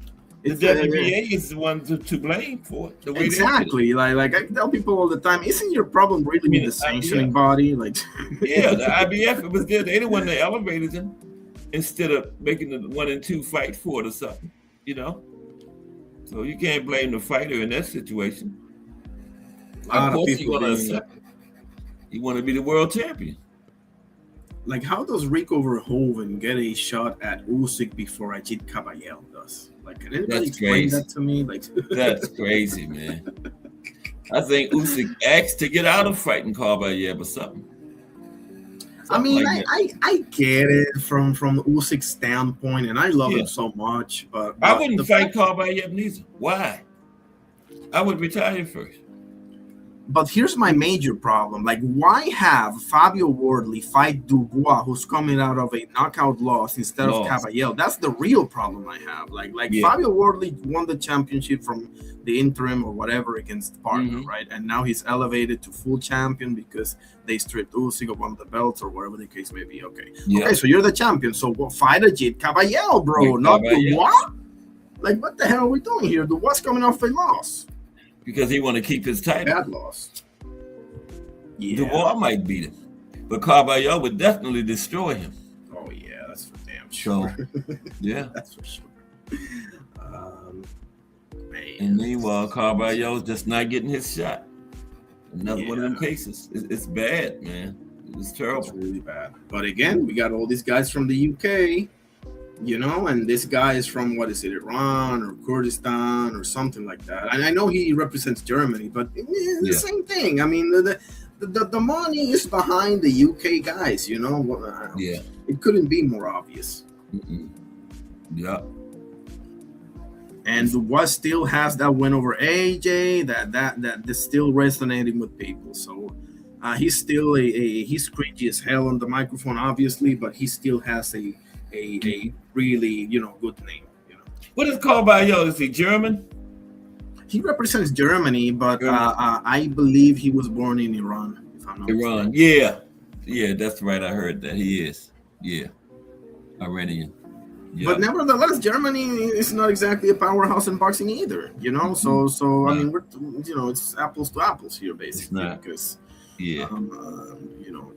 The WBA is the one to blame for it. The way exactly. Like I tell people all the time, isn't your problem really with the sanctioning body? Like, yeah, the IBF was there. They the one that elevated him instead of making the 1 and 2 fight for it or something. So you can't blame the fighter in that situation. Of course, he want to be the world champion. Like, how does Rico Verhoeven get a shot at Usyk before Ajit Caballel does? Like, can anybody explain that to me? Like, that's crazy, man. I think Usyk asked to get out of fighting Caballel or something. I mean, I get it from Usyk's standpoint, and I love him so much. But I wouldn't fight Caballel neither. Why? I would retire first. But here's my major problem. Like, why have Fabio Wardley fight Dubois, who's coming out of a knockout loss, instead of Caballel? That's the real problem I have. Like Fabio Wardley won the championship from the interim or whatever against Parker, right? And now he's elevated to full champion because they stripped Usyk of one of the belts or whatever the case may be. Okay, so you're the champion. So fight Ajit Caballel, bro, not Dubois. Like, what the hell are we doing here? Dubois coming off a loss. Because he want to keep his title. Bad loss. Yeah. Dubois might beat him, but Caballel would definitely destroy him. Oh yeah, that's for damn sure. So, yeah, that's for sure. And meanwhile, Caballel's just not getting his shot. Another one of them cases. It's bad, man. It's terrible. It's really bad. But again, we got all these guys from the UK. And this guy is from, Iran or Kurdistan or something like that. And I know he represents Germany, but it's the same thing. I mean, the money is behind the UK guys, Yeah. It couldn't be more obvious. Mm-mm. Yeah. And Dubois still has that win over AJ that is still resonating with people. So he's still he's cringy as hell on the microphone, obviously, but he still has a really good name. What is Caballel? Is he German? He represents Germany, but I believe he was born in Iran. If I'm not Iran, mistaken. yeah, that's right. I heard that he is. Yeah, Iranian. Yeah. But nevertheless, Germany is not exactly a powerhouse in boxing either. So I mean, we're it's apples to apples here, basically. Because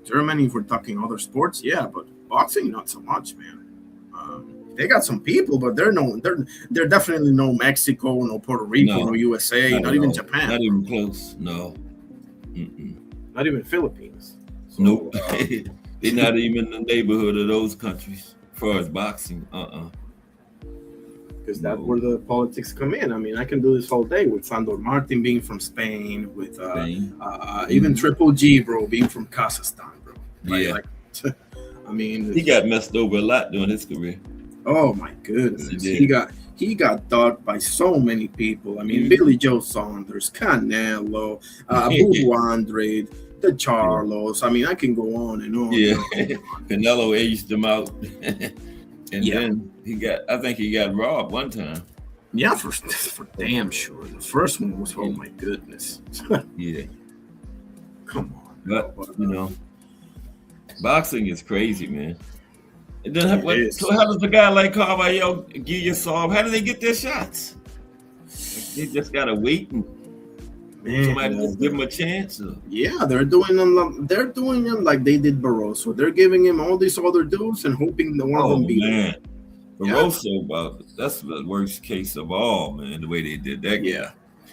Germany, if we're talking other sports, but boxing, not so much, man. They got some people, but they're definitely no Mexico, no Puerto Rico, no USA, not even Japan. Not even close. No. Mm-mm. Not even Philippines. So, nope. They're not even in the neighborhood of those countries as far as boxing. Because that's where the politics come in. I mean, I can do this all day with Sandor Martin being from Spain, with even Triple G, bro, being from Kazakhstan, bro. I mean, he got messed over a lot during his career. Oh my goodness, he got dogged by so many people. I mean, Billy Joe Saunders, Canelo, Abu Andrade, the Charlos. I mean, I can go on and on. Yeah, Canelo aged him out, and then I think he got robbed one time. Yeah, for damn sure. The first one was, oh my goodness. Yeah, come on. But boxing is crazy, man. And then so how does a guy like Caballel give you solve? How do they get their shots? They just gotta wait and somebody just give him a chance. Yeah, they're doing them like they did Barroso. They're giving him all these other dudes and hoping the one of them beat him. Barroso, that's the worst case of all, man. The way they did that. Yeah,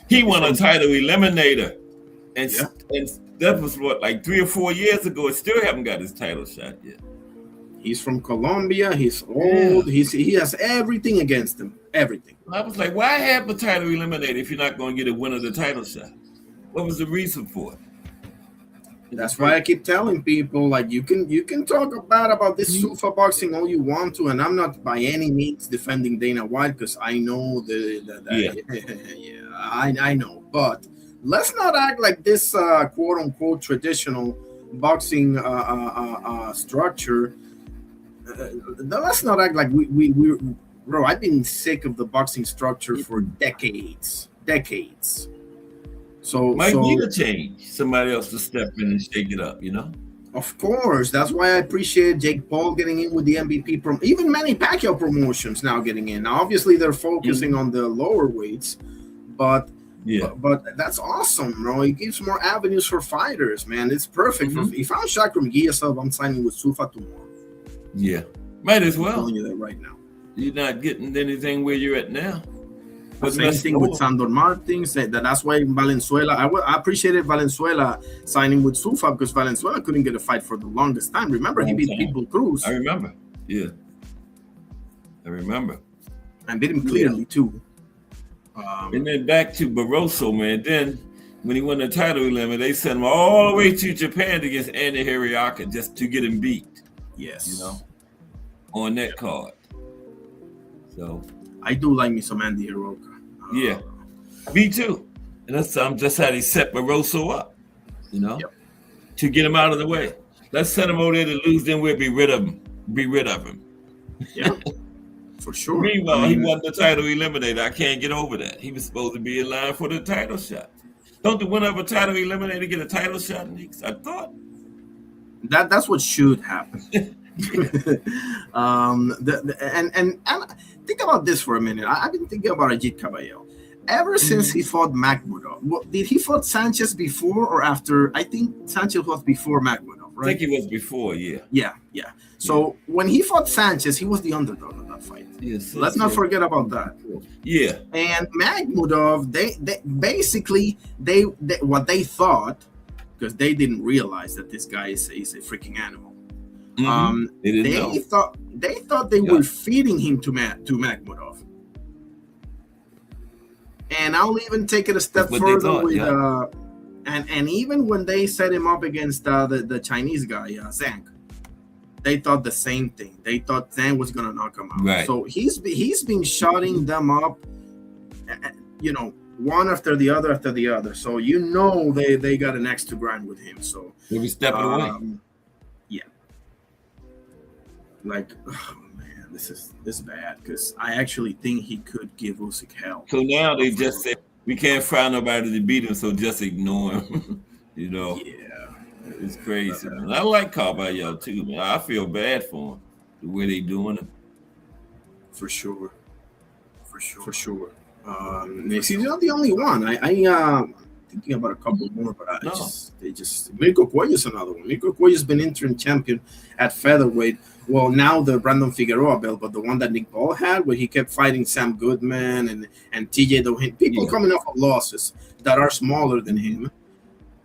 he won a title eliminator, and that was like 3 or 4 years ago. And still haven't got his title shot yet. He's from Colombia. He's old. He has everything against him. everything. I was like, why have the title eliminated if you're not going to get a winner of the title shot? What was the reason for it? That's why I keep telling people, like, you can talk about this Sufa boxing all you want to, and I'm not by any means defending Dana White because I know I know, but let's not act like this quote unquote traditional boxing structure. Let's not act like we bro. I've been sick of the boxing structure for decades. So might need a change. Somebody else to step in and shake it up, you know? Of course. That's why I appreciate Jake Paul getting in with the MVP even Manny Pacquiao promotions now getting in. Now, obviously, they're focusing on the lower weights, but that's awesome, bro. It gives more avenues for fighters, man. It's perfect. If I'm Shakra McGee, I'm signing with Sufa tomorrow. Yeah. Might as well. I'm telling you that right now. You're not getting anything where you're at now. But same thing with Sandor Martins. That's why Valenzuela. I appreciated Valenzuela signing with Sufa because Valenzuela couldn't get a fight for the longest time. Remember, he beat Pitbull Cruz. I remember. Yeah, I remember. And beat him clearly too. And then back to Barroso, man. Then when he won the title limit, they sent him all the way to Japan against Andy Hiriaka just to get him beat. Yes, you know, on that card. So. I do like me some Andy Hiroka. Yeah, me too. And that's just how they set Barroso up, you know, to get him out of the way. Let's send him over there to lose, then we'll be rid of him. Yeah, for sure. Meanwhile, he won the title eliminated. I can't get over that. He was supposed to be in line for the title shot. Don't the winner of a title eliminated get a title shot, Neeks? I thought. That's what should happen. And think about this for a minute. I've been thinking about Ajit Caballero ever since he fought Makhmudov. Did he fought Sanchez before or after? I think Sanchez was before Makhmudov, right? I think he was before, yeah. Yeah. So when he fought Sanchez, he was the underdog in that fight. Yes, let's not forget about that. Yeah. And Makhmudov, they basically what they thought, because they didn't realize that this guy is a freaking animal. They thought they were feeding him to Makhmudov, and I'll even take it a step further and even when they set him up against the Chinese guy Zhang, they thought the same thing. They thought Zhang was gonna knock him out. Right. So he's been shutting them up, one after the other. So they got an axe to grind with him. So they be stepping away. Like, oh man, this is bad because I actually think he could give Usyk hell. So now they just say we can't find nobody to beat him, so just ignore him. You know? Yeah, it's crazy. Man. I like Caballero too, man. I feel bad for him the way they doing it. For sure. He's not the only one. I thinking about a couple more, but Mirko Cuellar's another one. Mirko Cuellar's been interim champion at featherweight. Well, now the Brandon Figueroa belt, but the one that Nick Ball had, where he kept fighting Sam Goodman and TJ Doheny, people coming off of losses that are smaller than him.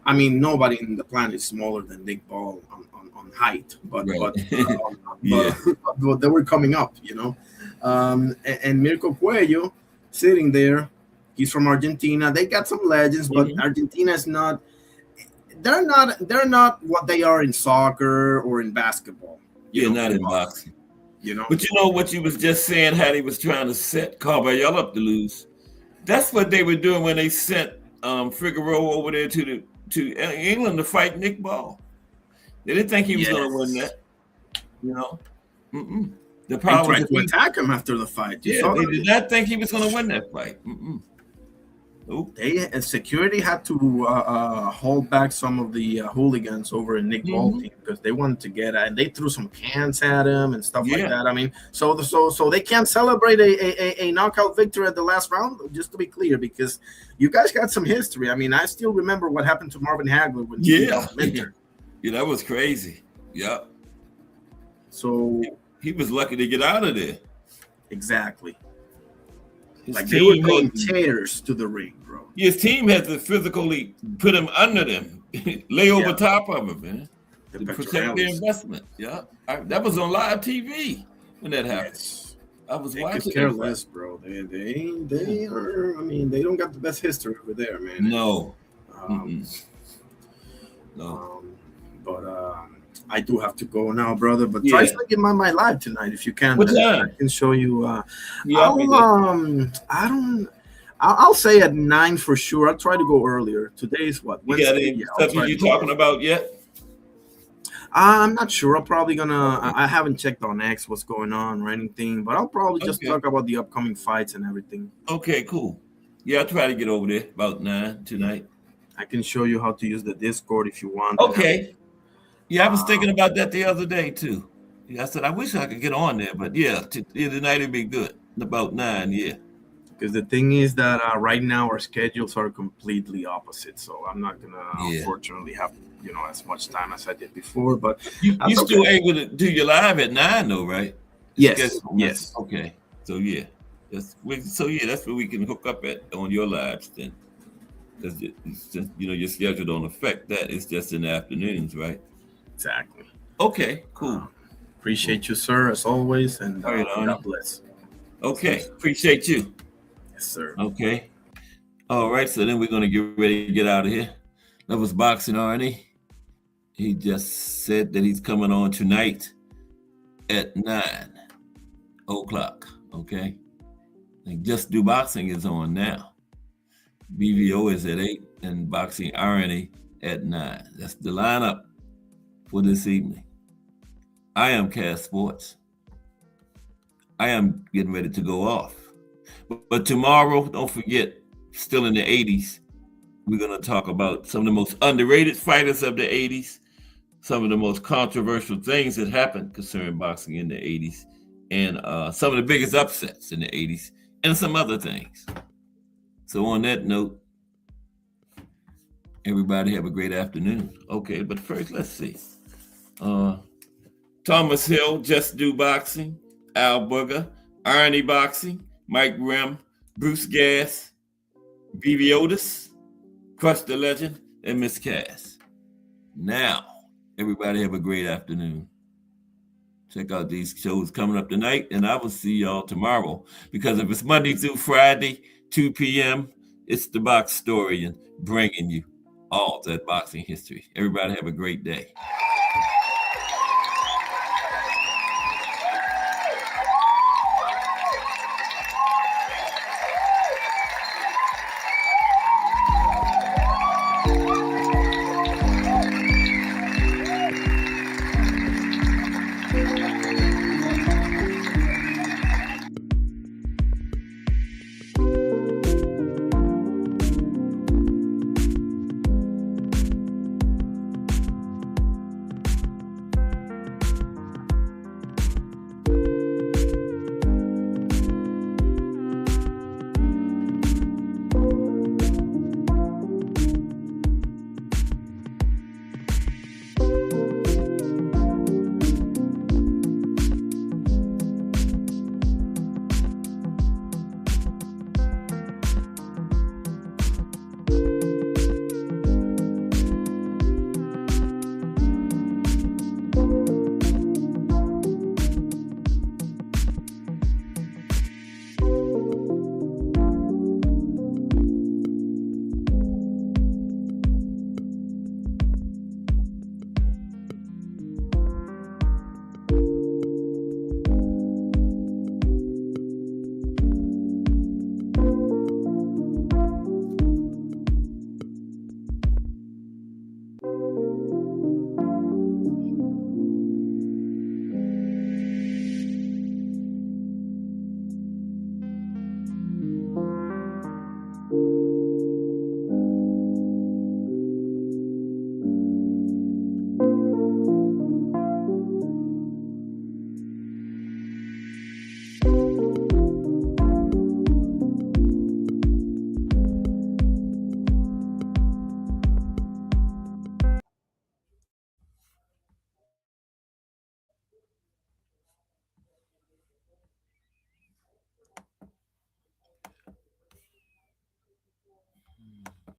I mean, nobody in the planet is smaller than Nick Ball on height, but they were coming up, And Mirko Cuellar sitting there. He's from Argentina. They got some legends, but Argentina is not. They're not what they are in soccer or in basketball. Not in boxing. But you know what you was just saying, how they was trying to set Caballero up to lose. That's what they were doing when they sent Figueroa over there to England to fight Nick Ball. They didn't think he was going to win that. The problem tried to attack him after the fight. They did not think he was going to win that fight. Security had to hold back some of the hooligans over in Nick Ball team because they wanted to get and they threw some cans at him and stuff like that. I mean, so they can't celebrate a knockout victory at the last round. Just to be clear, because you guys got some history. I mean, I still remember what happened to Marvin Hagler when he got Minter. Yeah, that was crazy. Yeah. So he was lucky to get out of there. Exactly. Like they were going chairs to the ring, bro. His team had to physically put him under them, lay over top of him, man, to protect their investment. Yeah, that was on live TV when that happened. I was They watching could care them. less, bro. They are. I mean, they don't got the best history over there, man. No. Um, No. but I do have to go now, brother. But try Yeah. swinging by my live tonight if you can. What time? I can show you. Yeah, I'll be there. I don't. I'll say at 9 for sure. I'll try to go earlier. Today's what? You got Wednesday? any Yeah, I'll stuff try you to go talking early. about yet? I'm not sure. I'm probably gonna. I haven't checked on X what's going on or anything, but I'll probably just talk about the upcoming fights and everything. Okay, cool. Yeah, I'll try to get over there about 9 tonight. I can show you how to use the Discord if you want. Okay. Yeah, I was thinking about that the other day too. Yeah, I said I wish I could get on there, but yeah, tonight it'd be good. About 9, yeah. Because the thing is that right now our schedules are completely opposite, so I'm not gonna unfortunately have as much time as I did before. But you still able to do your live at 9 though, right? Yes. Yes. Okay. So yeah, that's where we can hook up at on your lives then, because it's just your schedule don't affect that. It's just in the afternoons, right? Exactly. Okay. Cool. Appreciate you, sir, as always, and right, God bless. Okay. Appreciate you. Yes, sir. Okay. All right. So then we're gonna get ready to get out of here. That was Boxing Arnie. He just said that he's coming on tonight at 9:00. Okay. And Just Do Boxing is on now. BVO is at 8 and Boxing Irony at 9. That's the lineup for this evening. I am Cass Sports. I am getting ready to go off. But tomorrow, don't forget, still in the 80s, we're going to talk about some of the most underrated fighters of the 80s, some of the most controversial things that happened concerning boxing in the 80s, and some of the biggest upsets in the 80s, and some other things. So on that note, everybody have a great afternoon. Okay, but first, let's see. Thomas Hill, Just Do Boxing, Al Booger, Irony Boxing, Mike Grimm, Bruce Gass, BB Otis, Crush the Legend, and Miss Cass. Now, everybody have a great afternoon. Check out these shows coming up tonight, and I will see y'all tomorrow. Because if it's Monday through Friday, 2 p.m., it's the Box Story and bringing you all that boxing history. Everybody have a great day.